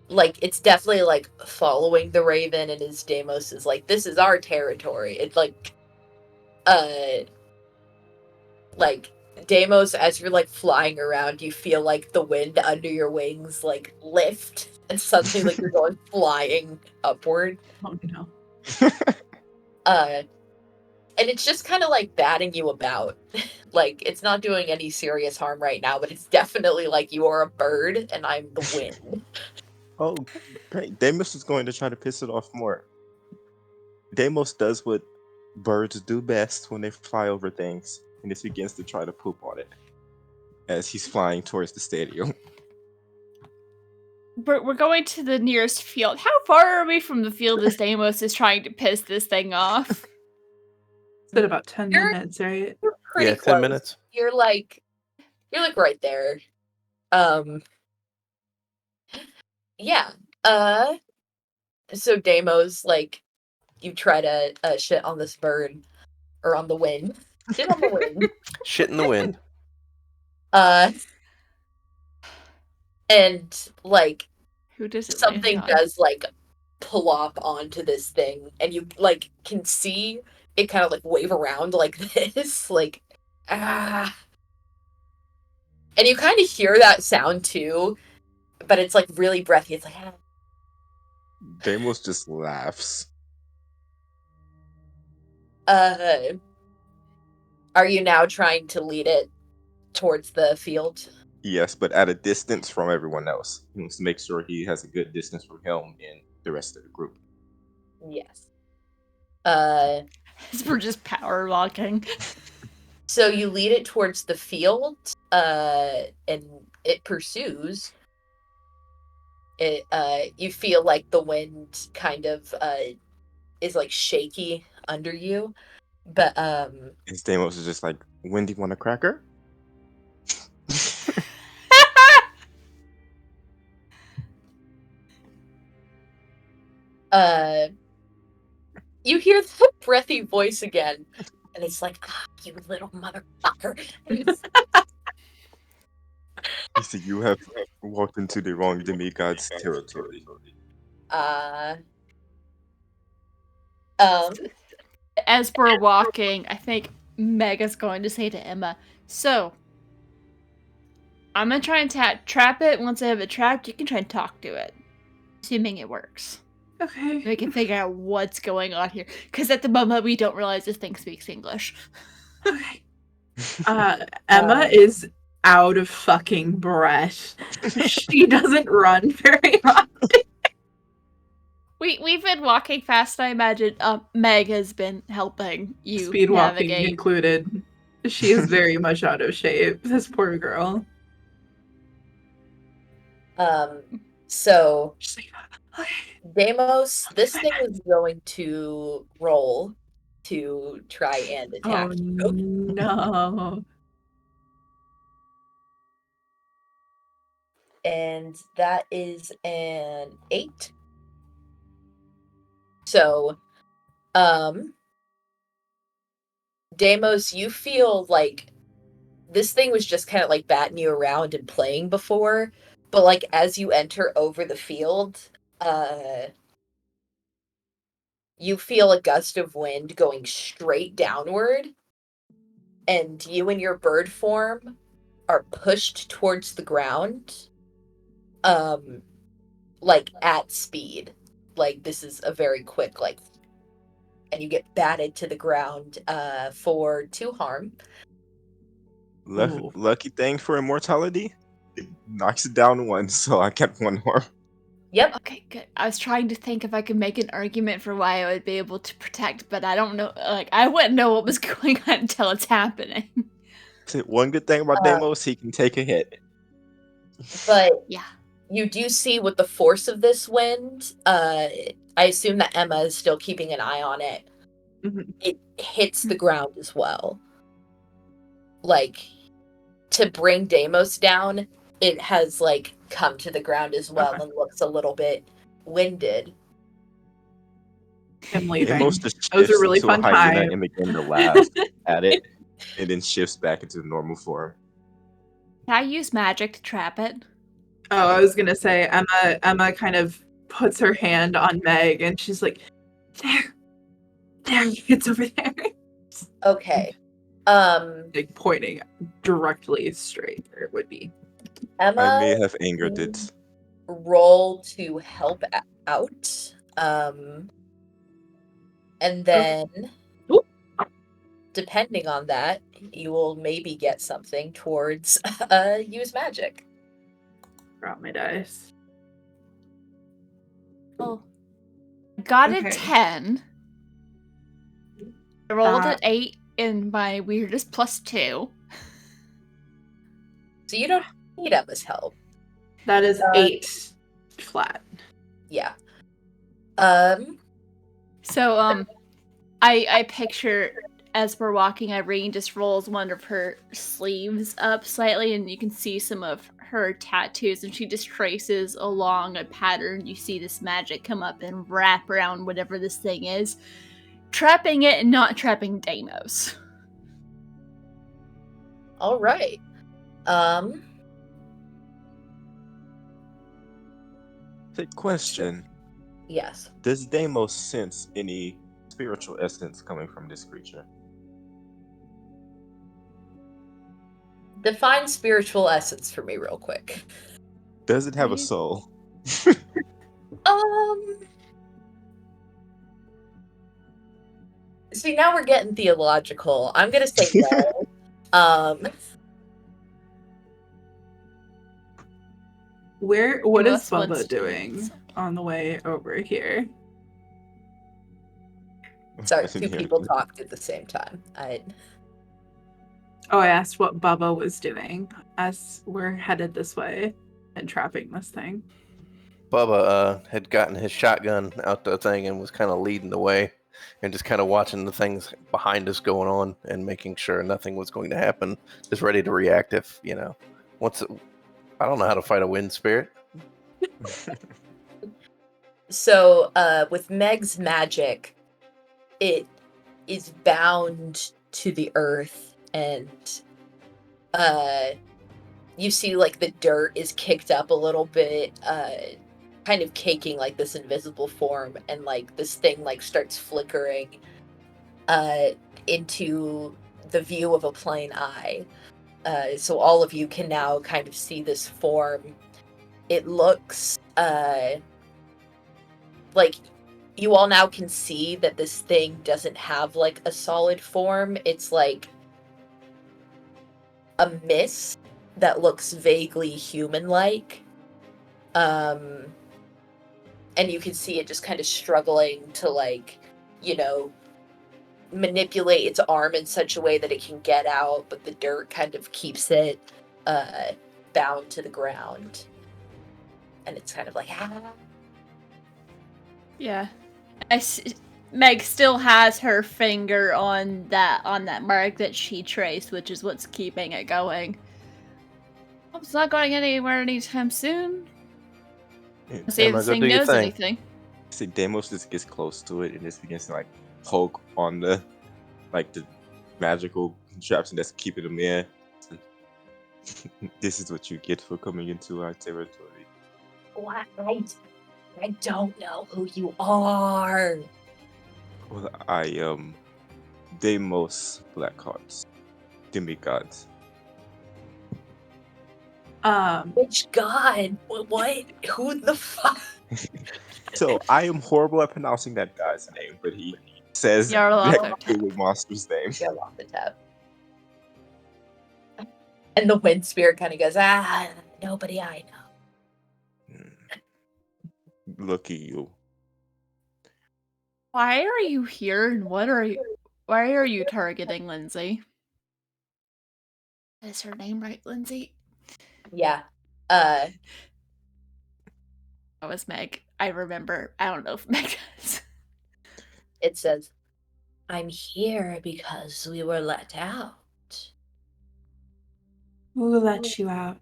Like it's definitely like following the raven, and as Deimos is like, this is our territory. It's like Deimos, as you're like flying around, you feel like the wind under your wings like lift, and suddenly like you're going flying upward. Oh no. And it's just kind of like batting you about. Like it's not doing any serious harm right now, but it's definitely like you are a bird and I'm the wind. Oh, great. Deimos is going to try to piss it off more. Deimos does what birds do best when they fly over things, and just begins to try to poop on it as he's flying towards the stadium. We're going to the nearest field. How far are we from the field as Deimos is trying to piss this thing off? It's been about 10 minutes, right? You're pretty Yeah, 10 close. minutes. You're like right there. Yeah. So Deimos, like, you try to shit on this bird, or on the wind. Shit on the wind. Shit in the wind. And And like Who does it land something on? does like plop onto this thing, and you like can see it kind of like wave around like this, like ah. And you kind of hear that sound too, but it's like really breathy. It's like ah. Deimos just laughs. Are you now trying to lead it towards the field? Yes, but at a distance from everyone else. He wants to make sure he has a good distance from him and the rest of the group. Yes. We're just power walking. So you lead it towards the field, and it pursues. It you feel like the wind kind of is like shaky under you, but And Deimos is just like, Wendy, want a cracker? you hear the breathy voice again, and it's like, ah, you little motherfucker. He said, you have walked into the wrong demigod's territory. As we're walking, I think Meg is going to say to Emma, so, I'm going to try and trap it. Once I have it trapped, you can try and talk to it. Assuming it works. Okay. We can figure out what's going on here. Because at the moment, we don't realize this thing speaks English. Okay. Emma is out of fucking breath. She doesn't run very often. We've been walking fast. I imagine Meg has been helping you Speed walking navigate. included. She is very much out of shape. This poor girl. So She's like, okay. Deimos, this thing is going to roll to try and attack Oh you. no. And that is an 8. So, Deimos, you feel like this thing was just kind of like batting you around and playing before, but like as you enter over the field, you feel a gust of wind going straight downward, and you in your bird form are pushed towards the ground, like at speed. Like this is a very quick like, and you get batted to the ground for 2 harm. Ooh. Lucky thing for immortality, it knocks it down 1, so I kept 1 harm. Yep. Okay, good. I was trying to think if I could make an argument for why I would be able to protect, but I don't know. Like, I wouldn't know what was going on until it's happening. One good thing about Deimos, he can take a hit. But Yeah. you do see with the force of this wind, I assume that Emma is still keeping an eye on it. Mhm. It hits the ground as well. Like, to bring Deimos down, it has, like, come to the ground as well Okay. and looks a little bit winded. I'm leaving. Deimos just That was a shifts really into fun a hyena time. and begin to laugh at it, and then shifts back into normal form. Can I use magic to trap it? Oh, I was gonna say Emma kind of puts her hand on Meg and she's like, there, it's over there. Okay. Like pointing directly straight where it would be. Emma, I may have angered it. roll to help out. And then, Oop. depending on that, you will maybe get something towards use magic. Drop my dice. Oh. Got Okay. a 10. I rolled Uh, an 8 in my weirdest +2. So you don't need Emma's help. That is 8 flat. Yeah. So, I picture as we're walking, Irene just rolls one of her sleeves up slightly, and you can see some of her tattoos, and she just traces along a pattern. You see this magic come up and wrap around whatever this thing is, trapping it and not trapping Deimos. All right. The question: Yes. does Deimos sense any spiritual essence coming from this creature? Define spiritual essence for me real quick. Does it have a Right. soul? See, now we're getting theological. I'm gonna say no. What is Deimos wants Bubba to doing use- on the way over here? Sorry, I didn't two hear people that. talked at the same time. Oh, I asked what Bubba was doing as we're headed this way and trapping this thing. Bubba had gotten his shotgun out the thing and was kind of leading the way and just kind of watching the things behind us going on and making sure nothing was going to happen. Just ready to react if, I don't know how to fight a wind spirit. So, with Meg's magic, it is bound to the earth, and you see like the dirt is kicked up a little bit, kind of caking like this invisible form, and like this thing like starts flickering into the view of a plain eye. So all of you can now kind of see this form. It looks like you all now can see that this thing doesn't have like a solid form. It's like a mist that looks vaguely human-like. And you can see it just kind of struggling to like, manipulate its arm in such a way that it can get out, but the dirt kind of keeps it bound to the ground. And it's kind of like, Yeah. Meg still has her finger on that mark that she traced, which is what's keeping it going. It's not going anywhere anytime soon. See if Emma, this go thing do your knows thing. anything. See, Deimos just gets close to it and just begins to like poke on the magical contraption that's keeping him there. This is what you get for coming into our territory. what? I don't know who you are. Well, I am Deimos Blackhearts, demigods. Which god? What? Who the fuck? So I am horrible at pronouncing that guy's name, but he says Yarlathotep. that with monster's name. Yarlathotep. And the wind spirit kind of goes, nobody I know. Lucky you. Why are you here and why are you targeting Lindsay? Is her name right, Lindsay? Yeah. That was Meg. I remember. I don't know if Meg does. It says, I'm here because we were let out. Who let you out?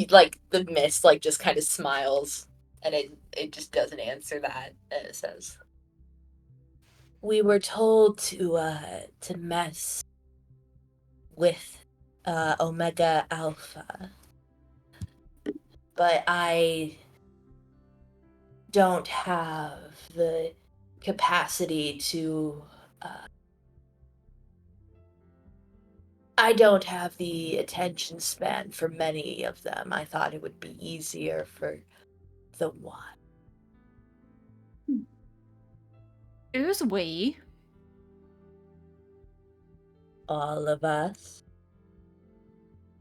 Like the mist like just kind of smiles, and it just doesn't answer that. And it says, we were told to mess with Omega Alpha, but I don't have the capacity to I don't have the attention span for many of them. I thought it would be easier for the one. Who's we? All of us.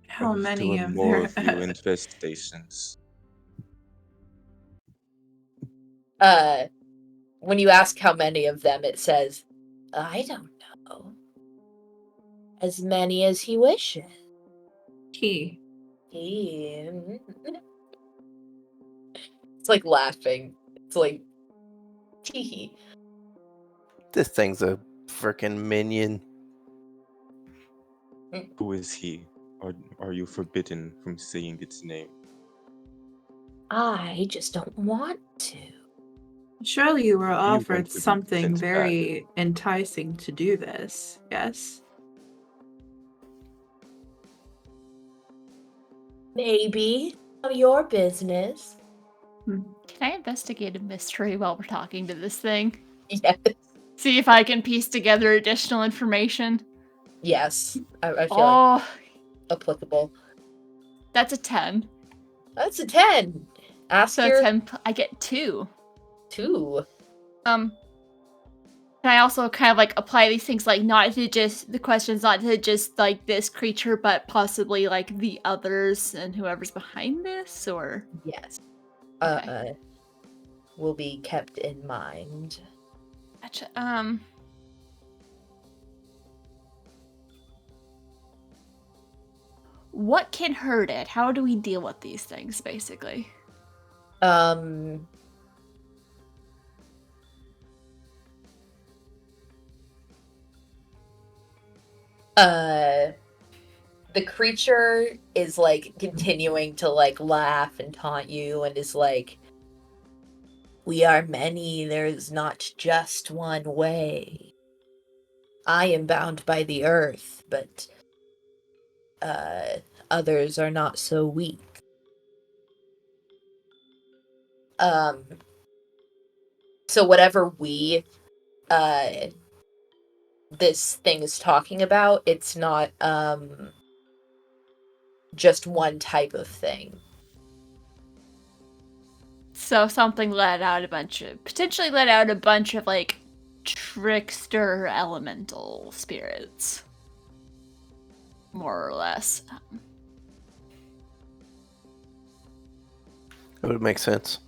How I was many doing of more their of your infestations. When you ask how many of them, it says, I don't know. As many as he wishes. He? It's like laughing. It's like, tee. This thing's a freaking minion. Who is he? Are you forbidden from saying its name? I just don't want to. Surely you were want offered to be something sent very enticing to do this, yes? Maybe. Your business. Can I investigate a mystery while we're talking to this thing? Yes. See if I can piece together additional information. Yes. I feel like applicable. That's a 10. That's a 10. Ask So your 10, I get 2. 2. Can I also kind of like apply these things, like not to just the questions, not to just like this creature, but possibly like the others and whoever's behind this, or? Yes. Okay. Will be kept in mind. Gotcha. What can hurt it? How do we deal with these things, basically? The creature is like continuing to like laugh and taunt you and is like, we are many, there's not just one way. I am bound by the earth, but others are not so weak. So whatever this thing is talking about, it's not just one type of thing. So something potentially let out a bunch of like trickster elemental spirits, more or less. It would make sense.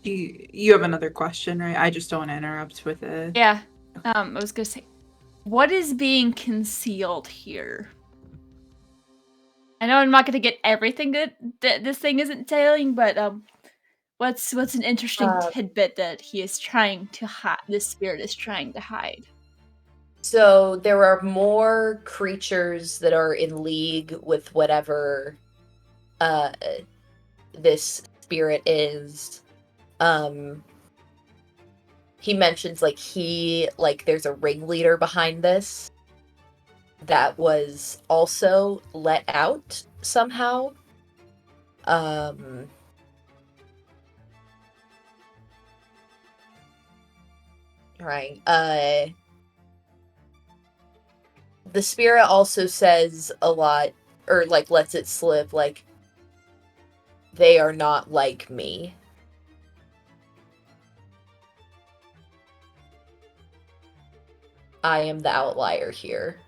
You have another question, right? I just don't want to interrupt with it. Yeah. I was gonna say, what is being concealed here? I know I'm not gonna get everything that this thing isn't telling, but what's an interesting tidbit that he is trying to hide? This spirit is trying to hide. So there are more creatures that are in league with whatever this spirit is. He mentions like there's a ringleader behind this that was also let out somehow. Right. The spirit also says a lot, or like lets it slip, like, they are not like me. I am the outlier here.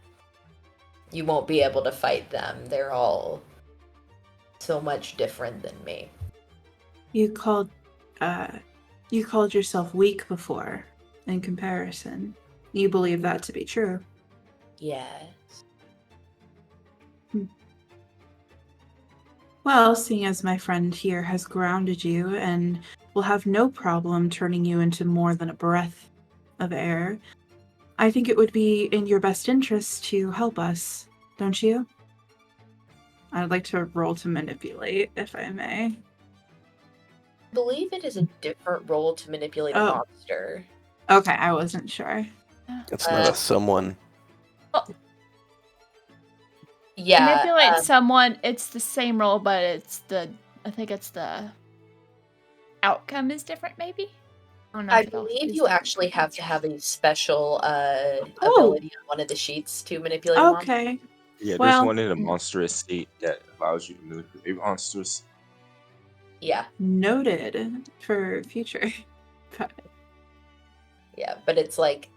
You won't be able to fight them. They're all so much different than me. You called yourself weak before, in comparison. You believe that to be true. Yes. Well, seeing as my friend here has grounded you and will have no problem turning you into more than a breath of air, I think it would be in your best interest to help us, don't you? I'd like to roll to manipulate, if I may. I believe it is a different role to manipulate a monster. Okay, I wasn't sure. It's not a someone. Yeah. Manipulate someone, it's the same role, but I think it's the outcome is different, maybe? I believe you actually have to have a special ability on one of the sheets to manipulate a monster. Okay. Yeah, Well, there's one in the monstrous state that allows you to manipulate monsters. Yeah. Noted for future. Yeah, but it's like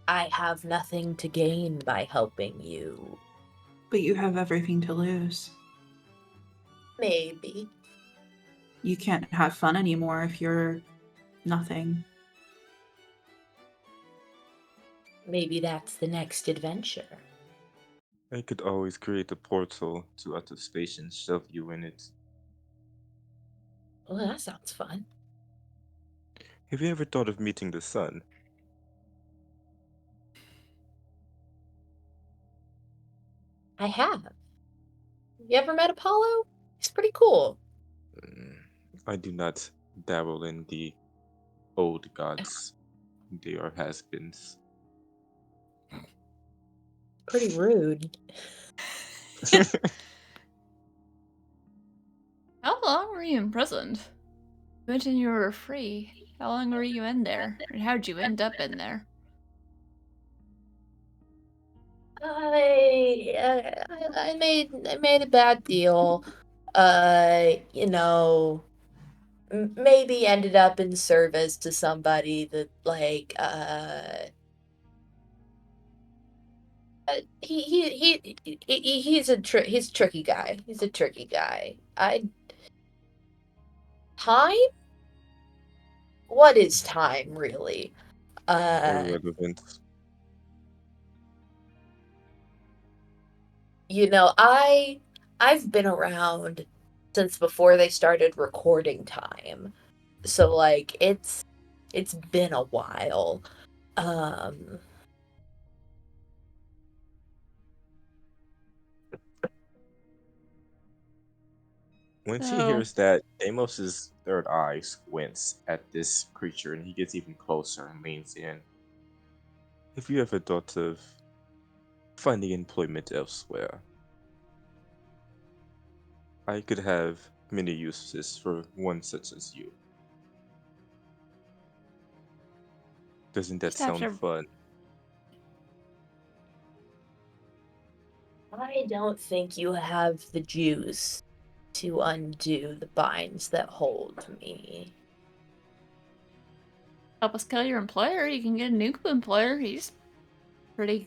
I have nothing to gain by helping you. But you have everything to lose. Maybe. You can't have fun anymore if you're nothing. Maybe that's the next adventure. I could always create a portal to outer space and shove you in it. Well, that sounds fun. Have you ever thought of meeting the sun? I have. You ever met Apollo? He's pretty cool. I do not dabble in the old gods. They are has-beens. Pretty rude. How long were you imprisoned? You mentioned you were free. How long were you in there? And how'd you end up in there? I made a bad deal. Maybe ended up in service to somebody that he's a tricky guy. He's a tricky guy. Time? What is time really? Irrelevant. I've been around since before they started recording time. So like it's been a while. When she So, hears that, Amos's third eye squints at this creature and he gets even closer and leans in. Have you ever thought of finding employment elsewhere? I could have many uses for one such as you. Doesn't that just have sound to. fun? I don't think you have the juice to undo the binds that hold me. Help us kill your employer. You can get a new employer. He's pretty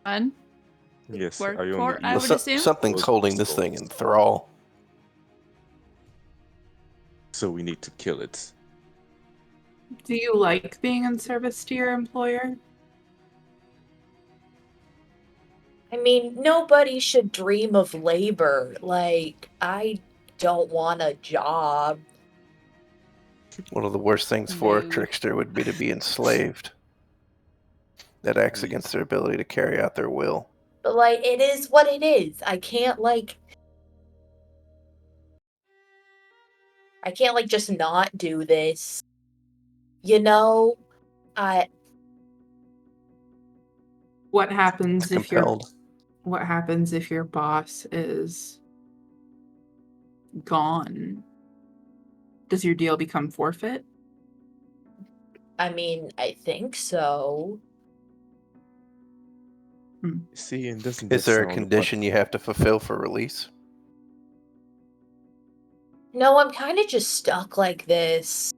fun. Yes, Work I only for, I use would assume. Something's holding this thing in thrall. so we need to kill it. Do you like being in service to your employer? I mean, nobody should dream of labor. Like, I don't want a job. One of the worst things for a No. trickster would be to be enslaved. That acts against their ability to carry out their will. But, like, it is what it is. I can't, just not do this. You know? What happens It's if your compelled. what happens if your boss is gone? Does your deal become forfeit? I mean, I think so. See, and doesn't Is that there a sound condition you have to fulfill for release? No, I'm kind of just stuck like this.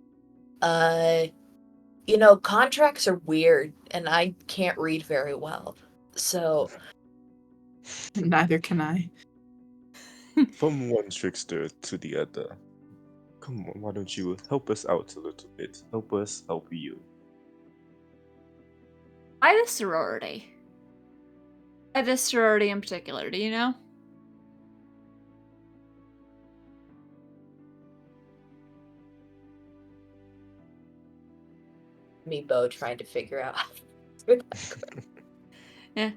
Contracts are weird, and I can't read very well. So, Neither can I. from one trickster to the other? Come on, why don't you help us out a little bit? Help us help you. Why the sorority? Why this sorority in particular, do you know? me, Beau, trying to figure out. Yeah.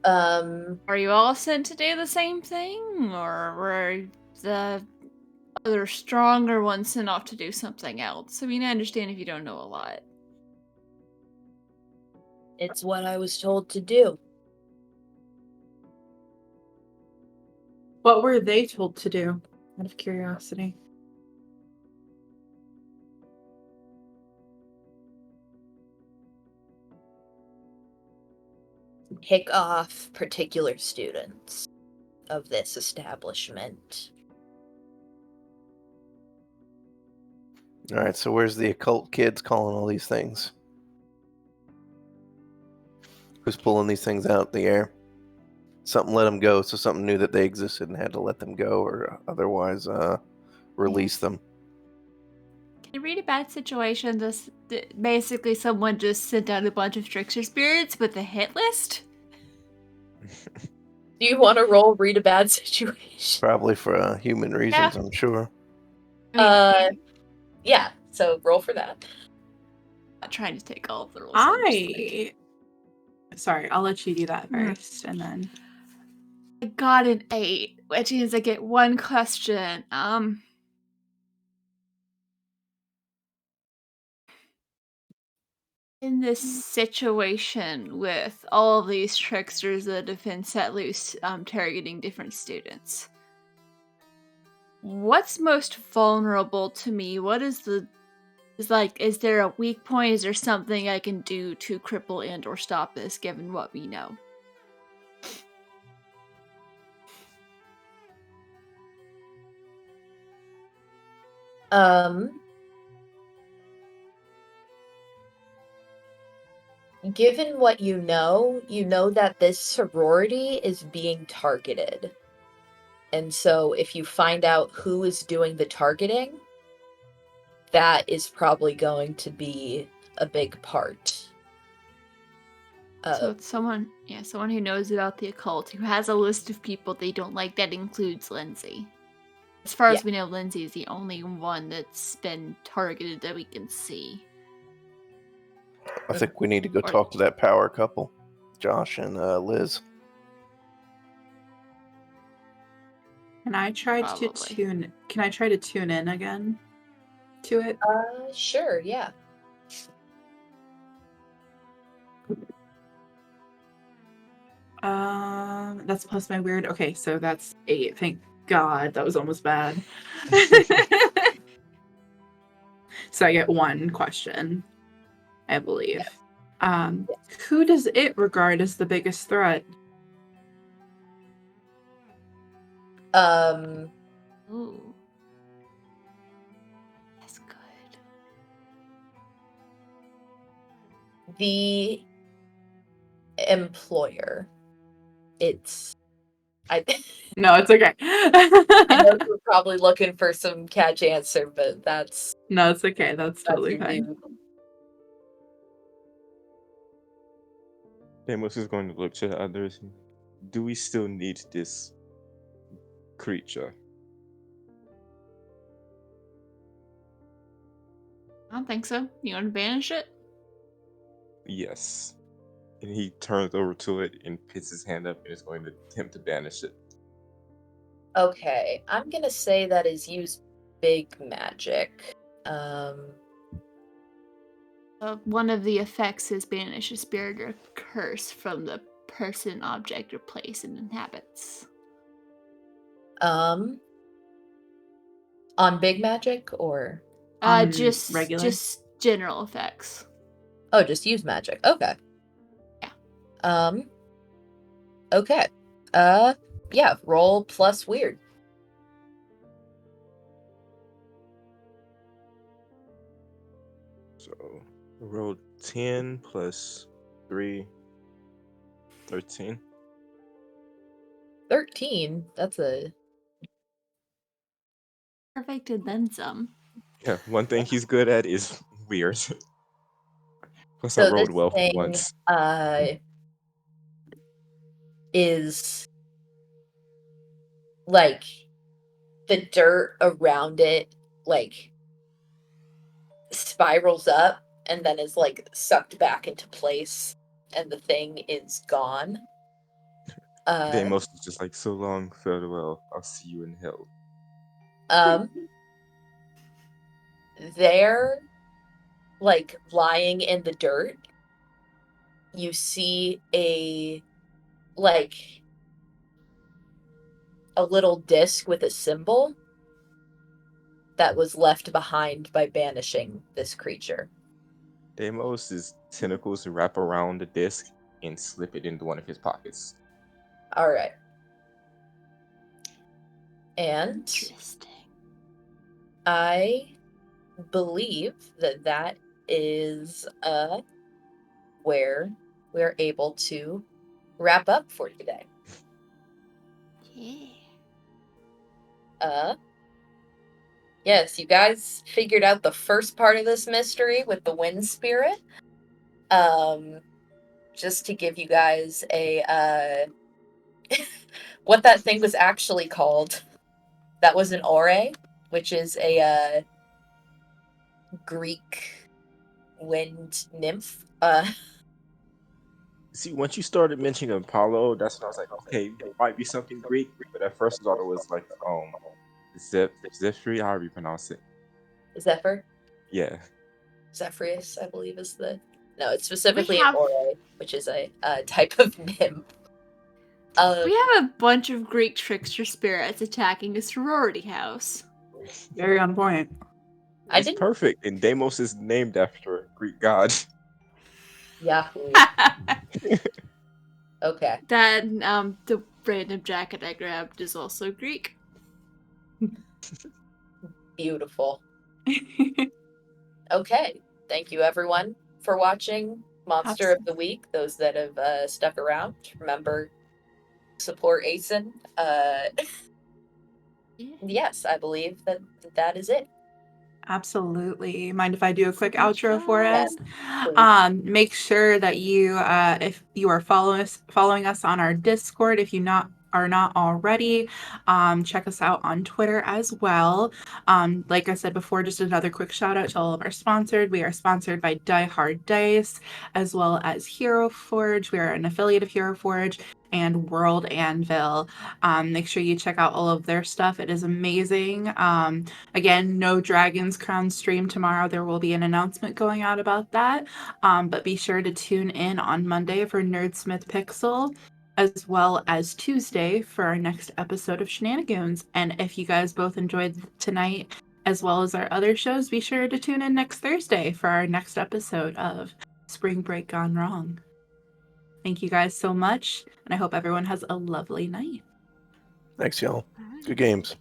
Are you all sent to do the same thing? Or were the other stronger ones sent off to do something else? I mean, I understand if you don't know a lot. It's what I was told to do. What were they told to do? Out of curiosity. Pick off particular students of this establishment. All right, so where's the occult kids calling all these things? Who's pulling these things out of the air? Something let them go, so something knew that they existed and had to let them go, or otherwise release them. Can you read a bad situation? Basically, someone just sent out a bunch of trickster spirits with a hit list? Do you want to roll read a bad situation? Probably for human reasons, I'm sure. I mean, Yeah, so roll for that. I'm not trying to take all of the rolls. Sorry, I'll let you do that first, and then I got an 8, which means I get one question. In this situation with all of these tricksters that have been set loose, targeting different students, what's most vulnerable to me? What is is there a weak point? Is there something I can do to cripple and or stop this, given what we know? Given what you know that this sorority is being targeted. And so if you find out who is doing the targeting, that is probably going to be a big part. So it's someone who knows about the occult, who has a list of people they don't like that includes Lindsay. As far as we know, Lindsay is the only one that's been targeted that we can see. I think we need to go talk to that power couple, Josh and Liz. Can I try to tune in again to it? Sure, yeah. That's plus my weird. Okay, so that's 8. Thank God, that was almost bad. So I get 1 question, I believe. Who does it regard as the biggest threat? Ooh. That's good. The employer. No, it's okay. I know we're probably looking for some catch answer, but that's... No, it's okay. That's totally fine. Deimos is going to look to the others. Do we still need this creature? I don't think so. You want to banish it? Yes. And he turns over to it and puts his hand up and is going to attempt to banish it. Okay, I'm gonna say that is use big magic. One of the effects is banish a spirit or curse from the person, object, or place it inhabits. On big magic or regular? Just general effects. Oh, just use magic. Okay. Yeah. Okay. Yeah, roll plus weird. So roll 10 plus 3, 13. 13. That's a... Perfect and then some. Yeah, one thing he's good at is weird. Plus I So rolled this well thing, once. is like the dirt around it like spirals up and then is like sucked back into place and the thing is gone. Deimos is just like, so long, farewell, I'll see you in hell. They're like lying in the dirt. You see a little disc with a symbol that was left behind by banishing this creature. Deimos' tentacles wrap around the disc and slip it into one of his pockets. All right. And Interesting. I believe that is where we're able to wrap up for today. Yeah. Yes, you guys figured out the first part of this mystery with the wind spirit. Just to give you guys a what that thing was actually called. That was an ore, which is a Greek wind nymph. See, once you started mentioning Apollo, that's when I was like, okay, it might be something Greek. But at first I thought it was like Zephyr, however you pronounce it. Zephyr? Yeah. Zephyrius, I believe, is the No, it's specifically have- an ore, which is a type of nymph. We have a bunch of Greek trickster spirits attacking a sorority house. Very on point. I It's didn't. perfect, and Deimos is named after a Greek god. Yahoo. Okay. Then the random jacket I grabbed is also Greek. Beautiful. Okay. Thank you, everyone, for watching Monster of the Week. Those that have stuck around, remember, support Asen. Yes, I believe that is it. Absolutely. Mind if I do a quick outro for it? Yes, please. Make sure that you, if you are following us on our Discord, if you are not already, check us out on Twitter as well. Like I said before, just another quick shout out to all of our sponsors. We are sponsored by Die Hard Dice, as well as Hero Forge. We are an affiliate of Hero Forge and World Anvil. Make sure you check out all of their stuff. It is amazing. Again, no Dragon's Crown stream tomorrow. There will be an announcement going out about that. But be sure to tune in on Monday for Nerdsmith Pixel, as well as Tuesday for our next episode of Shenanigans. And if you guys both enjoyed tonight, as well as our other shows, be sure to tune in next Thursday for our next episode of Spring Break Gone Wrong. Thank you guys so much, and I hope everyone has a lovely night. Thanks, y'all. Good games.